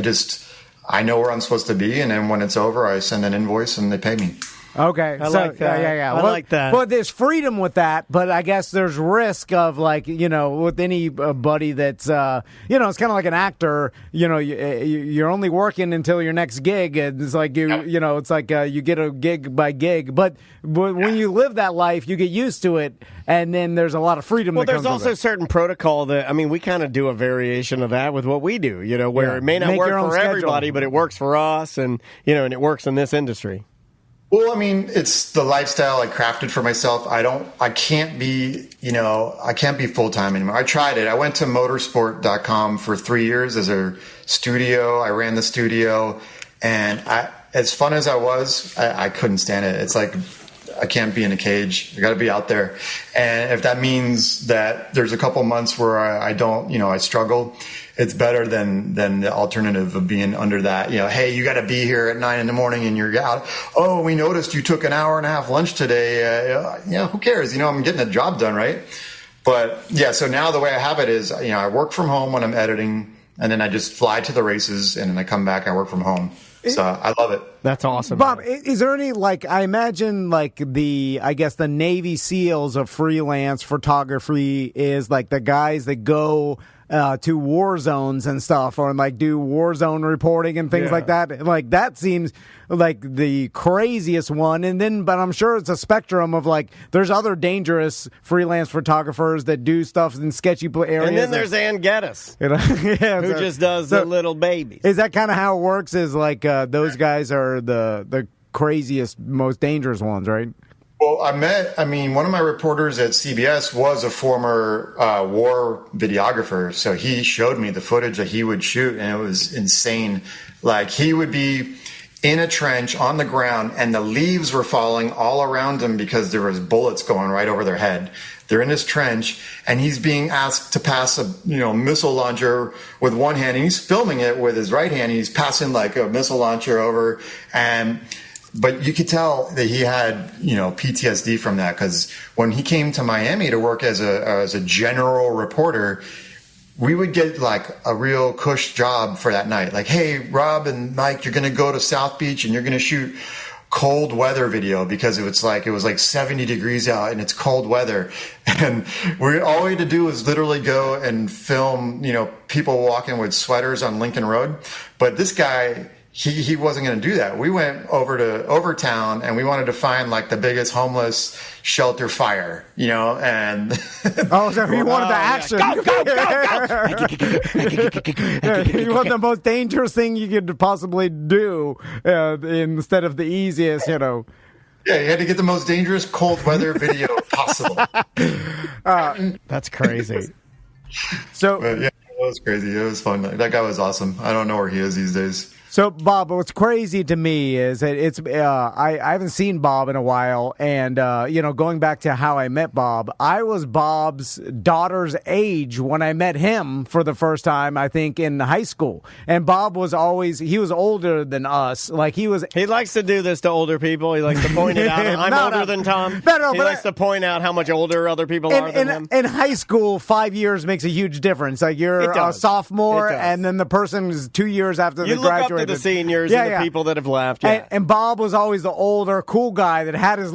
Speaker 13: I know where I'm supposed to be, and then when it's over, I send an invoice and they pay me.
Speaker 2: Okay,
Speaker 1: I like that.
Speaker 2: Yeah.
Speaker 1: I like that.
Speaker 2: Well, there's freedom with that, but I guess there's risk of like with anybody that's it's kind of like an actor. You're only working until your next gig, and it's like it's like you get a gig by gig. But when you live that life, you get used to it, and then there's a lot of freedom.
Speaker 1: Well,
Speaker 2: that comes
Speaker 1: there's also
Speaker 2: with it.
Speaker 1: certain protocol that we kind of do a variation of that with what we do. Where it may not work for everybody, but it works for us, and and it works in this industry.
Speaker 13: Well, it's the lifestyle I crafted for myself. I can't be full-time anymore. I tried it. I went to motorsport.com for 3 years as a studio. I ran the studio, and as fun as I was, I couldn't stand it. It's like, I can't be in a cage. I got to be out there. And if that means that there's a couple months where I don't, I struggle, it's better than the alternative of being under that, hey, you got to be here at 9 a.m. and you're out. Oh, we noticed you took an hour and a half lunch today. Who cares? I'm getting the job done, right? But yeah, so now the way I have it is, I work from home when I'm editing, and then I just fly to the races, and then I come back, I work from home. So I love it.
Speaker 1: That's awesome.
Speaker 2: Bob, is there any, I imagine, the Navy SEALs of freelance photography is the guys that go to war zones and stuff, or do war zone reporting and things like that. That seems like the craziest one. And then, but I'm sure it's a spectrum of there's other dangerous freelance photographers that do stuff in sketchy areas.
Speaker 1: And then there's Ann Geddes, who just does the little babies.
Speaker 2: Is that kind of how it works? Is those guys are the craziest, most dangerous ones, right?
Speaker 13: Well, one of my reporters at CBS was a former war videographer. So he showed me the footage that he would shoot, and it was insane. He would be in a trench on the ground, and the leaves were falling all around him because there was bullets going right over their head. They're in this trench, and he's being asked to pass a missile launcher with one hand, and he's filming it with his right hand. He's passing a missile launcher over, but you could tell that he had, PTSD from that, because when he came to Miami to work as a general reporter, we would get a real cush job for that night. Hey, Rob and Mike, you're going to go to South Beach and you're going to shoot cold weather video because it was 70 degrees out and it's cold weather. And all we had to do was literally go and film, people walking with sweaters on Lincoln Road. But this guy, he wasn't going to do that. We went over to Overtown and we wanted to find the biggest homeless shelter fire, and
Speaker 2: so you wanted the action. Go. You want the most dangerous thing you could possibly do instead of the easiest,
Speaker 13: Yeah, you had to get the most dangerous cold weather video possible.
Speaker 1: That's crazy.
Speaker 2: So
Speaker 13: yeah, it was crazy. It was fun. That guy was awesome. I don't know where he is these days.
Speaker 2: So, Bob, what's crazy to me is that I haven't seen Bob in a while, and, going back to how I met Bob, I was Bob's daughter's age when I met him for the first time, I think, in high school. And Bob was he was older than us. He
Speaker 1: likes to do this to older people. He likes to point it out. I'm older than Tom. He likes to point out how much older other people are than him.
Speaker 2: In high school, 5 years makes a huge difference. You're a sophomore, and then the person is 2 years after they graduate.
Speaker 1: The seniors and the people that have left. Yeah.
Speaker 2: And Bob was always the older, cool guy that had his,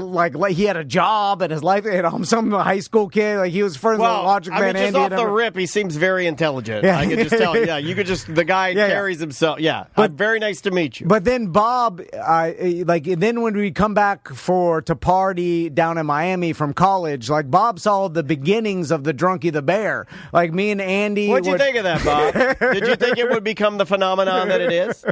Speaker 2: he had a job and his life. Some high school kid. He was friends with Logic Man.
Speaker 1: Just off the rip, he seems very intelligent. Yeah. I could just tell. Yeah, you could just, the guy carries himself. Yeah. But very nice to meet you.
Speaker 2: But then Bob, then when we come back to party down in Miami from college, Bob saw the beginnings of the Drunky the Bear. Me and Andy.
Speaker 1: What'd you think of that, Bob? Did you think it would become the phenomenon that it is?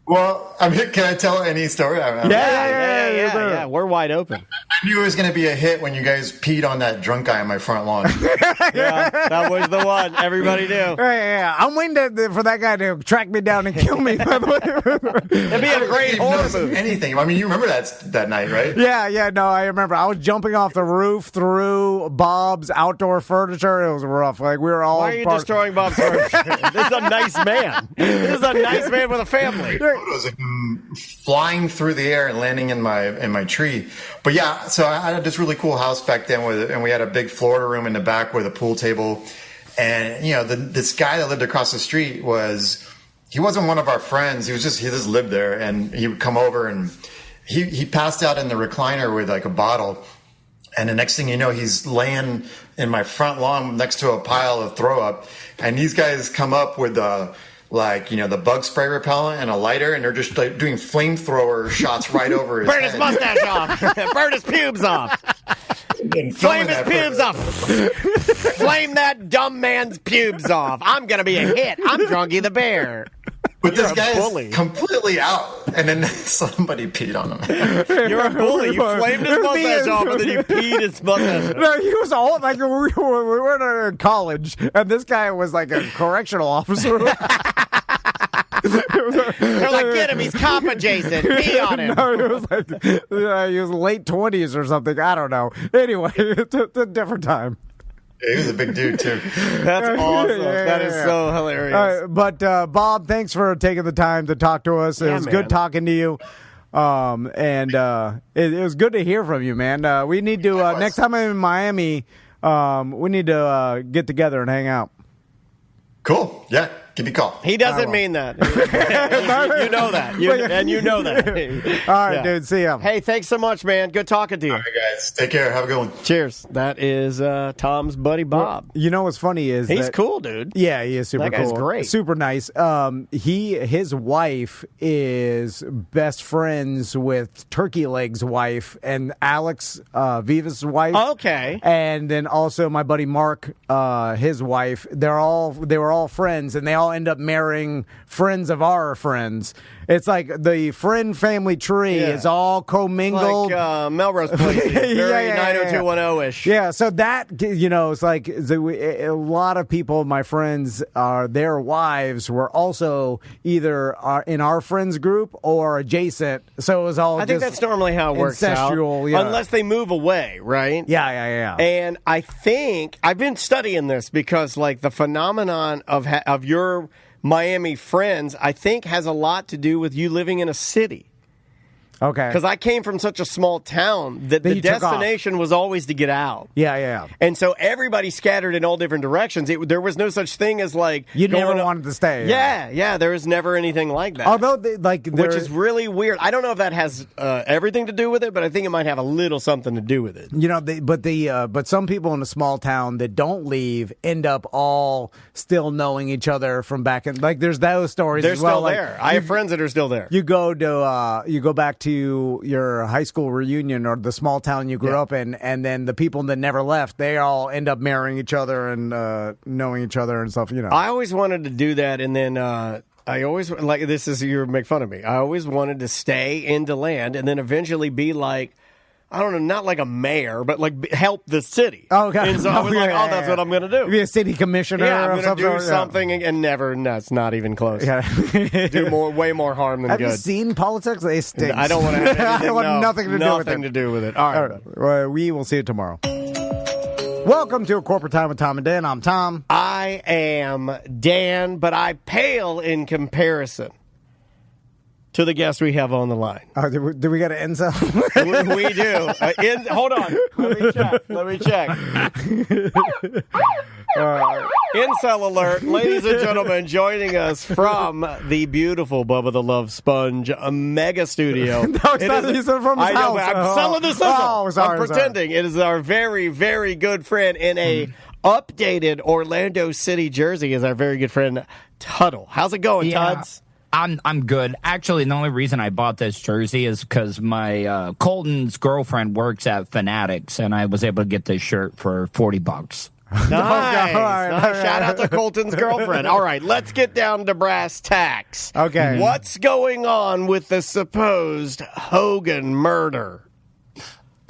Speaker 13: Well, can I tell any story?
Speaker 1: Yeah. We're wide open.
Speaker 13: I knew it was going to be a hit when you guys peed on that drunk guy on my front lawn.
Speaker 1: Yeah, that was the one. Everybody knew.
Speaker 2: Yeah. I'm waiting for that guy to track me down and kill me.
Speaker 1: It'd be a great horror movie.
Speaker 13: Anything. You remember that night, right?
Speaker 2: Yeah. No, I remember. I was jumping off the roof through Bob's outdoor furniture. It was rough. We were all.
Speaker 1: Why are you destroying Bob's furniture? This is a nice man. This is a nice man with a family.
Speaker 13: Photos of him flying through the air and landing in my tree. But yeah, so I had this really cool house back then and we had a big Florida room in the back with a pool table. And this guy that lived across the street he wasn't one of our friends. He just lived there, and he would come over and he passed out in the recliner with a bottle. And the next thing you know, he's laying in my front lawn next to a pile of throw up. And these guys come up with the bug spray repellent and a lighter, and they're just doing flamethrower shots right over his
Speaker 1: head.
Speaker 13: Burn
Speaker 1: his mustache off. Burn his pubes off. Flame his pubes off. Flame that dumb man's pubes off. I'm going to be a hit. I'm Drunky the Bear.
Speaker 13: But this guy is completely out, and then somebody peed on him.
Speaker 1: You're a bully. You flamed his mustache off, and then you peed his mustache off.
Speaker 2: No, he was old. We were in college, and this guy was a correctional officer.
Speaker 1: They're like, get him, he's cop adjacent. Pee on him.
Speaker 2: No, it was like he was late 20s or something. I don't know. Anyway, it's a different time.
Speaker 13: He was a big dude, too.
Speaker 1: That's awesome. That is so hilarious.
Speaker 2: But, Bob, thanks for taking the time to talk to us. It was good talking to you. And it was good to hear from you, man. We need to, next time I'm in Miami, we need to get together and hang out.
Speaker 13: Cool. Yeah. Give me a call.
Speaker 1: He doesn't mean that. You know that. And you know that.
Speaker 2: All right, dude. See ya.
Speaker 1: Hey, thanks so much, man. Good talking to you.
Speaker 13: All right, guys. Take care. Have a good one.
Speaker 1: Cheers. That is Tom's buddy, Bob.
Speaker 2: Well, you know what's funny is
Speaker 1: he's cool, dude.
Speaker 2: Yeah, he is super cool.
Speaker 1: That guy's great.
Speaker 2: Super nice. His wife is best friends with Turkey Leg's wife and Alex Viva's wife.
Speaker 1: Okay.
Speaker 2: And then also my buddy Mark, his wife. They were all friends, and they all end up marrying friends of our friends. It's like the friend family tree is all commingled.
Speaker 1: Like Melrose Place. Very 90210-ish.
Speaker 2: Yeah, so that, it's like a lot of people, my friends, their wives were also either in our friends group or adjacent. So it was all
Speaker 1: I think that's normally how it works out. Unless they move away, right?
Speaker 2: Yeah.
Speaker 1: And I think, I've been studying this because like the phenomenon of your Miami friends, I think, has a lot to do with you living in a city.
Speaker 2: Okay.
Speaker 1: Because I came from such a small town that the destination was always to get out.
Speaker 2: Yeah.
Speaker 1: And so everybody scattered in all different directions. There was no such thing as like...
Speaker 2: You never wanted to stay.
Speaker 1: Yeah. There was never anything like that.
Speaker 2: Although,
Speaker 1: which is really weird. I don't know if that has everything to do with it, but I think it might have a little something to do with it.
Speaker 2: But some people in a small town that don't leave end up all still knowing each other from back in... Like, there's those stories
Speaker 1: They're
Speaker 2: as well.
Speaker 1: Still there. I have friends that are still there.
Speaker 2: You go back to your high school reunion or the small town you grew up in, and then the people that never left, they all end up marrying each other and knowing each other and stuff.
Speaker 1: I always wanted to do that, and then I always you make fun of me. I always wanted to stay in DeLand and then eventually be like, I don't know, not like a mayor, but like help the city.
Speaker 2: Oh, okay.
Speaker 1: And so I was that's what I'm going to do.
Speaker 2: Be a city commissioner.
Speaker 1: Yeah, I'm going to do something and never. No, it's not even close. Yeah. Do way more harm than
Speaker 2: good.
Speaker 1: Have
Speaker 2: you seen politics? They stink.
Speaker 1: I don't want to have anything.
Speaker 2: I want nothing to do with it.
Speaker 1: All right.
Speaker 2: Well, we will see you tomorrow. Welcome to A Corporate Time with Tom and Dan. I'm Tom.
Speaker 1: I am Dan, but I pale in comparison to the guest we have on the line.
Speaker 2: Do we got an incel?
Speaker 1: We do. Hold on. Let me check. Incel alert. Ladies and gentlemen, joining us from the beautiful Bubba the Love Sponge mega studio.
Speaker 2: No, it's not. He's from his house.
Speaker 1: I'm selling the sizzle.
Speaker 2: Oh, sorry,
Speaker 1: I'm pretending. It is our very, very good friend in a updated Orlando City jersey is our very good friend Tuttle. How's it going, Tuds?
Speaker 14: I'm good. Actually, the only reason I bought this jersey is because my Colton's girlfriend works at Fanatics, and I was able to get this shirt for $40.
Speaker 1: Nice. Nice. Shout out to Colton's girlfriend. All right, let's get down to brass tacks.
Speaker 2: Okay.
Speaker 1: What's going on with the supposed Hogan murder?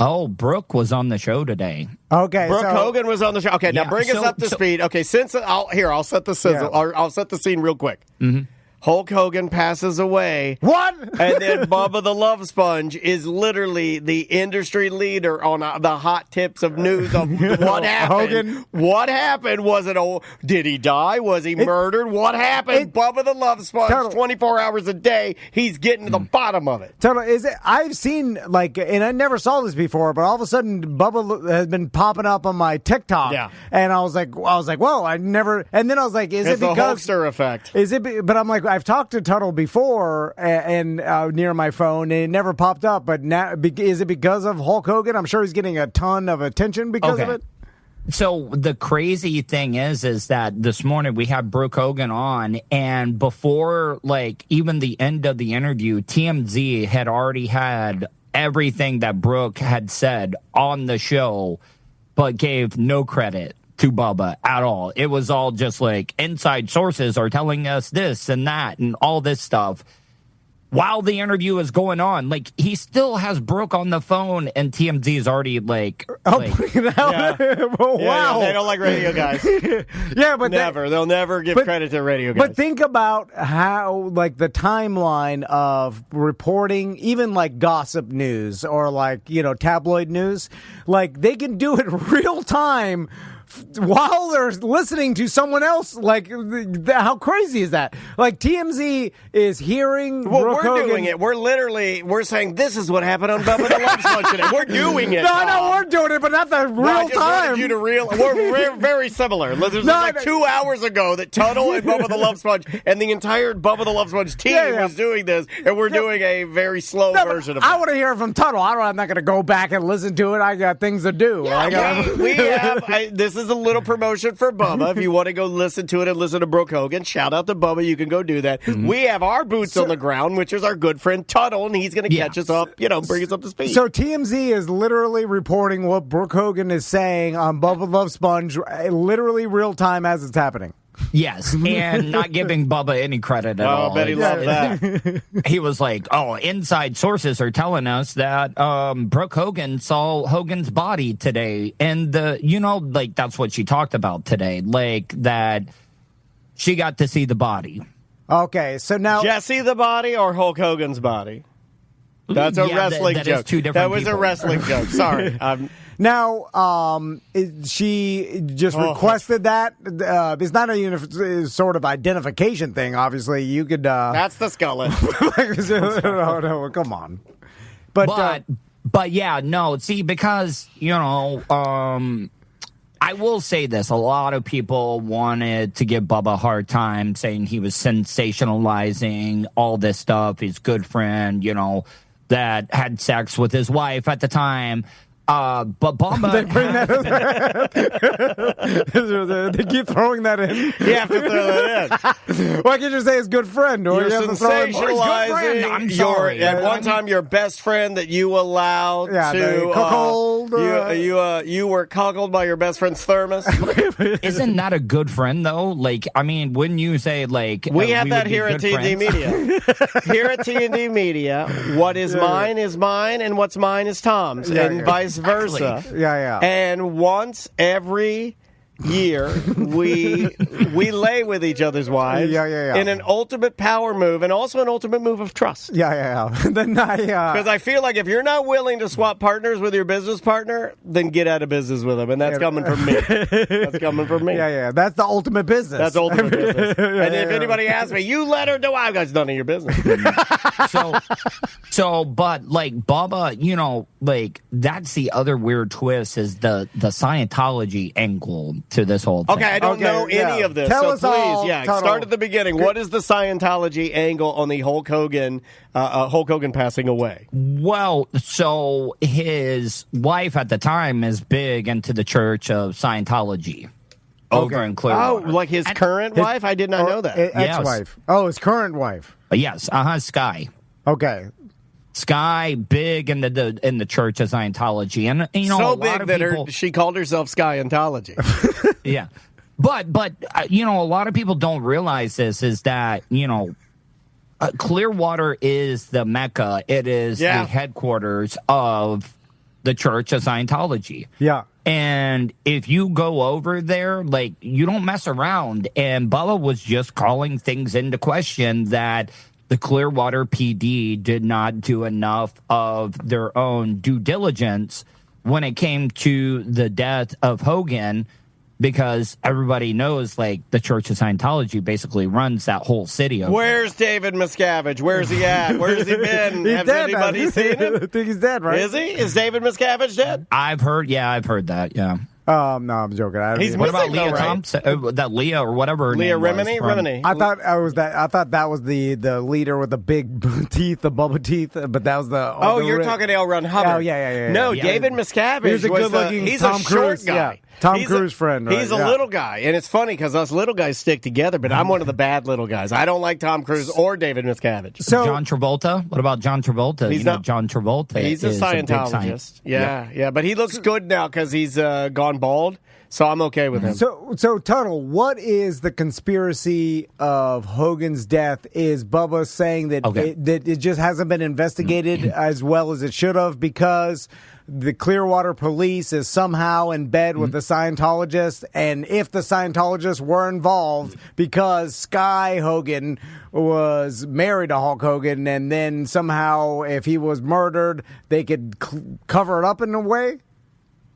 Speaker 14: Oh, Brooke was on the show today.
Speaker 2: Okay,
Speaker 1: Brooke Hogan was on the show. Okay, now bring us up to speed. Okay, I'll set the sizzle. I'll set the scene real quick.
Speaker 14: Mm-hmm.
Speaker 1: Hulk Hogan passes away.
Speaker 2: What?
Speaker 1: And then Bubba the Love Sponge is literally the industry leader on the hot tips of news of what happened.
Speaker 2: Hogan.
Speaker 1: What happened? Did he die? Was he murdered? What happened? Bubba the Love Sponge, 24 hours a day, he's getting to the bottom of it.
Speaker 2: I've seen, and I never saw this before, but all of a sudden Bubba has been popping up on my TikTok.
Speaker 1: Yeah.
Speaker 2: And I was like, whoa, I never, and then I was like, is
Speaker 1: it's
Speaker 2: it because...
Speaker 1: the Hulkster effect.
Speaker 2: But I'm like, I've talked to Tuttle before and near my phone, and it never popped up. But now, is it because of Hulk Hogan? I'm sure he's getting a ton of attention because of it.
Speaker 14: So the crazy thing is that this morning we had Brooke Hogan on, and before even the end of the interview, TMZ had already had everything that Brooke had said on the show, but gave no credit to Bubba at all. It was all just inside sources are telling us this and that and all this stuff. while the interview is going on. Like, he still has Brooke on the phone, and TMZ is already like,
Speaker 2: wow.
Speaker 1: Yeah, they don't like radio guys.
Speaker 2: Yeah, but
Speaker 1: they'll never give credit to radio guys.
Speaker 2: But think about how, like, the timeline of reporting, even like gossip news or like, tabloid news, like they can do it real time while they're listening to someone else. Like, how crazy is that? Like, TMZ is hearing Brooke Hogan.
Speaker 1: Doing it. We're saying this is what happened on Bubba the Love Sponge today. We're doing it.
Speaker 2: No, we're doing it, but not the real time.
Speaker 1: We're very similar. There's like 2 hours ago that Tuttle and Bubba the Love Sponge and the entire Bubba the Love Sponge team was doing this, and we're doing a very slow version of it.
Speaker 2: I want to hear it from Tuttle. I'm not going to go back and listen to it. I got things to do.
Speaker 1: This is a little promotion for Bubba. If you want to go listen to it and listen to Brooke Hogan, shout out to Bubba. You can go do that. Mm-hmm. We have our boots on the ground, which is our good friend Tuttle, and he's going to catch us up, bring us up to speed.
Speaker 2: So TMZ is literally reporting what Brooke Hogan is saying on Bubba Love Sponge, literally real time as it's happening.
Speaker 14: Yes, and not giving Bubba any credit at all.
Speaker 1: I bet he loved that.
Speaker 14: He was like, inside sources are telling us that Brooke Hogan saw Hogan's body today. And, that's what she talked about today. Like, that she got to see the body.
Speaker 2: Okay, so now...
Speaker 1: Jesse the body or Hulk Hogan's body? That's a wrestling joke. That was a wrestling joke. Sorry.
Speaker 2: Now, she just requested that. It's not a sort of identification thing, obviously. You could...
Speaker 1: That's the skeleton.
Speaker 2: no, come on.
Speaker 14: But yeah, no, see, because, I will say this. A lot of people wanted to give Bubba a hard time, saying he was sensationalizing all this stuff. His good friend, that had sex with his wife at the time. But Bubba...
Speaker 2: They bring that in. They keep throwing that in.
Speaker 1: You have to throw that
Speaker 2: in. Why can't you say his good friend? Or
Speaker 1: you're sensationalizing
Speaker 14: I'm sorry.
Speaker 1: At one time, your best friend that you allowed to...
Speaker 2: cuckold.
Speaker 1: You were cuckolded by your best friend's thermos.
Speaker 14: Isn't that a good friend, though? Like, I mean, wouldn't you say, like...
Speaker 1: We have that here at TND Media. Here at TND Media, what is mine, and what's mine is Tom's. And vice versa.
Speaker 2: Yeah.
Speaker 1: And once every year we lay with each other's wives in an ultimate power move and also an ultimate move of trust.
Speaker 2: Yeah.
Speaker 1: Because I feel like if you're not willing to swap partners with your business partner, then get out of business with them, and that's coming from me. That's coming from me.
Speaker 2: Yeah. That's the ultimate business.
Speaker 1: That's ultimate business. And if anybody asks me, you let her do I got none of your business.
Speaker 14: But like Bubba, like that's the other weird twist is the Scientology angle to this whole thing.
Speaker 1: Okay, I don't know any of this.
Speaker 2: Tell us
Speaker 1: please,
Speaker 2: all,
Speaker 1: start at the beginning. What is the Scientology angle on the Hulk Hogan passing away?
Speaker 14: Well, so his wife at the time is big into the Church of Scientology. Over in Clearwater.
Speaker 1: Oh, like his current wife? I did not know that.
Speaker 2: Ex-wife. Oh, his current wife.
Speaker 14: Yes, Sky.
Speaker 2: Okay.
Speaker 14: Sky big in the Church of Scientology, and
Speaker 1: so
Speaker 14: a lot
Speaker 1: big
Speaker 14: of
Speaker 1: that she called herself Scientology.
Speaker 14: Yeah, but a lot of people don't realize this is that Clearwater is the Mecca. It is the headquarters of the Church of Scientology.
Speaker 2: Yeah.
Speaker 14: And if you go over there, like, you don't mess around. And Bubba was just calling things into question that the Clearwater PD did not do enough of their own due diligence when it came to the death of Hogan, because everybody knows, like, the Church of Scientology basically runs that whole city.
Speaker 1: Where's David Miscavige? Where's he at? Where's he been?
Speaker 2: He's
Speaker 1: Has
Speaker 2: dead,
Speaker 1: anybody seen him?
Speaker 2: I think he's dead, right?
Speaker 1: Is he? Is David Miscavige dead?
Speaker 14: I've heard that, yeah.
Speaker 2: No, I'm joking.
Speaker 1: What
Speaker 14: about Leah Thompson? That Leah or whatever.
Speaker 1: Leah Remini.
Speaker 2: I thought that was the leader with the big teeth, the Bubba teeth. But that was the.
Speaker 1: Oh, you're talking L. Ron Hubbard.
Speaker 2: Oh, yeah.
Speaker 1: No, David Miscavige.
Speaker 2: He's a good-looking.
Speaker 1: He's
Speaker 2: Tom
Speaker 1: a short
Speaker 2: Cruise
Speaker 1: guy.
Speaker 2: Yeah. Tom Cruise friend. Right?
Speaker 1: He's a little guy, and it's funny because us little guys stick together. But I'm one of the bad little guys. I don't like Tom Cruise or David Miscavige.
Speaker 14: So John Travolta. What about John Travolta?
Speaker 1: He's not
Speaker 14: John Travolta.
Speaker 1: He's a Scientologist. Yeah. But he looks good now because he's gone gone bald, so I'm okay with him.
Speaker 2: So Tuttle, what is the conspiracy of Hogan's death? Is Bubba saying that that it just hasn't been investigated as well as it should have because the Clearwater police is somehow in bed with the Scientologist, and if the Scientologists were involved because Sky Hogan was married to Hulk Hogan, and then somehow if he was murdered, they could cover it up in a way?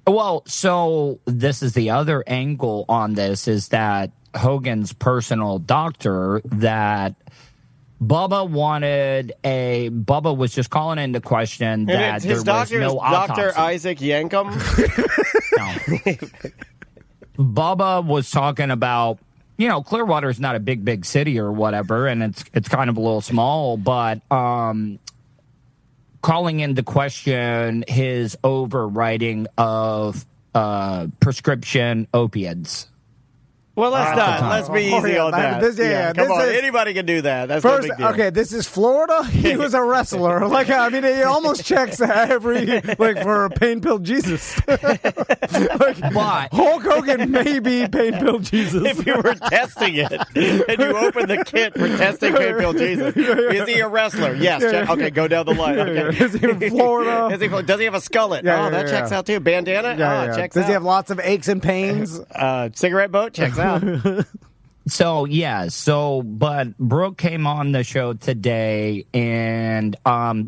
Speaker 14: Well, so this is the other angle on this is that Hogan's personal doctor that Bubba was just calling into question that
Speaker 1: his
Speaker 14: there was no autopsy.
Speaker 1: Dr. Isaac Yankum?
Speaker 14: Bubba was talking about, Clearwater's not a big city or whatever, and it's kind of a little small, but calling into question his overriding of prescription opiates.
Speaker 1: Well, let's be easy on that. Come on, anybody can do that. That's no big deal.
Speaker 2: Okay, this is Florida. He was a wrestler. It almost checks every for Pain Pill Jesus.
Speaker 14: Why?
Speaker 2: Hulk Hogan may be Pain Pill Jesus.
Speaker 1: If you were testing it and you open the kit for testing Pain Pill Jesus, is he a wrestler? Yes. Okay, go down the line. Okay.
Speaker 2: Is he in Florida?
Speaker 1: Does he have a skullet? That checks out too. Bandana? Checks out.
Speaker 2: Does he have lots of aches and pains?
Speaker 1: Cigarette boat? Checks out.
Speaker 14: But Brooke came on the show today, and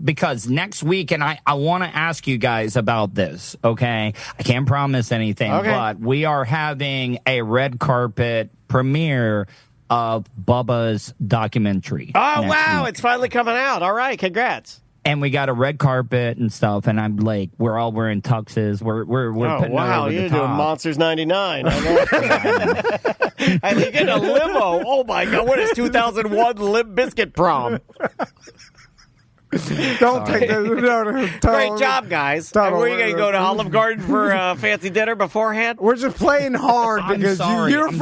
Speaker 14: because next week, and I want to ask you guys about this, okay? I can't promise anything, but we are having a red carpet premiere of Bubba's documentary.
Speaker 1: Oh, wow, it's finally coming out. All right, congrats.
Speaker 14: And we got a red carpet and stuff, and I'm like, we're all wearing tuxes. We're putting it over the
Speaker 1: you're
Speaker 14: top.
Speaker 1: doing Monsters 99. I think in a limo. Oh my God! What is 2001 Limp Bizkit prom?
Speaker 2: Don't take this.
Speaker 1: Great job, guys. Where are you going to go to Olive Garden for a fancy dinner beforehand?
Speaker 2: We're just playing hard because you're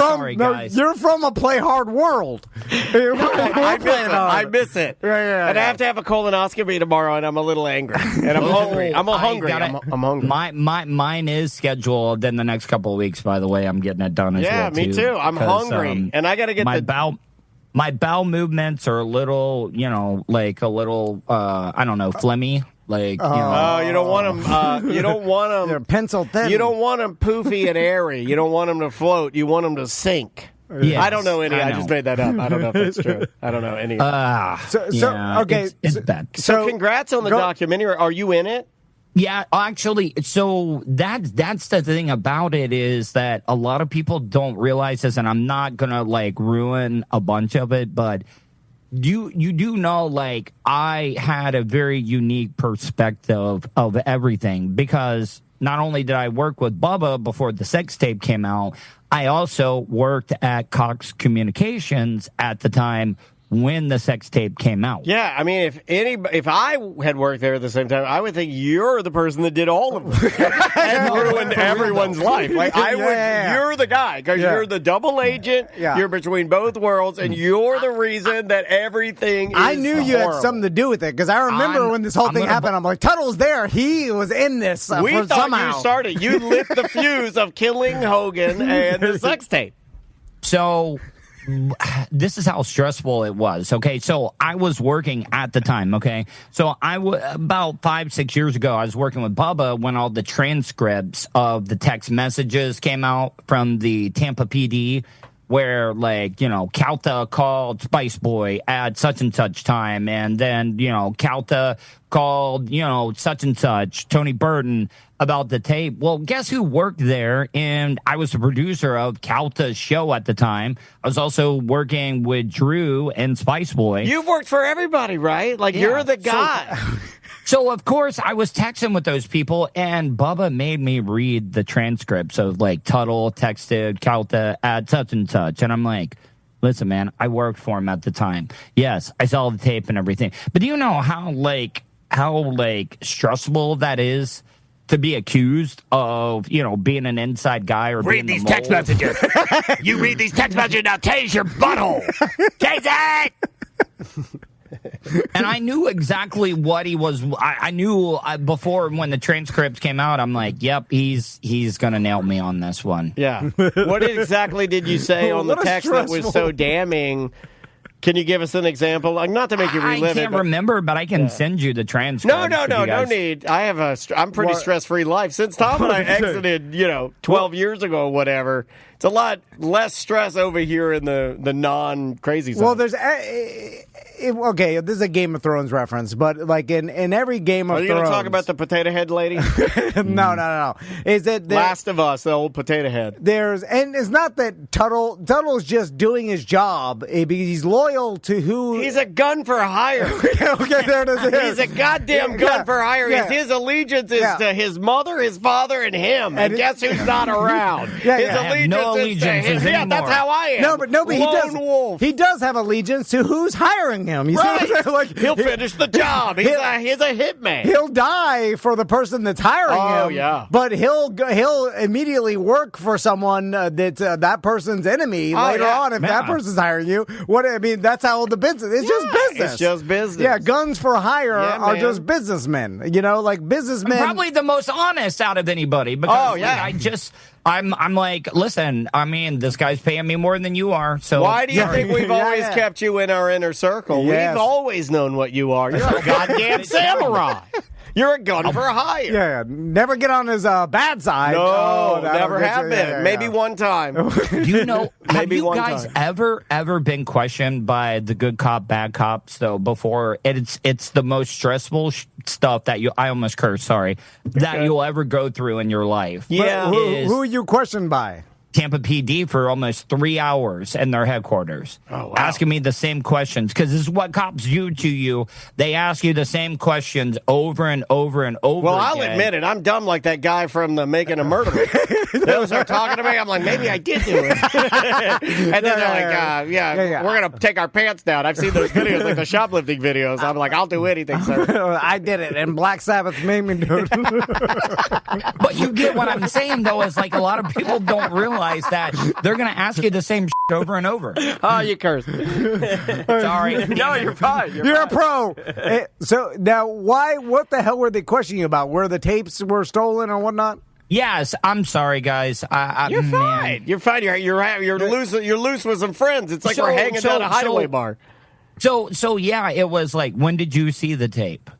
Speaker 2: from a play hard world.
Speaker 1: I miss it. And I have to have a colonoscopy tomorrow, and I'm a little angry. And I'm hungry. I'm hungry. I'm hungry.
Speaker 14: Mine is scheduled in the next couple of weeks, by the way. I'm getting it done as well.
Speaker 1: Yeah, me too. I'm hungry. And I got to get
Speaker 14: my bowel movements are a little, I don't know, phlegmy. You
Speaker 1: don't want them. You don't want them.
Speaker 2: They're pencil thin.
Speaker 1: You don't want them poofy and airy. You don't want them to float. You want them to sink.
Speaker 14: Yes,
Speaker 1: I don't know any. I just made that up. I don't know if that's true. I don't know any.
Speaker 14: It's bad.
Speaker 1: So congrats on the documentary. Are you in it?
Speaker 14: Yeah, actually, so that's the thing about it is that a lot of people don't realize this, and I'm not gonna ruin a bunch of it, but you do know I had a very unique perspective of everything because not only did I work with Bubba before the sex tape came out, I also worked at Cox Communications at the time when the sex tape came out.
Speaker 1: Yeah, I mean, if I had worked there at the same time, I would think you're the person that did all of them and ruined everyone's life. You're the guy because you're the double agent. Yeah. You're between both worlds, and you're the reason that everything.
Speaker 2: I knew you had something to do with it because I remember when this whole thing happened. I'm like, Tuttle's there. He was in this.
Speaker 1: We thought
Speaker 2: somehow.
Speaker 1: You started. You lit the fuse of killing Hogan and the sex tape.
Speaker 14: So. This is how stressful it was. Okay, so I was working at the time. Okay, so about 5-6 years ago, I was working with Bubba when all the transcripts of the text messages came out from the Tampa PD, where Calta called Spice Boy at such and such time, and then Calta called such and such Tony Burton about the tape. Well, guess who worked there? And I was the producer of Calta's show at the time. I was also working with Drew and Spice Boy.
Speaker 1: You've worked for everybody, right? You're the guy.
Speaker 14: So, of course, I was texting with those people, and Bubba made me read the transcripts of, Tuttle texted Calta at such and such. And I'm like, listen, man, I worked for him at the time. Yes, I saw the tape and everything. But do you know how stressful that is? To be accused of, being an inside guy or
Speaker 15: read these text messages. You read these text messages now. Tase your butthole. Tase it.
Speaker 14: And I knew exactly what he was. I knew before when the transcripts came out, I'm like, yep, he's going to nail me on this one.
Speaker 1: Yeah. What exactly did you say on the text that was so damning? Can you give us an example? Like, not to make you relive it.
Speaker 14: I can't remember, but I can send you the transcript.
Speaker 1: No need. I'm pretty stress-free life. Since Tom and I exited, 12 years ago or whatever, it's a lot less stress over here in the non-crazy side.
Speaker 2: Well, there's... okay, this is a Game of Thrones reference, but like in every Game of Thrones...
Speaker 1: Are you going to talk about the potato head lady?
Speaker 2: No. Is it
Speaker 1: Last of Us, the old potato head?
Speaker 2: And it's not that Tuttle's just doing his job because he's loyal to who...
Speaker 1: He's a gun for hire.
Speaker 2: Okay, there it is.
Speaker 1: He's a goddamn gun for hire.
Speaker 2: Yeah.
Speaker 1: His allegiance is to his mother, his father, and him. And guess who's not around? His allegiance is to him. Yeah, that's how I am.
Speaker 2: No, but he does have allegiance to who's hiring him. You
Speaker 1: right.
Speaker 2: See like,
Speaker 1: he'll finish the job. He's a hitman.
Speaker 2: He'll die for the person that's hiring him.
Speaker 1: Oh, yeah.
Speaker 2: But he'll immediately work for someone that's that person's enemy later on if that person's hiring you. That's how the business. It's just business.
Speaker 1: It's just business.
Speaker 2: Yeah, guns for hire are just businessmen. Like businessmen.
Speaker 14: I'm probably the most honest out of anybody because I'm like, listen, I mean, this guy's paying me more than you are. So
Speaker 1: why do you think we've always kept you in our inner circle?
Speaker 2: Yes.
Speaker 1: We've always known what you are. You're a goddamn samurai. You're a gun for hire.
Speaker 2: Yeah, never get on his bad side.
Speaker 1: No, never have been. Yeah. Maybe one time.
Speaker 14: Do you know? Have you guys ever been questioned by the good cop, bad cops? Though before it's the most stressful stuff that I almost cursed. Sorry, that you'll ever go through in your life.
Speaker 1: Yeah,
Speaker 2: who are you questioned by?
Speaker 14: Tampa PD for almost 3 hours in their headquarters, asking me the same questions because this is what cops do to you. They ask you the same questions over and over and over.
Speaker 1: Well, I'll admit it. I'm dumb like that guy from the Making a Murderer. They'll start talking to me. I'm like, maybe I did do it. And then they're like, we're going to take our pants down. I've seen those videos, like the shoplifting videos. I'm like, I'll do anything, sir.
Speaker 2: I did it, and Black Sabbath made me do it.
Speaker 14: But you get what I'm saying, though, is like a lot of people don't realize that they're going to ask you the same shit over and over.
Speaker 1: Oh, you cursed.
Speaker 14: Sorry.
Speaker 1: No, you're fine.
Speaker 2: You're a pro. So now, what the hell were they questioning you about? Where the tapes were stolen or whatnot?
Speaker 14: Yes, I'm sorry, guys.
Speaker 1: You're fine.
Speaker 14: Man.
Speaker 1: You're fine. You're loose. You're loose with some friends. It's like we're hanging out at a hideaway bar.
Speaker 14: So yeah, it was like, when did you see the tape?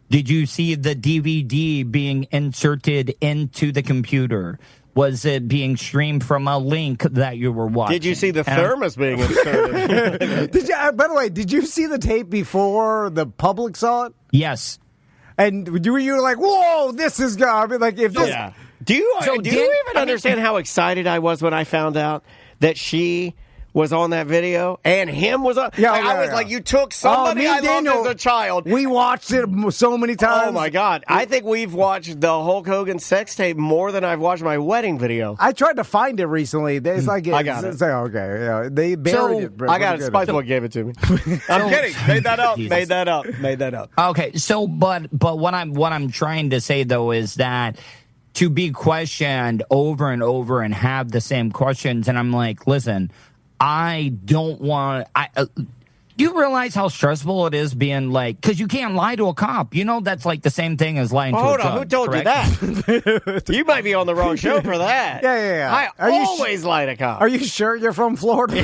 Speaker 14: Did you see the DVD being inserted into the computer? Was it being streamed from a link that you were watching?
Speaker 1: Did you see the thermos being inserted?
Speaker 2: By the way, did you see the tape before the public saw it?
Speaker 14: Yes.
Speaker 2: And were you like, whoa, this is good? I mean, like, if this...
Speaker 1: Yeah. Do you even understand how excited I was when I found out that she was on that video and him was on? I was like, you took somebody I loved as a child.
Speaker 2: We watched it so many times.
Speaker 1: Oh, my God. I think we've watched the Hulk Hogan sex tape more than I've watched my wedding video.
Speaker 2: I tried to find it recently. It's like,
Speaker 1: I got it.
Speaker 2: It's like, okay. Yeah, they buried it.
Speaker 1: I got it. Spice Boy gave it to me. I'm kidding. Made that up.
Speaker 14: Okay. So, but what I'm trying to say, though, is that to be questioned over and over and have the same questions. And I'm like, listen, I don't want. Do you realize how stressful it is being like, because you can't lie to a cop. You know, that's like the same thing as lying to a judge.
Speaker 1: Hold on, who told you that? You might be on the wrong show for that.
Speaker 2: Yeah.
Speaker 1: I always lie to cops.
Speaker 2: Are you sure you're from Florida?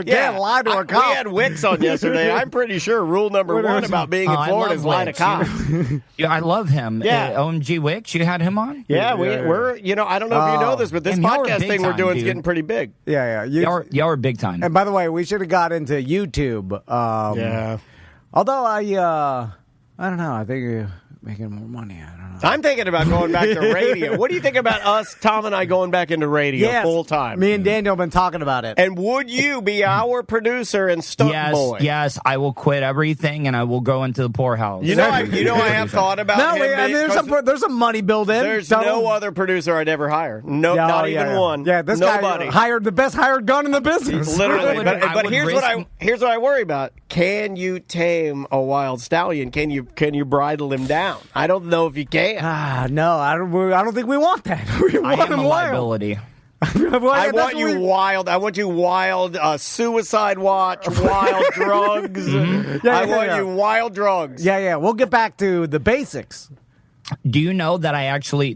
Speaker 2: Can't lie to a cop.
Speaker 1: We had Wicks on yesterday. I'm pretty sure rule number one about being in Florida is lie to cops.
Speaker 14: I love him.
Speaker 1: Yeah.
Speaker 14: OMG Wicks, you had him on?
Speaker 1: Yeah, we're, I don't know if you know this, but this podcast thing we're doing is getting pretty big.
Speaker 2: Yeah.
Speaker 14: Y'all are big time.
Speaker 2: And by the way, we should have got into YouTube. Although I don't know. I think you're making more money. I don't know.
Speaker 1: I'm thinking about going back to radio. What do you think about us, Tom and I, going back into radio full time?
Speaker 2: Me and Daniel have been talking about it.
Speaker 1: And would you be our producer and stunt boy?
Speaker 14: Yes, I will quit everything and I will go into the poorhouse.
Speaker 1: You know, I have thought about him.
Speaker 2: There's some money built in.
Speaker 1: There's no other producer I'd ever hire. No, not even one.
Speaker 2: Yeah, this
Speaker 1: Nobody.
Speaker 2: guy hired the best hired gun in the business.
Speaker 1: Literally. But here's what I worry about. Can you tame a wild stallion? Can you bridle him down? I don't know if you can.
Speaker 2: No, I don't think we want that.
Speaker 14: I am a liability.
Speaker 1: I want you wild. I want you wild suicide watch, wild drugs. I want you wild drugs.
Speaker 2: Yeah. We'll get back to the basics.
Speaker 14: Do you know that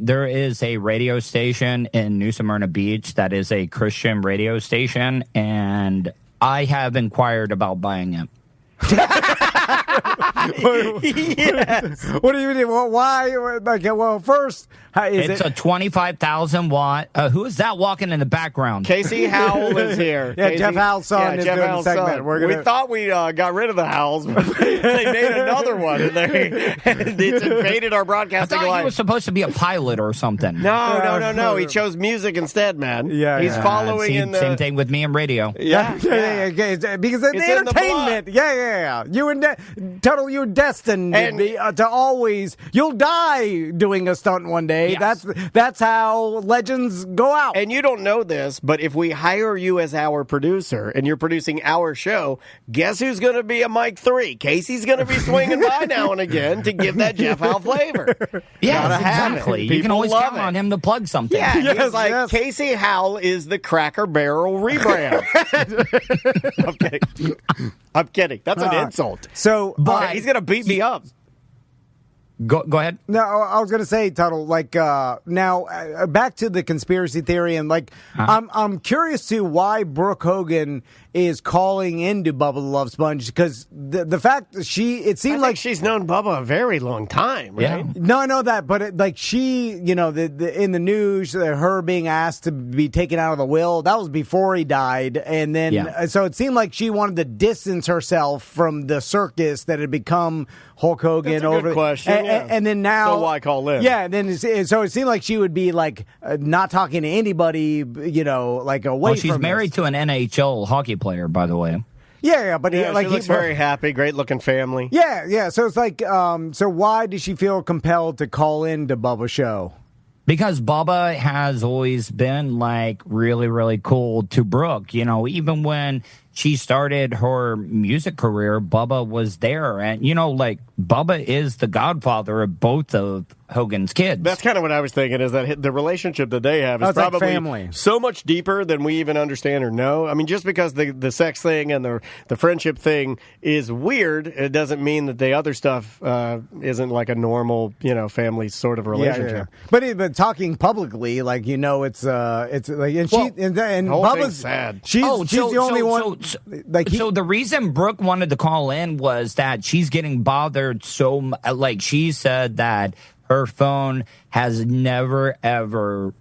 Speaker 14: there is a radio station in New Smyrna Beach that is a Christian radio station, and I have inquired about buying it.
Speaker 2: Yes. What do you mean? Well, why? Well, first,
Speaker 14: it's a 25,000 watt. Who is that walking in the background?
Speaker 1: Casey Howell is here.
Speaker 2: Yeah, Casey, Jeff Howell's son is doing the segment.
Speaker 1: We thought we got rid of the Howells, but they made another one, and it's invaded our broadcasting
Speaker 14: I thought
Speaker 1: life.
Speaker 14: he was supposed to be a pilot or something.
Speaker 1: No. He chose music instead, man.
Speaker 2: Yeah,
Speaker 1: he's following in the
Speaker 14: same thing with me and radio.
Speaker 1: Yeah.
Speaker 2: Because it's the entertainment. Yeah. You were destined to always. You'll die doing a stunt one day.
Speaker 14: Yes.
Speaker 2: That's how legends go out.
Speaker 1: And you don't know this, but if we hire you as our producer and you're producing our show, guess who's going to be a Mike 3? Casey's going to be swinging by now and again to give that Jeff Howell flavor.
Speaker 14: Yeah, exactly. You can always count on him to plug something.
Speaker 1: Yeah, yes. Casey Howell is the Cracker Barrel rebrand. I'm kidding. That's an insult.
Speaker 2: So,
Speaker 1: but he's going to beat me up.
Speaker 14: Go ahead.
Speaker 2: No, I was going to say, Tuttle, now back to the conspiracy theory, and I'm curious to why Brooke Hogan is calling into Bubba the Love Sponge, because the fact that it seemed like
Speaker 1: she's known Bubba a very long time, right?
Speaker 2: Yeah. No, I know that, but she, in the news, her being asked to be taken out of the will, that was before he died, and then so it seemed like she wanted to distance herself from the circus that had become Hulk Hogan.
Speaker 1: That's a good question.
Speaker 2: And then now,
Speaker 1: so why call in?
Speaker 2: Yeah, so it seemed like she would be not talking to anybody, away from.
Speaker 14: Well, she's married to an NHL hockey player, by the way.
Speaker 2: Yeah, but
Speaker 1: she looks very happy, great looking family.
Speaker 2: Yeah. So it's so why does she feel compelled to call in to Bubba's show?
Speaker 14: Because Bubba has always been really, really cool to Brooke. Even when she started her music career, Bubba was there. And, Bubba is the godfather of both of Hogan's kids.
Speaker 1: That's kind of what I was thinking, is that the relationship that they have is probably
Speaker 2: family.
Speaker 1: So much deeper than we even understand or know. I mean, just because the sex thing and the friendship thing is weird, it doesn't mean that the other stuff isn't like a normal, family sort of relationship.
Speaker 2: Yeah. But talking publicly, it's and Bubba's
Speaker 1: sad.
Speaker 2: She's the only one.
Speaker 14: So the reason Brooke wanted to call in was that she's getting bothered so she said that her phone has never ever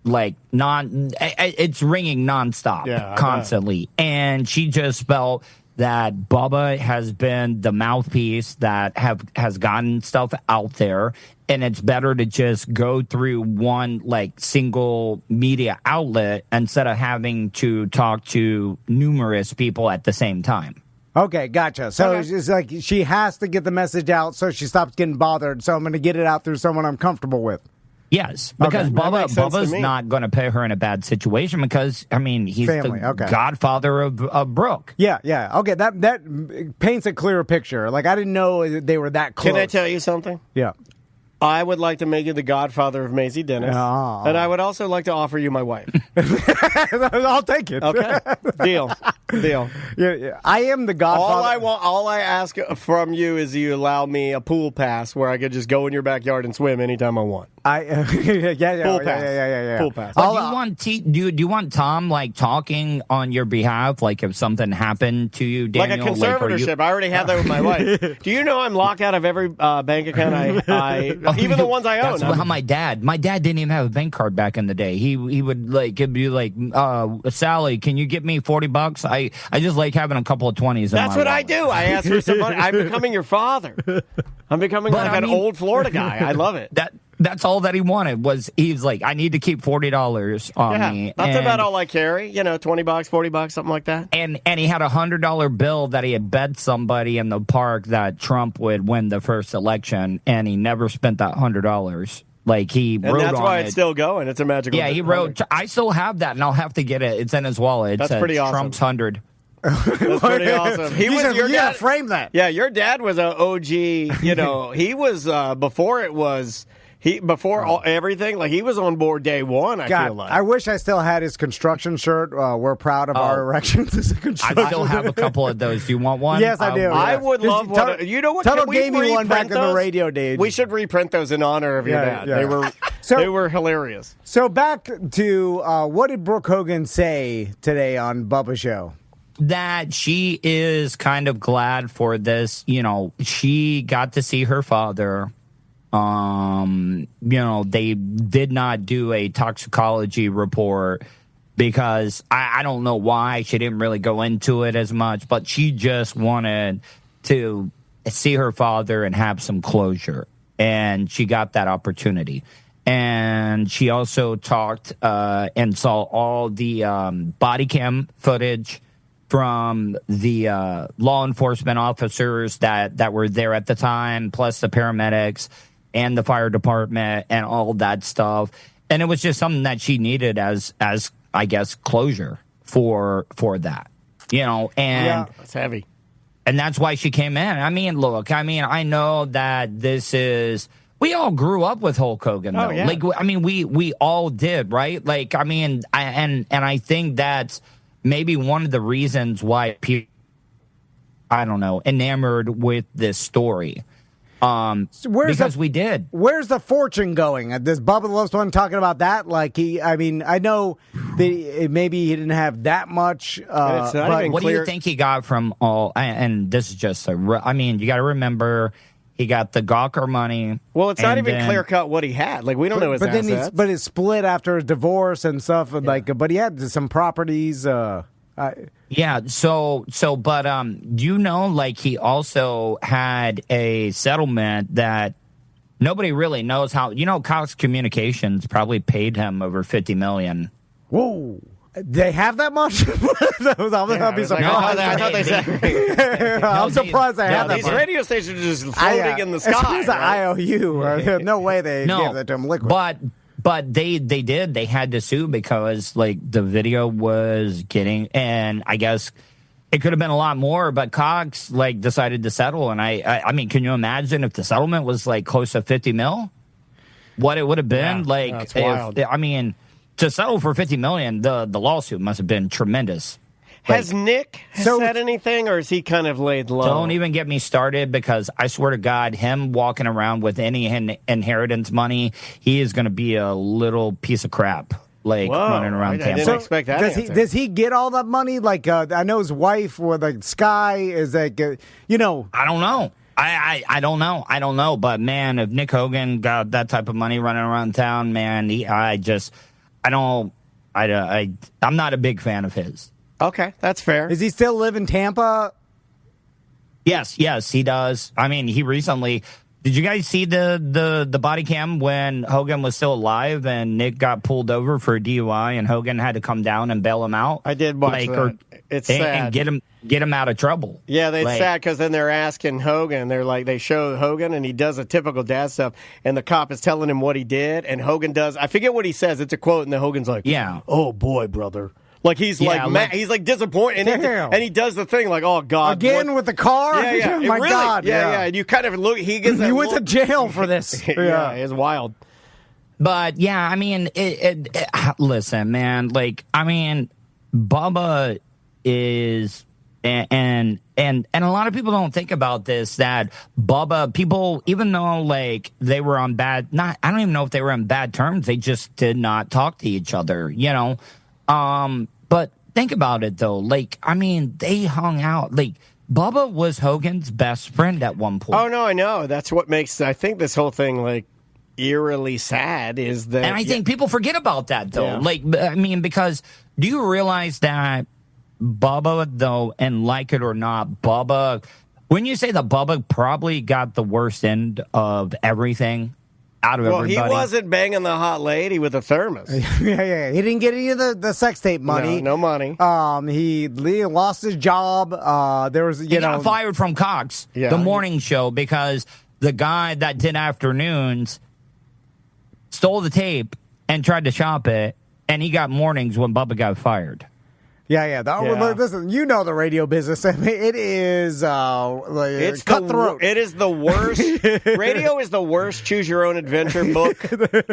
Speaker 14: it's ringing nonstop constantly, and she just felt that Bubba has been the mouthpiece that has gotten stuff out there, and it's better to just go through one single media outlet instead of having to talk to numerous people at the same time.
Speaker 2: Okay, gotcha. So it's just she has to get the message out so she stops getting bothered. So I'm going to get it out through someone I'm comfortable with.
Speaker 14: Yes, because Bubba's not going to put her in a bad situation because, he's
Speaker 2: family.
Speaker 14: The godfather of Brooke.
Speaker 2: Yeah. Okay, that paints a clearer picture. I didn't know they were that close.
Speaker 1: Can I tell you something?
Speaker 2: Yeah.
Speaker 1: I would like to make you the godfather of Maisie Dennis, and I would also like to offer you my wife.
Speaker 2: I'll take it.
Speaker 1: Okay, deal.
Speaker 2: Yeah, I am the godfather.
Speaker 1: All I ask from you is you allow me a pool pass where I could just go in your backyard and swim anytime I want.
Speaker 2: Pool pass. Yeah.
Speaker 14: Pool pass. Do you want Tom talking on your behalf, if something happened to you, Daniel?
Speaker 1: Like a conservatorship. I already have that with my wife. Do you know I'm locked out of every bank account even the ones I own?
Speaker 14: That's how my dad didn't even have a bank card back in the day. He would it'd be Sally, can you get me $40? I just like having a couple of 20s.
Speaker 1: That's what I do. I ask for some money. I'm becoming your father. I'm becoming an old Florida guy. I love it.
Speaker 14: That's all that he wanted was he's I need to keep $40 on me.
Speaker 1: That's about all I carry. $20, $40, something like that.
Speaker 14: And he had a $100 bill that he had bet somebody in the park that Trump would win the first election, and he never spent that $100. He wrote on it.
Speaker 1: And that's why it's still going. It's a magical.
Speaker 14: Yeah, he wrote. I still have that, and I'll have to get it. It's in his wallet.
Speaker 1: That's pretty awesome.
Speaker 14: Trump's 100.
Speaker 1: That's pretty awesome.
Speaker 2: Your dad frame that.
Speaker 1: Yeah, your dad was an OG. He was before it was. Before everything, like he was on board day one. I feel like.
Speaker 2: I wish I still had his construction shirt. We're proud of our erections as a construction.
Speaker 14: I still have a couple of those. Do you want one?
Speaker 2: Yes, I do.
Speaker 1: I would love one. You know what?
Speaker 2: Tuttle gave me one back in the radio days.
Speaker 1: We should reprint those in honor of your dad.
Speaker 2: Yeah.
Speaker 1: They were hilarious.
Speaker 2: So back to what did Brooke Hogan say today on Bubba Show?
Speaker 14: That she is kind of glad for this. You know, she got to see her father. You know, they did not do a toxicology report because I don't know why. She didn't really go into it as much, but she just wanted to see her father and have some closure. And she got that opportunity. And she also talked and saw all the body cam footage from the law enforcement officers that were there at the time, plus the paramedics and the fire department and all that stuff. And it was just something that she needed as I guess, closure for that. You know, and
Speaker 1: that's heavy.
Speaker 14: And that's why she came in. I mean, look, I know that this is... We all grew up with Hulk Hogan, though.
Speaker 1: Oh, yeah.
Speaker 14: Like, I mean, we all did, right? Like, I mean, I think that's maybe one of the reasons why people, I don't know, enamored with this story. Because we did.
Speaker 2: Where's the fortune going? Does Bubba the Love Sponge talking about that? Like I know that maybe he didn't have that much.
Speaker 14: But what do you think he got from all? And this is just you got to remember. He got the Gawker money.
Speaker 1: Well, it's not even clear cut what he had. Like we don't know his assets.
Speaker 2: But it's split after his divorce and stuff. Yeah. Like, but he had some properties.
Speaker 14: Yeah. So, but you know, like he also had a settlement that nobody really knows how. You know, Cox Communications probably paid him over $50 million.
Speaker 2: Whoa. They have that much? I'll be surprised.
Speaker 1: I thought they said.
Speaker 2: I'm surprised they have that
Speaker 1: these
Speaker 2: much.
Speaker 1: radio stations are just floating in the sky.
Speaker 2: It's an IOU. No way they gave that to him liquid.
Speaker 14: But they did. They had to sue because like the video was getting, and I guess it could have been a lot more. But Cox like decided to settle, and I mean, can you imagine if the settlement was like close to $50 million? What it would have been like?
Speaker 1: That's wild.
Speaker 14: I mean. To settle for $50 million, the lawsuit must have been tremendous.
Speaker 1: Has Nick said anything, or is he kind of laid low?
Speaker 14: Don't even get me started, because I swear to God, him walking around with any inheritance money, he is going to be a little piece of crap, like running around Tampa.
Speaker 1: I didn't expect that.
Speaker 2: Does he get all that money? Like I know his wife, or like Sky, is like you know.
Speaker 14: I don't know. I don't know. I don't know. But man, if Nick Hogan got that type of money running around town, man, I'm not a big fan of his.
Speaker 1: Okay, that's fair.
Speaker 2: Does he still live in Tampa?
Speaker 14: Yes, he does. I mean, he recently... Did you guys see the body cam when Hogan was still alive and Nick got pulled over for a DUI and Hogan had to come down and bail him out?
Speaker 1: I did watch that. It's sad.
Speaker 14: And get him out of trouble.
Speaker 1: Yeah, it's sad because then they're asking Hogan. They're like, they show Hogan and he does a typical dad stuff, and the cop is telling him what he did, and Hogan does. I forget what he says. It's a quote, and then Hogan's like,
Speaker 14: "Yeah,
Speaker 1: oh boy, brother." Like he's he's like disappointed, and he does the thing like, "Oh God,
Speaker 2: again with the car."
Speaker 1: Yeah.
Speaker 2: Oh, my God,
Speaker 1: yeah. And you kind of look. He gets.
Speaker 2: He went to jail for this.
Speaker 1: Yeah, it's wild.
Speaker 14: But yeah, I mean, listen, man. Like, I mean, Bubba is, and a lot of people don't think about this. That Bubba, people, even though like they were on I don't even know if they were on bad terms. They just did not talk to each other. You know. But think about it though. Like, I mean, they hung out. Like, Bubba was Hogan's best friend at one point.
Speaker 1: Oh no, I know. That's what makes I think this whole thing like eerily sad is that.
Speaker 14: And I think people forget about that though.
Speaker 1: Yeah.
Speaker 14: Like, I mean, because do you realize that Bubba though, and like it or not, Bubba, when you say that Bubba probably got the worst end of everything. Out of everybody.
Speaker 1: He wasn't banging the hot lady with a thermos.
Speaker 2: Yeah. He didn't get any of the sex tape money.
Speaker 1: No money.
Speaker 2: He lost his job. There was
Speaker 14: he got fired from Cox, the morning show, because the guy that did afternoons stole the tape and tried to shop it, and he got mornings when Bubba got fired.
Speaker 2: Yeah. Listen, you know the radio business. I mean, it is
Speaker 1: it's
Speaker 2: cutthroat.
Speaker 1: It is the worst. Radio is the worst choose-your-own-adventure book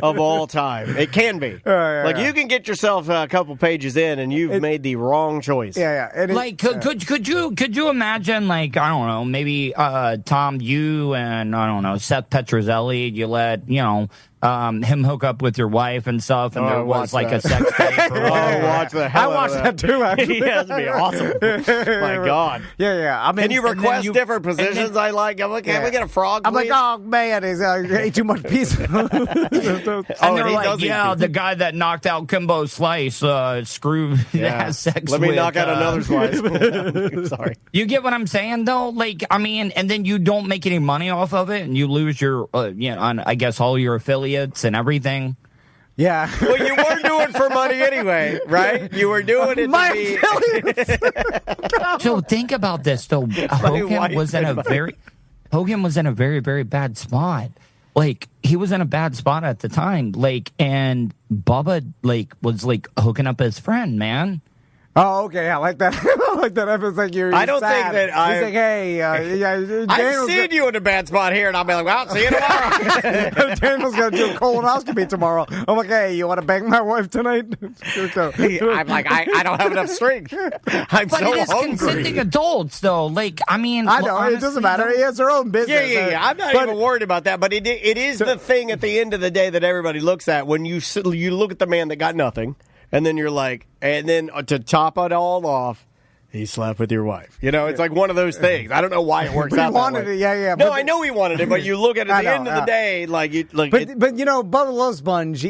Speaker 1: of all time. It can be. You can get yourself a couple pages in, and you've made the wrong choice.
Speaker 14: Could you imagine, like, I don't know, maybe Tom, you and, I don't know, Seth Petrozelli, you let, him hook up with your wife and stuff, and there was like a sex tape.
Speaker 1: Watch the hell
Speaker 2: I watched that too, actually.
Speaker 1: That'd be awesome. My God.
Speaker 2: Yeah. I mean,
Speaker 1: can you request different positions? I like. I'm like, can we get a frog,
Speaker 2: I'm
Speaker 1: please?
Speaker 2: like, oh, man, he's ate too much pizza.
Speaker 14: And they're like, the guy that knocked out Kimbo Slice has sex
Speaker 1: Let
Speaker 14: with...
Speaker 1: me knock out another slice. I'm sorry.
Speaker 14: You get what I'm saying, though? Like, I mean, and then you don't make any money off of it, and you lose your, I guess, all your affiliates and everything.
Speaker 2: Yeah.
Speaker 1: Well, you were doing it for money anyway, right? You were doing it to be...
Speaker 14: So think about this, though. Hogan was in a very, very bad spot. Like, he was in a bad spot at the time. Like, and Bubba, was hooking up his friend, man.
Speaker 2: Oh, okay. I like that. I like that. It's like you're
Speaker 1: I don't
Speaker 2: sad.
Speaker 1: think that
Speaker 2: He's like, hey,
Speaker 1: I've seen you in a bad spot here, and I'll be like, well, see you tomorrow.
Speaker 2: Daniel's going to do a colonoscopy tomorrow. I'm like, hey, you want to bang my wife tonight?
Speaker 1: I'm like, I don't have enough strength. I'm
Speaker 14: but
Speaker 1: so
Speaker 14: it is
Speaker 1: hungry.
Speaker 14: consenting adults, though. Like, I mean,
Speaker 2: I know. It doesn't matter. He has their own business.
Speaker 1: Yeah. I'm not even worried about that. But it is the thing at the end of the day that everybody looks at when you look at the man that got nothing. And then you're like, and then to top it all off, he slept with your wife. It's like one of those things. I don't know why it works out that way.
Speaker 2: He wanted it, yeah.
Speaker 1: No, I know he wanted it, but you look at it at the end of the day, but
Speaker 2: Bubba Love Sponge,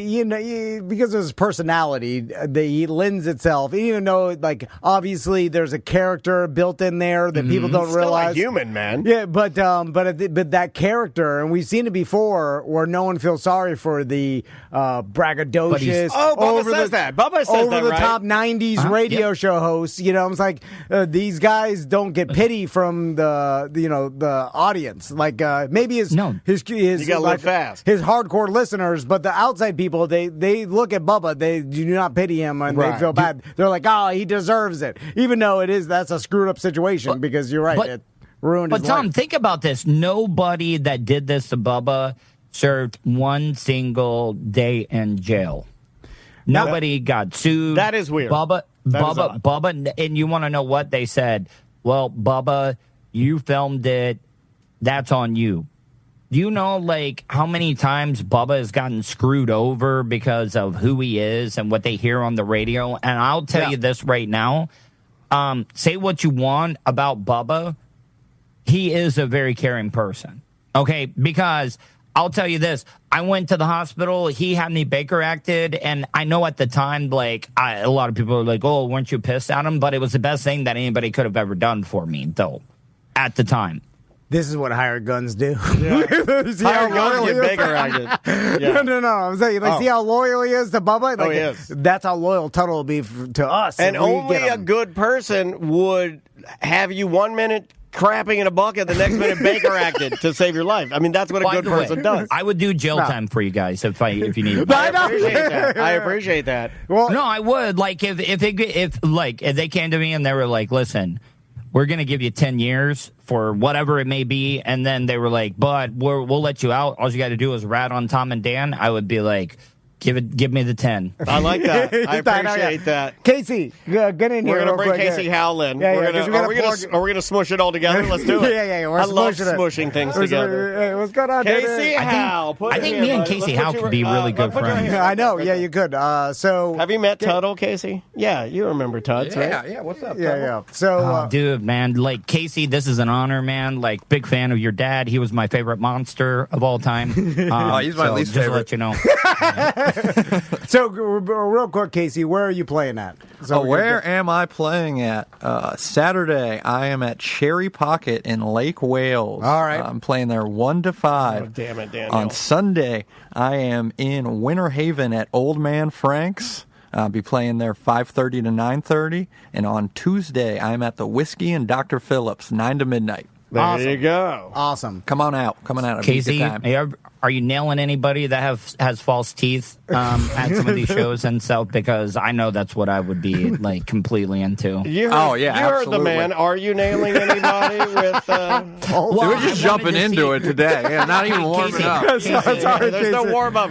Speaker 2: because of his personality, he lends itself. Even though, obviously there's a character built in there that people don't realize.
Speaker 1: Still a human, man.
Speaker 2: Yeah, but that character, and we've seen it before, where no one feels sorry for the braggadocious.
Speaker 1: Bubba says that. Bubba says that, right?
Speaker 2: Over the top '90s radio show hosts. It's like. These guys don't get pity from the audience. Maybe his
Speaker 1: you gotta live fast.
Speaker 2: His hardcore listeners, but the outside people they look at Bubba, they do not pity him and they feel bad. They're like, oh, he deserves it, even though that's a screwed up situation because you're right, it ruined his life.
Speaker 14: But Tom, think about this: nobody that did this to Bubba served one single day in jail. Nobody got sued.
Speaker 1: That is weird.
Speaker 14: Bubba, and you want to know what they said? Well, Bubba, you filmed it. That's on you. Do you know, how many times Bubba has gotten screwed over because of who he is and what they hear on the radio? And I'll tell you this right now. Say what you want about Bubba. He is a very caring person. Okay? Because I'll tell you this. I went to the hospital. He had me Baker acted. And I know at the time, a lot of people were like, oh, weren't you pissed at him? But it was the best thing that anybody could have ever done for me, though, at the time.
Speaker 2: This is what hired guns do.
Speaker 1: Yeah. Hired guns get Baker acted. Yeah.
Speaker 2: No. I'm saying, see how loyal he is to Bubba?
Speaker 1: He is.
Speaker 2: That's how loyal Tuttle will be to us.
Speaker 1: And only a good person would have you 1 minute crapping in a bucket, the next minute Baker acted to save your life. I mean, that's what a good person does.
Speaker 14: I would do jail time for you guys if you need.
Speaker 1: I appreciate that.
Speaker 2: Well,
Speaker 14: no, I would. If they came to me and they were like, "Listen, we're going to give you 10 years for whatever it may be," and then they were like, "But we'll let you out. All you got to do is rat on Tom and Dan," I would be like, Give me the 10.
Speaker 1: I like that. I appreciate that.
Speaker 2: Casey, get in here.
Speaker 1: We're going to bring Casey Howell in. Are we going to smush it all together? Let's do it.
Speaker 2: Yeah.
Speaker 1: I love smushing things together.
Speaker 2: Hey, what's going on,
Speaker 1: Casey Howell.
Speaker 14: I think me and Casey Howell could be really good friends.
Speaker 2: I know. Yeah, you could.
Speaker 1: Have you met Tuttle, Casey? Yeah, you remember Tuds, right?
Speaker 15: Yeah. What's up?
Speaker 2: Yeah. So,
Speaker 14: dude, man, Casey, this is an honor, man. Big fan of your dad. He was my favorite monster of all time.
Speaker 15: He's my least favorite.
Speaker 14: Just to let you know.
Speaker 2: So, real quick, Casey, where are you playing at?
Speaker 15: Where am I playing at? Saturday, I am at Cherry Pocket in Lake Wales.
Speaker 2: All right.
Speaker 15: I'm playing there 1 to 5.
Speaker 1: Oh, damn it, Daniel.
Speaker 15: On Sunday, I am in Winter Haven at Old Man Frank's. I'll be playing there 5:30 to 9:30. And on Tuesday, I'm at the Whiskey and Dr. Phillips, 9 to midnight.
Speaker 1: There you go.
Speaker 2: Awesome.
Speaker 15: Come on out.
Speaker 14: Casey, are you nailing anybody that has false teeth at some of these shows and stuff? Because I know that's what I would be like completely into.
Speaker 1: You heard the man. Are you nailing anybody with?
Speaker 15: We're just jumping into it today. Yeah, not even warming up.
Speaker 1: There's no warm up.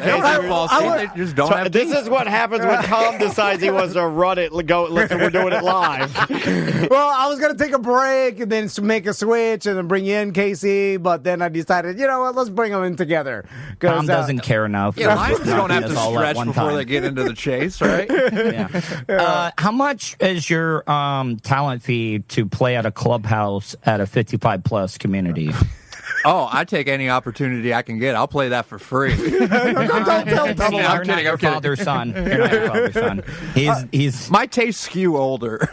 Speaker 15: Just don't have
Speaker 1: this is what happens when Tom decides he wants to run it. Go. Listen, we're doing it live.
Speaker 2: Well, I was going to take a break and then make a switch and then bring you in, Casey. But then I decided, you know what? Let's bring them in together.
Speaker 14: Tom doesn't care enough.
Speaker 15: Yeah, lions don't have to stretch before they get into the chase, right?
Speaker 14: Yeah. How much is your talent fee to play at a clubhouse at a 55-plus community?
Speaker 15: Oh, I take any opportunity I can get. I'll play that for free.
Speaker 2: Don't tell Tom.
Speaker 14: You're not your father's son. You're not your father's son. He's
Speaker 15: my tastes skew older.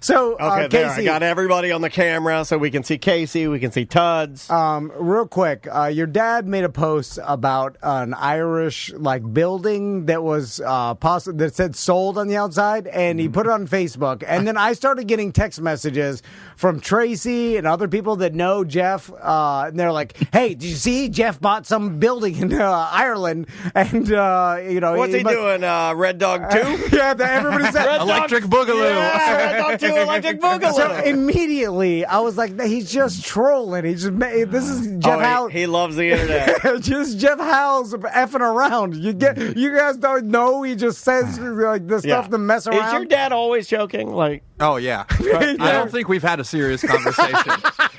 Speaker 2: So,
Speaker 1: okay,
Speaker 2: Casey,
Speaker 1: I got everybody on the camera so we can see Casey, we can see Tuds.
Speaker 2: Real quick, your dad made a post about an Irish building that was that said sold on the outside, and he put it on Facebook. And then I started getting text messages from Tracy and other people that know Jeff. And they're like, "Hey, did you see Jeff bought some building in Ireland?" And
Speaker 1: what's he doing? Red Dog 2?
Speaker 2: Yeah, everybody said
Speaker 15: Electric Boogaloo.
Speaker 1: Yeah, Red Dog 2, Electric Boogaloo.
Speaker 2: So immediately, I was like, "He's just trolling. This is Jeff Howell.
Speaker 1: He loves the internet.
Speaker 2: Just Jeff Howell's effing around. You guys don't know. He just says this stuff to mess around."
Speaker 1: Is your dad always joking?
Speaker 15: Oh yeah. I don't think we've had a serious conversation.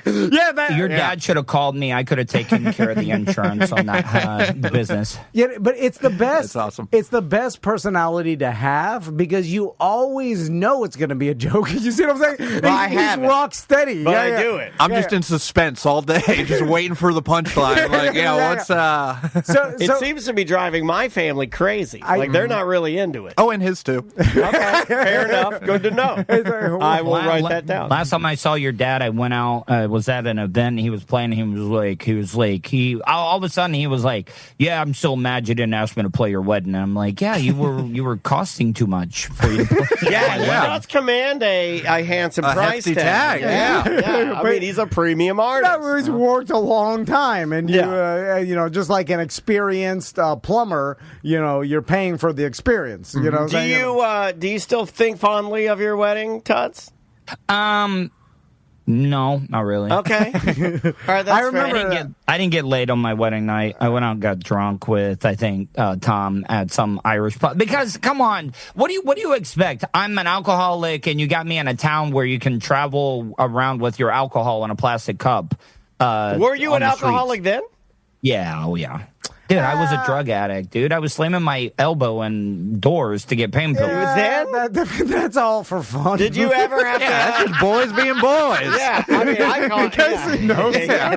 Speaker 14: Your dad should have called me. I could have taken care of the insurance on that business.
Speaker 2: Yeah, but it's the best.
Speaker 15: That's awesome.
Speaker 2: It's the best personality to have because you always know it's going to be a joke. You see what I'm saying?
Speaker 1: Well,
Speaker 2: he's rock steady.
Speaker 1: But I do it.
Speaker 15: I'm just in suspense all day, just waiting for the punchline.
Speaker 1: It seems to be driving my family crazy. They're not really into it.
Speaker 15: Oh, and his too.
Speaker 1: Okay, fair enough. Good to know. I will write that down.
Speaker 14: Last time I saw your dad, I went out. Was at an event. And he was playing. All of a sudden he was like, "Yeah, I'm so mad you didn't ask me to play your wedding." And I'm like, "Yeah, you were costing too much for you to play."
Speaker 1: Let's command a handsome price
Speaker 15: tag.
Speaker 1: Yeah. I mean, he's a premium artist.
Speaker 2: He's worked a long time, and you just like an experienced plumber, you're paying for the experience. You know.
Speaker 1: Do you still think fondly of your wedding, Tuts?
Speaker 14: No, not really.
Speaker 1: Okay. All right, that's
Speaker 2: I remember
Speaker 1: fair.
Speaker 14: I didn't get laid on my wedding night. I went out and got drunk with, I think, Tom at some Irish pub. Because, come on, what do you expect? I'm an alcoholic, and you got me in a town where you can travel around with your alcohol in a plastic cup.
Speaker 1: Were you an alcoholic then?
Speaker 14: Yeah, oh yeah. Dude, I was a drug addict, dude. I was slamming my elbow in doors to get pain pills.
Speaker 2: That's all for fun.
Speaker 1: Did you ever have to...
Speaker 15: that's just boys being boys.
Speaker 1: Yeah, I mean, I caught...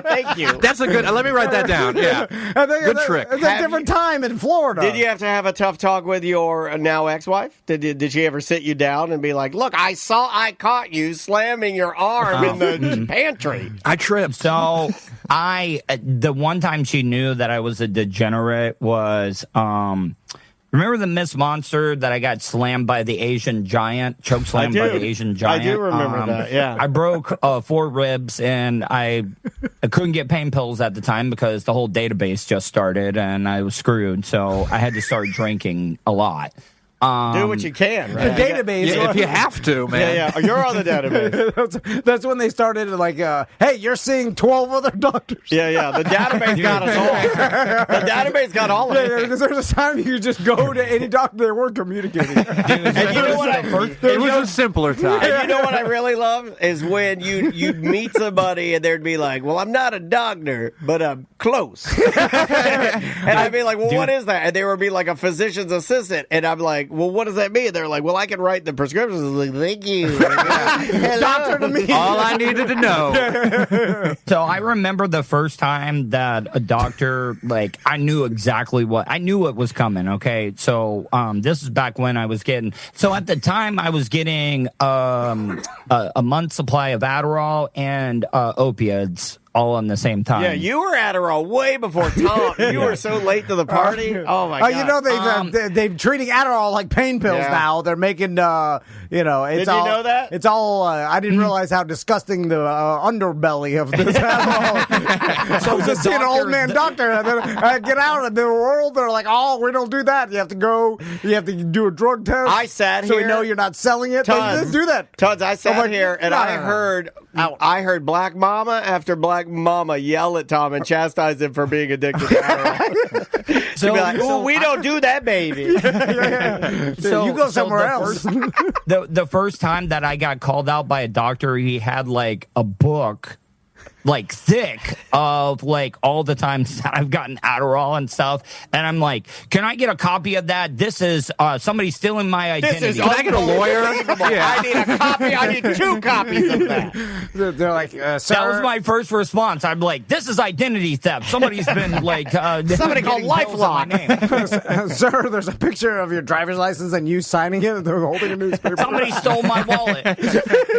Speaker 1: Thank you.
Speaker 15: That's a good... Let me write that down. Yeah, good trick.
Speaker 2: It's a different time in Florida.
Speaker 1: Did you have to have a tough talk with your now ex-wife? Did she ever sit you down and be like, "Look, I caught you slamming your arm in the pantry.
Speaker 15: I tripped."
Speaker 14: So the one time she knew that I was a degenerate was, remember the Miss Monster that I got slammed by the Asian giant, choke slammed by the Asian giant?
Speaker 1: I do remember that, yeah.
Speaker 14: I broke 4 ribs, and I couldn't get pain pills at the time because the whole database just started, and I was screwed, so I had to start drinking a lot.
Speaker 1: Do what you can, right?
Speaker 2: The database.
Speaker 15: Yeah, if you have to, man.
Speaker 1: Yeah. You're on the database.
Speaker 2: That's when they started hey, you're seeing 12 other doctors.
Speaker 1: Yeah. The database got us all. The database got all of it.
Speaker 2: Because there's a time you could just go to any doctor they weren't communicating.
Speaker 1: And you know what?
Speaker 15: It was a simpler time.
Speaker 1: And you know what I really love is when you'd meet somebody and they'd be like, "Well, I'm not a doctor, but I'm close." And I'd be like, "Well, what is that?" And they would be like a physician's assistant, and I'm like, "Well, what does that mean?" They're like, "Well, I can write the prescriptions." I was like, "Thank you."
Speaker 2: Doctor to me.
Speaker 15: All I needed to know.
Speaker 14: So I remember the first time that a doctor, I knew exactly I knew what was coming, okay? So this is back when I was getting, so at the time I was getting a month's supply of Adderall and opiates all in the same time.
Speaker 1: Yeah, you were Adderall way before Tom. You were so late to the party. Oh my god!
Speaker 2: You know they're treating Adderall like pain pills now. They're making it's
Speaker 1: Did you know that?
Speaker 2: It's all. I didn't realize how disgusting the underbelly of this Adderall. So just see an old man doctor and then get out in the world. They're like, oh, we don't do that. You have to go. You have to do a drug test.
Speaker 1: I sat
Speaker 2: so
Speaker 1: here.
Speaker 2: we know you're not selling it.
Speaker 1: Tons.
Speaker 2: Do that.
Speaker 1: Tons. I sat here and I heard Black Mama after Black Mama yell at Tom and chastise him for being addicted to Adderall. She'd be like, "Ooh, we don't do that, baby."
Speaker 2: So you go somewhere else.
Speaker 14: The first time that I got called out by a doctor, he had like a book, like thick, of like all the times that I've gotten Adderall and stuff, and I'm like, "Can I get a copy of that? This is somebody stealing my identity.
Speaker 1: Can I get a lawyer? I need a copy. I need 2 copies of that."
Speaker 2: They're like, "Sir."
Speaker 14: That was my first response. I'm like, "This is identity theft. Somebody's been like
Speaker 1: somebody called
Speaker 14: LifeLock."
Speaker 2: Sir, there's a picture of your driver's license and you signing it. They're holding a newspaper.
Speaker 14: Somebody stole my wallet.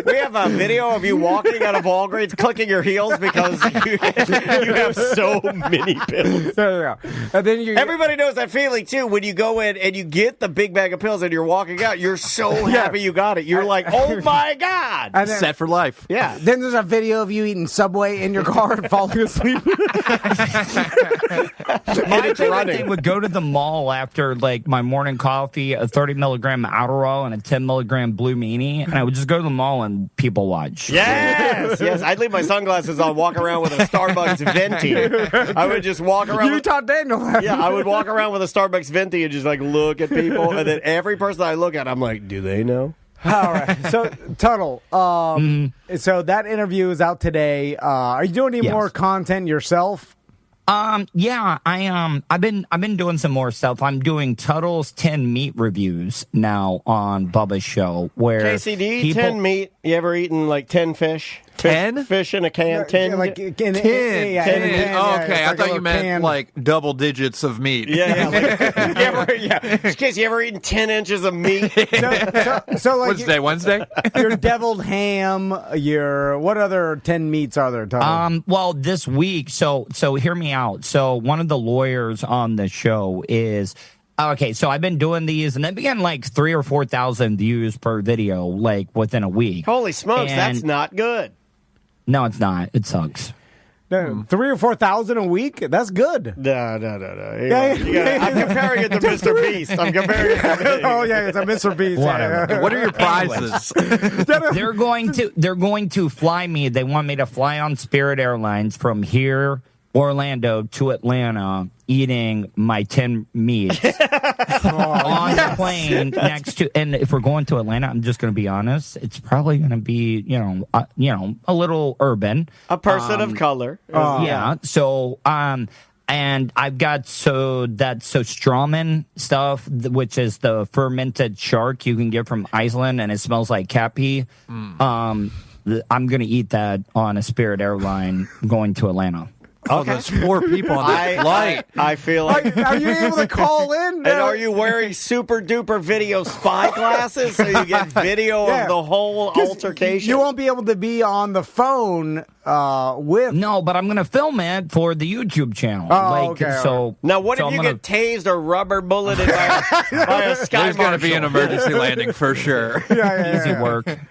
Speaker 1: We have a video of you walking out of Walgreens, clicking your heels because you have so many pills.
Speaker 2: And then
Speaker 1: everybody knows that feeling too. When you go in and you get the big bag of pills and you're walking out, you're so happy you got it. You're like, oh my god,
Speaker 15: and then, set for life.
Speaker 1: Yeah.
Speaker 2: Then there's a video of you eating Subway in your car and falling asleep.
Speaker 14: My favorite thing would go to the mall after like my morning coffee, a 30 milligram Adderall, and a 10 milligram Blue Meanie, and I would just go to the mall and people watch.
Speaker 1: Yes. I'd leave my sunglasses on, walk around with a Starbucks venti. I would just walk around.
Speaker 2: You taught Daniel that.
Speaker 1: Yeah, I would walk around with a Starbucks venti and just like look at people, and then every person I look at, I'm like, do they know?
Speaker 2: All right. So, Tuttle, so that interview is out today. Are you doing any more content yourself?
Speaker 14: Yeah, I've been doing some more stuff. I'm doing Tuttle's 10 meat reviews now on Bubba's show. Where
Speaker 1: KCD 10 meat. You ever eaten like 10 fish?
Speaker 15: 10
Speaker 1: fish in a can. 10.
Speaker 2: Yeah, like 10.
Speaker 15: Okay, I thought you meant like double digits of meat.
Speaker 1: Yeah. In case you ever eaten 10 inches of meat.
Speaker 2: So like
Speaker 15: Wednesday.
Speaker 2: Your deviled ham. What other 10 meats are there, Tuttle?
Speaker 14: Well, this week. So hear me out. So one of the lawyers on the show is. Okay, so I've been doing these, and they began like 3,000 or 4,000 views per video, like within a week.
Speaker 1: Holy smokes, that's not good.
Speaker 14: No, it's not. It sucks.
Speaker 2: 3,000 or 4,000 a week? That's good.
Speaker 1: No. I'm comparing it to Mr. Beast. I'm comparing it to
Speaker 2: Oh, yeah, it's a Mr. Beast.
Speaker 14: Whatever.
Speaker 15: What are your prizes?
Speaker 14: They're going to fly me. They want me to fly on Spirit Airlines from here, Orlando, to Atlanta, eating my 10 meats on the plane next to. And if we're going to Atlanta, I'm just going to be honest, it's probably going to be a little urban,
Speaker 1: a person of color.
Speaker 14: Yeah. So and I've got that Strawman stuff, which is the fermented shark you can get from Iceland, and it smells like cat pee. I'm going to eat that on a Spirit airline going to Atlanta.
Speaker 15: Oh, there's 4 people on that flight.
Speaker 1: I feel like.
Speaker 2: Are you able to call in?
Speaker 1: And are you wearing super duper video spy glasses so you get video of the whole altercation?
Speaker 2: You won't be able to be on the phone with.
Speaker 14: No, but I'm going to film it for the YouTube channel.
Speaker 2: Okay.
Speaker 14: So
Speaker 1: now, what if you get tased or rubber bulleted by a sky
Speaker 15: There's going to be an emergency landing for sure.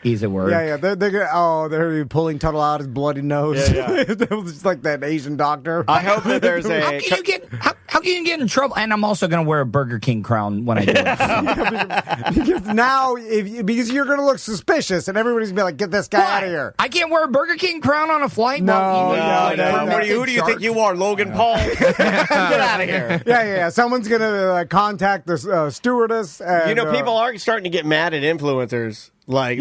Speaker 14: Easy work.
Speaker 2: Yeah. They're pulling Tuttle out his bloody nose. It was just like that Asian doctor.
Speaker 1: I hope that there's a.
Speaker 14: How can you get in trouble? And I'm also going to wear a Burger King crown when I do it.
Speaker 2: Because now, because you're going to look suspicious, and everybody's going to be like, "Get this guy out of here."
Speaker 14: I can't wear a Burger King crown on a flight.
Speaker 2: No.
Speaker 1: Who do you think you are, Logan Paul? Get out of here.
Speaker 2: Yeah. Someone's going to contact the stewardess. And,
Speaker 1: people are starting to get mad at influencers. Like,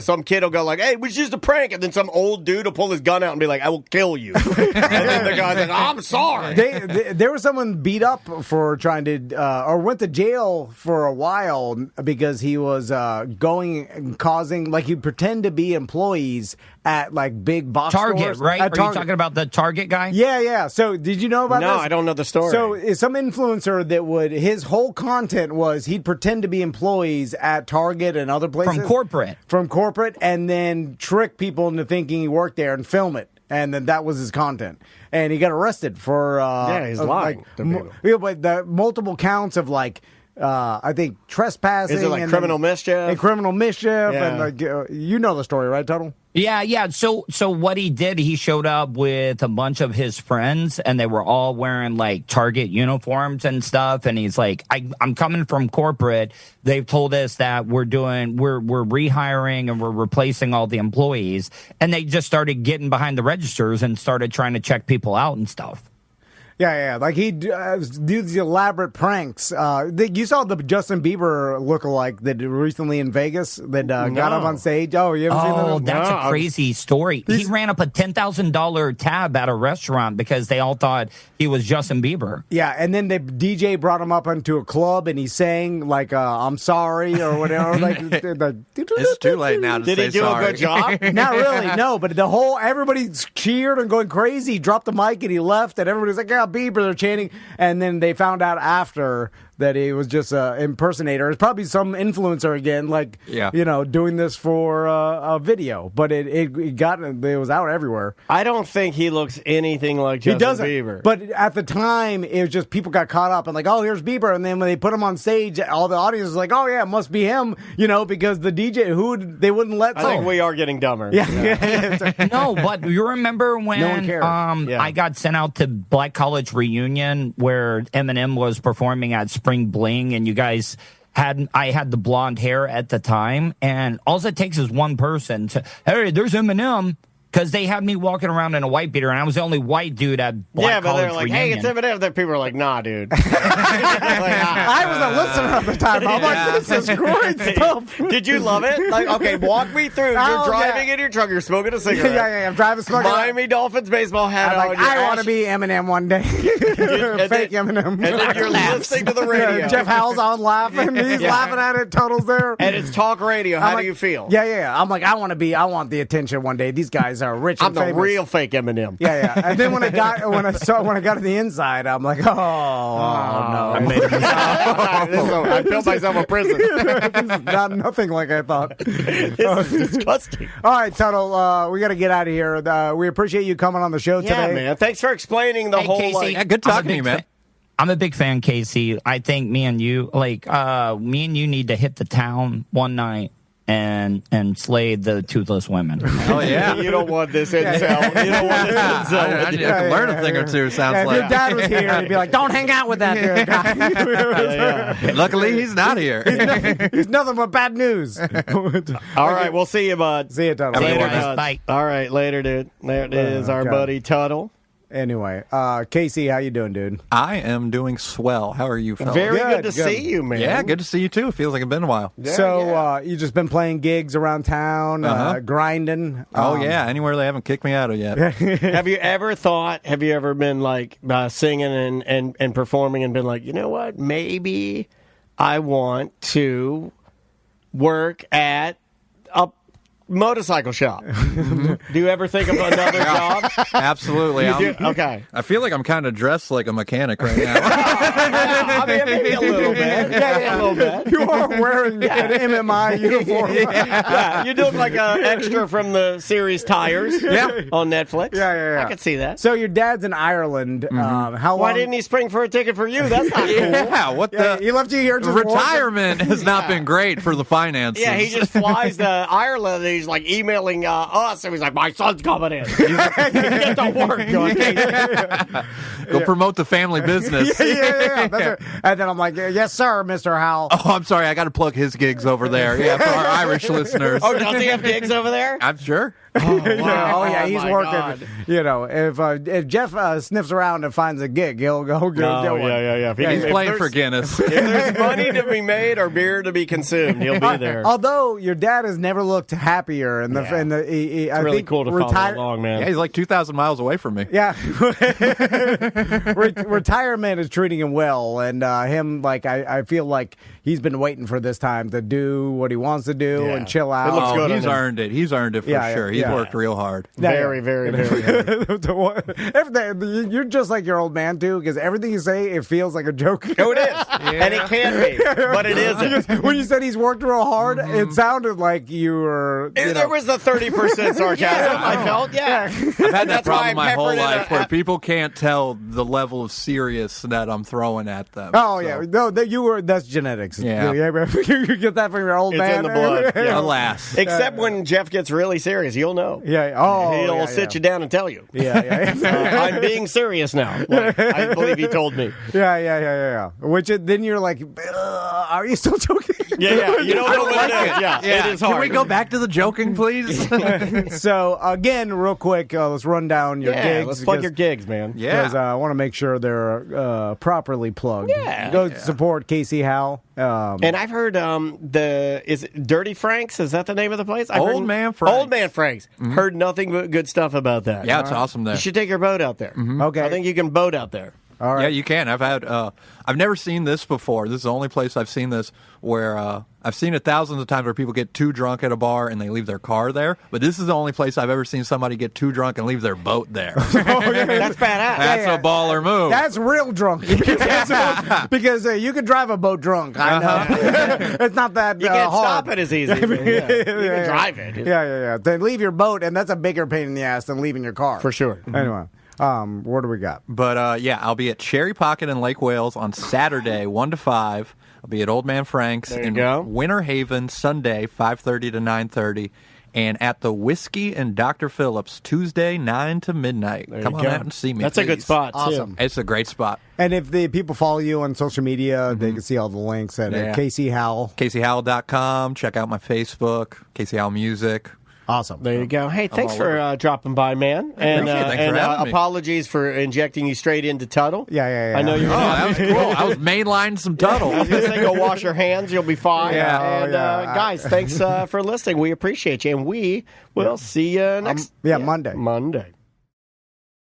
Speaker 1: some kid will go like, "Hey, it was just a prank," and then some old dude will pull his gun out and be like, "I will kill you." And then the guy's like, "I'm sorry."
Speaker 2: There was someone beat up for trying to, or went to jail for a while because he was going and causing, like, he pretend to be employees at like big box
Speaker 14: Target,
Speaker 2: stores.
Speaker 14: right? Are you talking about the Target guy?
Speaker 2: Yeah. So did you know about this?
Speaker 1: No, I don't know the story.
Speaker 2: So some influencer that his whole content was he'd pretend to be employees at Target and other places.
Speaker 14: From corporate,
Speaker 2: and then trick people into thinking he worked there and film it. and then that was his content. And he got arrested for
Speaker 1: he's lying.
Speaker 2: But the multiple counts of I think trespassing.
Speaker 1: Is it like criminal mischief?
Speaker 2: And criminal mischief, and you know the story, right, Tuttle?
Speaker 14: Yeah. So what he did, he showed up with a bunch of his friends, and they were all wearing like Target uniforms and stuff. And he's like, I'm coming from corporate. They've told us that we're rehiring and we're replacing all the employees. And they just started getting behind the registers and started trying to check people out and stuff.
Speaker 2: Yeah. Like he do these elaborate pranks. You saw the Justin Bieber lookalike that recently in Vegas that got up on stage. Oh, you haven't seen that?
Speaker 14: Oh, that's a crazy story. He ran up a $10,000 tab at a restaurant because they all thought he was Justin Bieber.
Speaker 2: Yeah, and then the DJ brought him up into a club and he sang like "I'm sorry" or whatever.
Speaker 15: It's too late now to say sorry.
Speaker 1: Did he do a good job?
Speaker 2: Not really, no. But everybody cheered and going crazy. He dropped the mic and he left, and everybody was like, "Yeah, Bieber," they're chanting, and then they found out after that he was just an impersonator. It's probably some influencer again, doing this for a video. But it was out everywhere.
Speaker 1: I don't think he looks anything like Justin Bieber.
Speaker 2: But at the time, it was just people got caught up and like, oh, here's Bieber. And then when they put him on stage, all the audience was like, oh, yeah, it must be him, because the DJ, they wouldn't let.
Speaker 1: I think we are getting dumber.
Speaker 2: Yeah.
Speaker 14: No, but you remember when
Speaker 2: no one cared.
Speaker 14: I got sent out to Black College Reunion where Eminem was performing at Spring Bling, and you guys I had the blonde hair at the time, and all it takes is one person to, hey, there's Eminem, because they had me walking around in a white beater, and I was the only white dude at Black College
Speaker 1: they're like,
Speaker 14: Reunion.
Speaker 1: hey, it's Eminem. Then people are like, nah, dude.
Speaker 2: I was a listener at the time. I'm like, this is great stuff.
Speaker 1: Did you love it? Like, okay, walk me through. You're driving in your truck. You're smoking a cigarette.
Speaker 2: Yeah. I'm driving smoking.
Speaker 1: Miami Dolphins baseball hat
Speaker 2: I'm
Speaker 1: on.
Speaker 2: like, I want to be Eminem one day. Fake Eminem.
Speaker 1: And then you're listening to the radio.
Speaker 2: Jeff Howell's on laughing. He's laughing at it. Tuttle's there.
Speaker 1: And it's talk radio. How do you feel?
Speaker 2: Yeah. I'm like, I want the attention one day. These guys are rich and famous.
Speaker 1: Real fake Eminem.
Speaker 2: Yeah. And then when I got to the inside, I'm like, oh no.
Speaker 14: I made a mistake.
Speaker 1: I built myself a prison.
Speaker 2: This is nothing like I thought.
Speaker 1: This is disgusting.
Speaker 2: All right, Tuttle, we got to get out of here. We appreciate you coming on the show today.
Speaker 1: Yeah, man. Thanks for explaining the whole.
Speaker 14: Casey,
Speaker 15: good talking to you, man.
Speaker 14: I'm a big fan, Casey. I think me and you need to hit the town one night and slay the toothless women.
Speaker 15: Oh, yeah.
Speaker 1: You don't want this incel. You don't want this incel.
Speaker 15: I need to learn a thing or two, sounds like.
Speaker 2: If your dad was here, he'd be like, don't hang out with that guy.
Speaker 15: Luckily, he's not here.
Speaker 2: He's nothing but bad news.
Speaker 1: All right, we'll see you, bud.
Speaker 2: See you, Tuttle.
Speaker 14: Later, guys. Bye.
Speaker 1: All right, later, dude. There it is, our buddy Tuttle.
Speaker 2: Anyway, Casey, how you doing, dude?
Speaker 15: I am doing swell. How are you, fellas?
Speaker 1: Very good to see you, man.
Speaker 15: Yeah, good to see you, too. It feels like it's been a while.
Speaker 2: Yeah, you just been playing gigs around town, grinding?
Speaker 15: Yeah, anywhere they haven't kicked me out of yet.
Speaker 1: Have you ever been like singing and performing and been like, you know what, maybe I want to work at a motorcycle shop? Do you ever think of another job?
Speaker 15: Absolutely.
Speaker 1: Okay.
Speaker 15: I feel like I'm kind of dressed like a mechanic right now.
Speaker 1: I mean, maybe a little bit. Yeah, a little bit.
Speaker 2: You are wearing an MMI uniform.
Speaker 1: Yeah, you look like an extra from the series Tires on Netflix.
Speaker 2: Yeah.
Speaker 1: I can see that.
Speaker 2: So your dad's in Ireland. How long?
Speaker 1: Why didn't he spring for a ticket for you? That's not cool.
Speaker 15: Yeah, what the?
Speaker 2: He left you here just
Speaker 15: retirement has not been great for the finances.
Speaker 1: Yeah, he just flies to Ireland and he's like emailing us and he's like, my son's coming in. Get to work.
Speaker 15: Go promote the family business.
Speaker 2: Yeah. That's right. And then I'm like, yes, sir, Mr. Howell.
Speaker 15: Oh, I'm sorry. I got to plug his gigs over there. Yeah, for our Irish listeners.
Speaker 1: Oh, does he have gigs over there?
Speaker 15: I'm sure.
Speaker 1: Oh, wow.
Speaker 2: He's working. God. If Jeff sniffs around and finds a gig, he'll go get one.
Speaker 1: Yeah.
Speaker 15: He's playing for Guinness.
Speaker 1: If there's money to be made or beer to be consumed, he'll be there.
Speaker 2: Although your dad has never looked happier,
Speaker 1: it's
Speaker 2: I
Speaker 1: really
Speaker 2: think
Speaker 1: cool to follow along, man.
Speaker 15: Yeah, he's like 2,000 miles away from me.
Speaker 2: Yeah, retirement is treating him well, and him I feel like he's been waiting for this time to do what he wants to do and chill out.
Speaker 1: It looks good.
Speaker 15: He's earned it. He's earned it for sure. He's worked real hard.
Speaker 1: Very, very, very hard.
Speaker 2: You're just like your old man too, because everything you say, it feels like a joke.
Speaker 1: Oh, it is, and it can be, but it isn't.
Speaker 2: When you said he's worked real hard, it sounded like you were
Speaker 1: There was the 30% sarcasm. I felt,
Speaker 15: I've had that
Speaker 1: That's why
Speaker 15: problem
Speaker 1: I
Speaker 15: my whole
Speaker 1: peppered it
Speaker 15: life
Speaker 1: a-
Speaker 15: where people can't tell the level of serious that I'm throwing at them.
Speaker 2: Oh yeah, no, that's genetics.
Speaker 15: Yeah.
Speaker 2: You get that from your old
Speaker 1: It's
Speaker 2: man.
Speaker 1: in the blood. Yeah.
Speaker 15: Alas.
Speaker 1: Except when Jeff gets really serious, you'll know.
Speaker 2: Yeah. Oh,
Speaker 1: He'll sit you down and tell you.
Speaker 2: Yeah.
Speaker 1: I'm being serious now. Like, I believe he told me.
Speaker 2: Yeah. Then you're like, are you still joking?
Speaker 1: Yeah. You don't know what it is. Yeah, it is hard.
Speaker 15: Can we go back to the joking, please?
Speaker 2: So again, real quick, let's run down your gigs.
Speaker 1: Let's plug your gigs, man.
Speaker 2: Because I want to make sure they're properly plugged.
Speaker 1: Yeah.
Speaker 2: Go support Casey Howell.
Speaker 1: And I've heard is it Dirty Frank's? Is that the name of the place?
Speaker 15: Old Man Frank's.
Speaker 1: Old Man Frank's. Heard nothing but good stuff about that.
Speaker 15: Yeah, it's awesome there.
Speaker 1: You should take your boat out there.
Speaker 2: Okay.
Speaker 1: I think you can boat out there.
Speaker 2: All right.
Speaker 15: Yeah, you can. I've never seen this before. This is the only place I've seen this where I've seen it thousands of times where people get too drunk at a bar and they leave their car there. But this is the only place I've ever seen somebody get too drunk and leave their boat there.
Speaker 1: That's badass.
Speaker 15: That's a baller move.
Speaker 2: That's real drunk. Because you can drive a boat drunk. I know. It's not that
Speaker 1: You can't
Speaker 2: hard.
Speaker 1: stop it as easy. You can drive it.
Speaker 2: Yeah. Then leave your boat, and that's a bigger pain in the ass than leaving your car.
Speaker 1: For sure.
Speaker 2: Anyway, what do we got?
Speaker 15: But I'll be at Cherry Pocket in Lake Wales on Saturday, 1 to 5. I'll be at Old Man Frank's in Winter Haven Sunday, 5:30 to 9:30. And at the Whiskey and Dr. Phillips Tuesday, 9 to midnight. Come on out and see me.
Speaker 1: That's a good spot,
Speaker 2: Awesome.
Speaker 1: too.
Speaker 15: It's a great spot.
Speaker 2: And if the people follow you on social media, they can see all the links at Casey Howell.
Speaker 15: CaseyHowell.com. Check out my Facebook, Casey Howell Music.
Speaker 2: Awesome.
Speaker 1: There you go. Hey, thanks for dropping by, man. And,
Speaker 15: Thanks for having me.
Speaker 1: apologies for injecting you straight into Tuttle.
Speaker 2: Yeah.
Speaker 1: I know you're
Speaker 15: that was cool. I was mainlining some Tuttle.
Speaker 1: I was going to say, go wash your hands. You'll be fine.
Speaker 2: Yeah.
Speaker 1: And, guys, thanks for listening. We appreciate you. And we will see you next
Speaker 2: Monday.
Speaker 1: Monday.